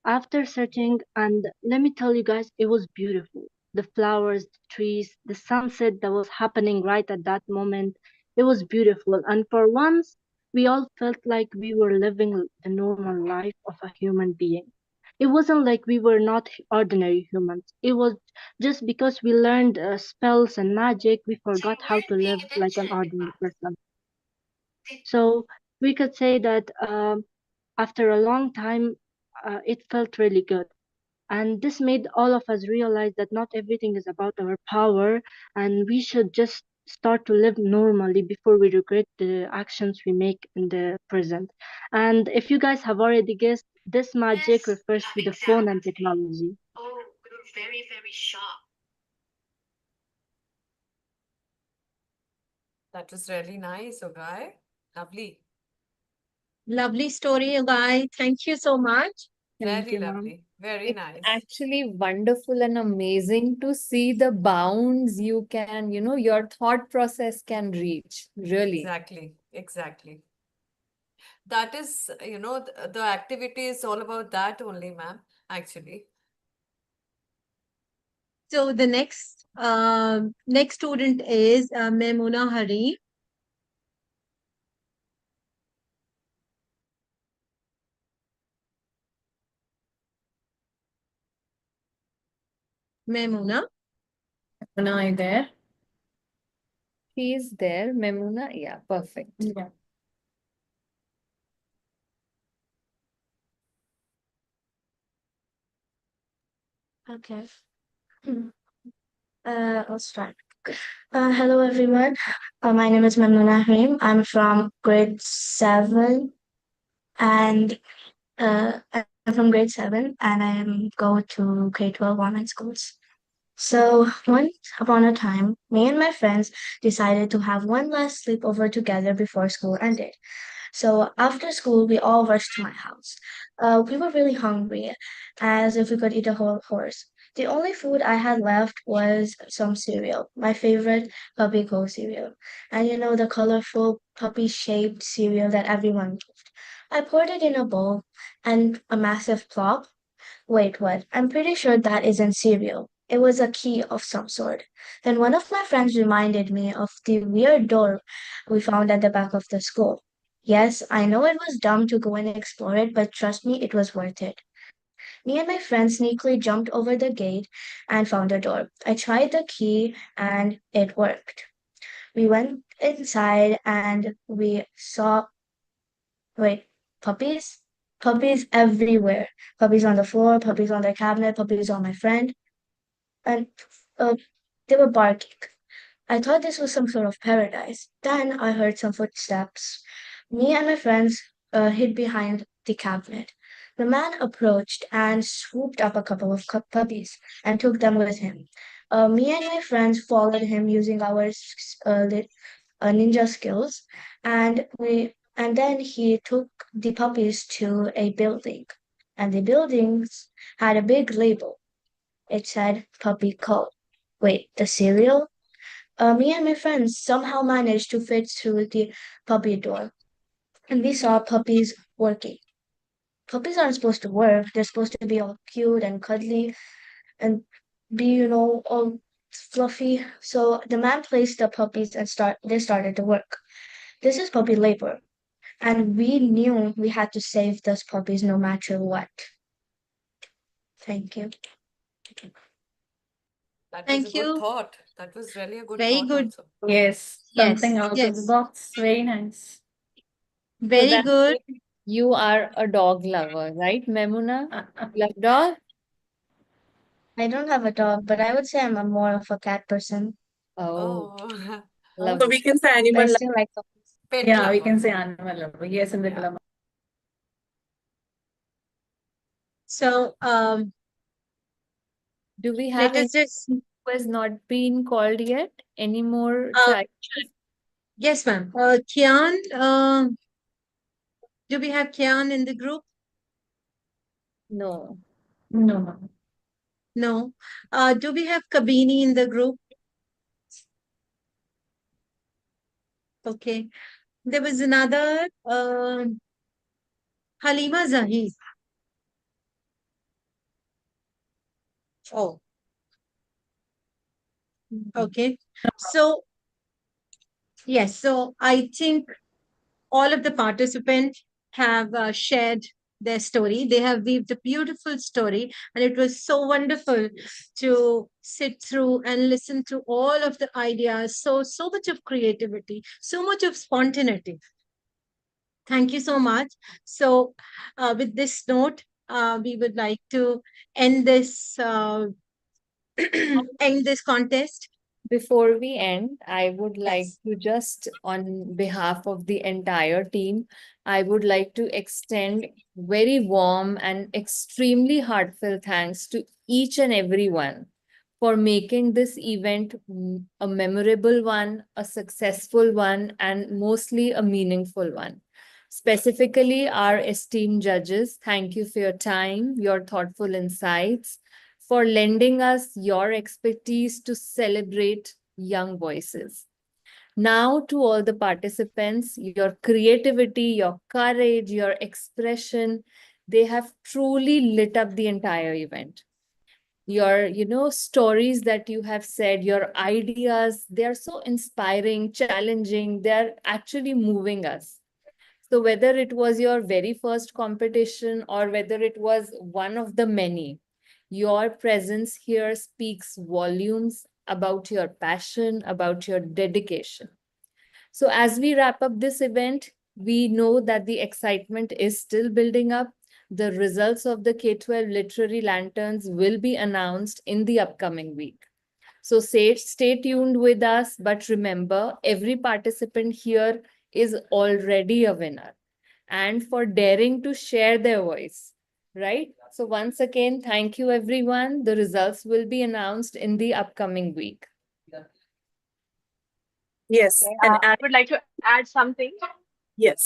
Speaker 11: after searching. And let me tell you guys, it was beautiful. The flowers, the trees, the sunset that was happening right at that moment, it was beautiful. And for once, we all felt like we were living the normal life of a human being. It wasn't like we were not ordinary humans. It was just because we learned spells and magic, we forgot how to live like an ordinary person. So we could say that after a long time, it felt really good. And this made all of us realize that not everything is about our power, and we should just start to live normally before we regret the actions we make in the present. And if you guys have already guessed, this magic refers to the phone and technology.
Speaker 16: Oh, we were very, very shocked.
Speaker 13: That was really nice, Ugai. Lovely.
Speaker 12: Lovely story, Ugai. Thank you so much.
Speaker 20: Thank
Speaker 13: Very
Speaker 20: you, ma'am.
Speaker 13: lovely. Very
Speaker 9: It's
Speaker 13: nice.
Speaker 9: actually wonderful and amazing to see the bounds you can, your thought process can reach. Really.
Speaker 13: Exactly. Exactly. That is, the activity is all about that only, ma'am, actually.
Speaker 12: So the next student is Memuna Hari. Memuna.
Speaker 1: Memuna, are you there?
Speaker 9: She is there, Memuna. Yeah, perfect.
Speaker 1: Yeah.
Speaker 21: Okay. I'll start. Hello everyone. My name is Mamuna Harim. I'm from grade 7 and I'm from grade 7 and I go to K12 online schools. So once upon a time, me and my friends decided to have one last sleepover together before school ended. So after school, we all rushed to my house. We were really hungry, as if we could eat a whole horse. The only food I had left was some cereal, my favorite puppy co cereal. And you know, the colorful puppy shaped cereal that everyone loved. I poured it in a bowl and a massive plop. Wait, what? I'm pretty sure that isn't cereal. It was a key of some sort. Then one of my friends reminded me of the weird door we found at the back of the school. Yes, I know it was dumb to go and explore it, but trust me, it was worth it. Me and my friends sneakily jumped over the gate and found a door. I tried the key and it worked. We went inside and we saw, wait, puppies? Puppies everywhere. Puppies on the floor, puppies on the cabinet, puppies on my friend. And uh, they were barking. I thought this was some sort of paradise. Then I heard some footsteps. Me and my friends hid behind the cabinet. The man approached and swooped up a couple of puppies and took them with him. Me and my friends followed him using our ninja skills, and then he took the puppies to a building, and the buildings had a big label. It said "Puppy Co." Wait, the cereal? Me and my friends somehow managed to fit through the puppy door, and we saw puppies working. Puppies aren't supposed to work. They're supposed to be all cute and cuddly and be, all fluffy. So the man placed the puppies and they started to work. This is puppy labor, and we knew we had to save those puppies no matter what. Thank you.
Speaker 13: That was a
Speaker 12: Thank
Speaker 13: good
Speaker 12: you.
Speaker 13: thought. That was really a good
Speaker 12: Very
Speaker 13: thought
Speaker 12: good.
Speaker 13: also.
Speaker 1: Yes,
Speaker 12: Yes,
Speaker 1: something out of the
Speaker 12: yes.
Speaker 1: box. Very nice.
Speaker 9: So
Speaker 12: Very
Speaker 9: that
Speaker 12: good.
Speaker 9: means you are a dog lover, right, Memuna? Love dog?
Speaker 21: I don't have a dog, but I would say I'm a more of a cat person.
Speaker 9: Oh,
Speaker 13: Oh,
Speaker 9: love.
Speaker 3: So we can say
Speaker 21: But I
Speaker 3: animal
Speaker 21: still like puppies.
Speaker 13: pet
Speaker 1: Yeah, we
Speaker 13: lover.
Speaker 1: can say animal lover. Yes, in the
Speaker 13: Yeah.
Speaker 1: glamour.
Speaker 12: So
Speaker 9: Do we have
Speaker 12: let us
Speaker 9: anyone
Speaker 12: just
Speaker 9: who has not been called yet? Any more
Speaker 12: uh,
Speaker 9: child?
Speaker 12: yes, ma'am. Kian, do we have Kian in the group?
Speaker 9: No.
Speaker 1: No, no.
Speaker 12: No. Do we have Kabini in the group? Okay. There was another Halima Zahid. Oh, okay. So yes, so I think all of the participants have shared their story. They have weaved a beautiful story, and it was so wonderful to sit through and listen to all of the ideas. So much of creativity, so much of spontaneity. Thank you so much. So, with this note, we would like to end this end this contest.
Speaker 9: Before we end, I would like
Speaker 12: Yes.
Speaker 9: to just, on behalf of the entire team, I would like to extend very warm and extremely heartfelt thanks to each and everyone for making this event a memorable one, a successful one, and mostly a meaningful one. Specifically, our esteemed judges, thank you for your time, your thoughtful insights, for lending us your expertise to celebrate young voices. Now, to all the participants, your creativity, your courage, your expression, they have truly lit up the entire event. Your, stories that you have said, your ideas, they are so inspiring, challenging, they're actually moving us. So whether it was your very first competition or whether it was one of the many, your presence here speaks volumes about your passion, about your dedication. So as we wrap up this event, we know that the excitement is still building up. The results of the K12 Literary Lanterns will be announced in the upcoming week. So stay tuned with us, but remember, every participant here is already a winner and for daring to share their voice, right? So once again, thank you everyone. The results will be announced in the upcoming week.
Speaker 3: Yes,
Speaker 17: Okay,
Speaker 3: and
Speaker 17: I would like to add something.
Speaker 3: yes.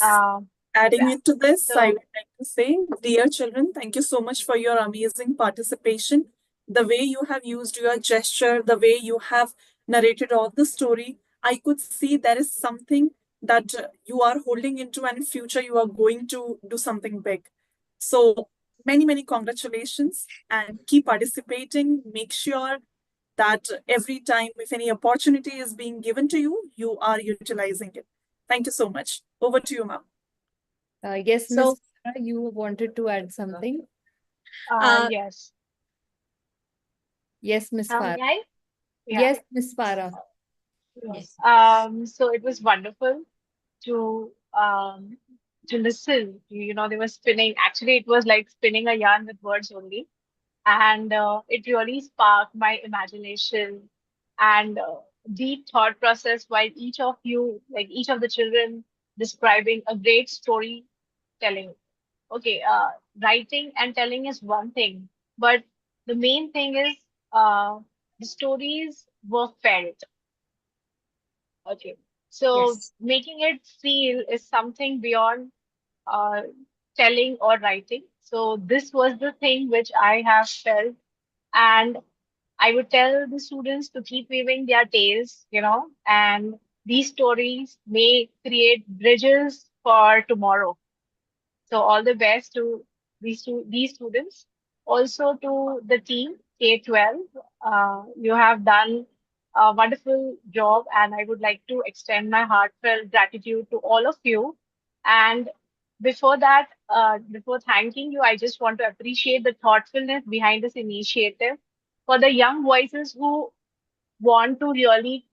Speaker 3: Adding
Speaker 17: Yeah.
Speaker 3: into this,
Speaker 17: So-
Speaker 3: I would like to say, dear children, thank you so much for your amazing participation. The way you have used your gesture, the way you have narrated all the story, I could see there is something that you are holding into, and in future you are going to do something big. So many, many congratulations and keep participating. Make sure that every time, if any opportunity is being given to you, you are utilizing it. Thank you so much. Over to you, ma'am.
Speaker 9: Yes, Miss
Speaker 12: So,
Speaker 9: Farah, you wanted to add something?
Speaker 17: Yes.
Speaker 9: Yes, Miss Farah.
Speaker 17: Right? Yeah.
Speaker 9: Yes, Miss Farah.
Speaker 17: Yes. So it was wonderful to listen. They were spinning. Actually, it was like spinning a yarn with words only, and it really sparked my imagination and deep thought process. While each of you, like each of the children, describing a great storytelling. Okay, writing and telling is one thing, but the main thing is the stories were felt. Okay, so
Speaker 12: yes.
Speaker 17: making it feel is something beyond uh, telling or writing. So this was the thing which I have felt, and I would tell the students to keep weaving their tales, and these stories may create bridges for tomorrow. So all the best to these students. Also to the team K12, you have done a wonderful job, and I would like to extend my heartfelt gratitude to all of you. And before that, before thanking you, I just want to appreciate the thoughtfulness behind this initiative for the young voices who want to really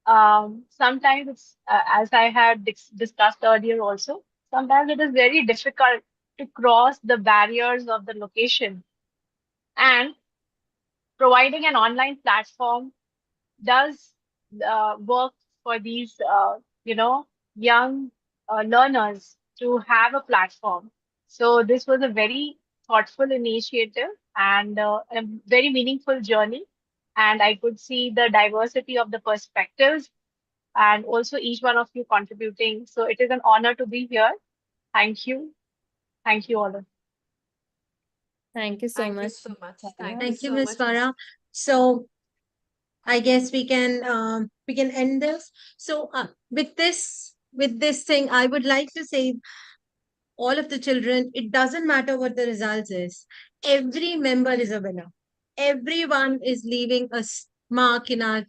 Speaker 17: sometimes it's as I had discussed earlier also, sometimes it is very difficult to cross the barriers of the location, and providing an online platform does work for these young learners to have a platform. So this was a very thoughtful initiative and a very meaningful journey, and I could see the diversity of the perspectives and also each one of you contributing. So it is an honor to be here. Thank you. Thank you all.
Speaker 9: Thank you so
Speaker 13: Thank you
Speaker 9: much.
Speaker 13: so much.
Speaker 9: Farah.
Speaker 13: Thank you
Speaker 12: Thank you,
Speaker 13: so
Speaker 12: Miss
Speaker 13: much, Miss.
Speaker 12: Farah. So I guess we can end this. So with this thing, I would like to say all of the children, it doesn't matter what the results is. Every member is a winner. Everyone is leaving a mark in our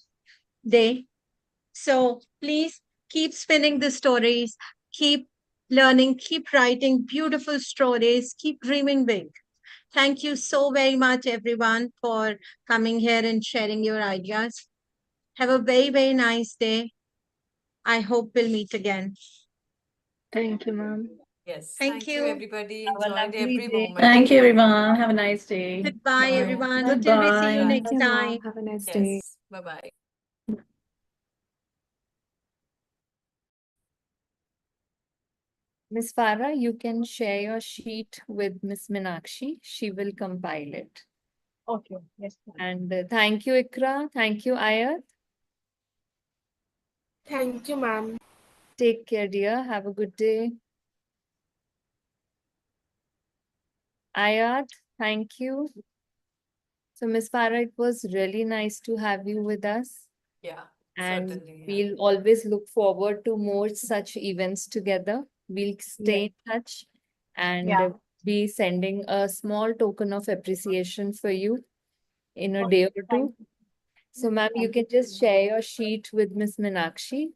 Speaker 12: day. So please keep spinning the stories, keep learning, keep writing beautiful stories, keep dreaming big. Thank you so very much, everyone, for coming here and sharing your ideas. Have a very, very nice day. I hope we'll meet again.
Speaker 11: Thank you, ma'am.
Speaker 13: Yes,
Speaker 12: Thank
Speaker 13: thank you,
Speaker 12: you.
Speaker 13: everybody.
Speaker 1: Have a
Speaker 13: Enjoyed
Speaker 1: lovely
Speaker 13: every
Speaker 1: day.
Speaker 13: moment.
Speaker 1: Thank you, everyone. Have a nice day.
Speaker 12: Goodbye,
Speaker 13: Bye.
Speaker 12: everyone.
Speaker 1: Bye.
Speaker 12: Until we see you
Speaker 1: Goodbye.
Speaker 12: next
Speaker 7: Thank you,
Speaker 12: time.
Speaker 7: ma'am. Have a nice day.
Speaker 13: Yes, bye bye.
Speaker 9: Miss Farah, you can share your sheet with Miss Minakshi. She will compile it.
Speaker 17: Okay. Yes, ma'am.
Speaker 9: And thank you, Ikra. Thank you, Ayat.
Speaker 8: Thank you, ma'am.
Speaker 9: Take care, dear. Have a good day. Ayat, thank you. So, Miss Farah, it was really nice to have you with us.
Speaker 13: Yeah,
Speaker 9: And
Speaker 13: certainly. Yeah.
Speaker 9: we'll always look forward to more such events together. We'll stay in touch and
Speaker 17: Yeah.
Speaker 9: be sending a small token of appreciation for you in a
Speaker 17: Okay,
Speaker 9: day or
Speaker 17: thank
Speaker 9: two.
Speaker 17: you.
Speaker 9: So, ma'am, you
Speaker 17: Thank
Speaker 9: can just share your sheet with Miss Meenakshi.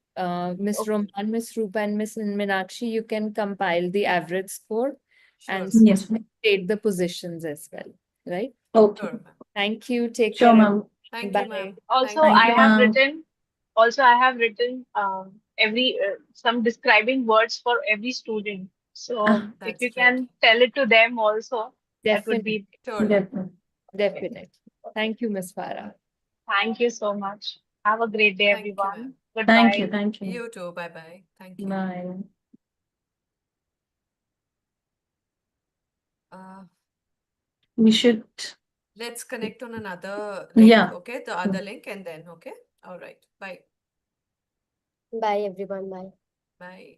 Speaker 9: Miss
Speaker 17: Okay.
Speaker 9: Roman, Miss Rupa, and Miss Meenakshi, you can compile the average score and
Speaker 1: Yes, ma'am.
Speaker 9: state the positions as well, right?
Speaker 1: Okay.
Speaker 13: Sure, ma'am.
Speaker 9: Thank you. Take
Speaker 1: Sure,
Speaker 9: care.
Speaker 1: ma'am.
Speaker 13: Thank
Speaker 9: Bye.
Speaker 13: you, ma'am.
Speaker 17: Also,
Speaker 13: Thank
Speaker 1: Thank
Speaker 17: I
Speaker 1: you,
Speaker 13: you.
Speaker 17: have
Speaker 1: ma'am.
Speaker 17: written. Also, I have written every some describing words for every student. So if
Speaker 13: That's
Speaker 17: you
Speaker 13: great.
Speaker 17: can tell it to them also, that would
Speaker 9: Definitely.
Speaker 17: be.
Speaker 13: Sure.
Speaker 1: Definitely.
Speaker 9: Definitely. Thank you, Miss Farah.
Speaker 17: Thank you so much. Have a great day,
Speaker 13: Thank you, ma'am.
Speaker 17: everyone.
Speaker 1: Thank you.
Speaker 17: Goodbye.
Speaker 1: Thank you.
Speaker 13: You too. Bye bye. Thank you.
Speaker 1: Bye.
Speaker 13: Uh,
Speaker 1: We should.
Speaker 13: let's connect on another link.
Speaker 1: Yeah.
Speaker 13: Okay, the other link, and then okay. All right. Bye.
Speaker 5: Bye, everyone. Bye.
Speaker 13: Bye.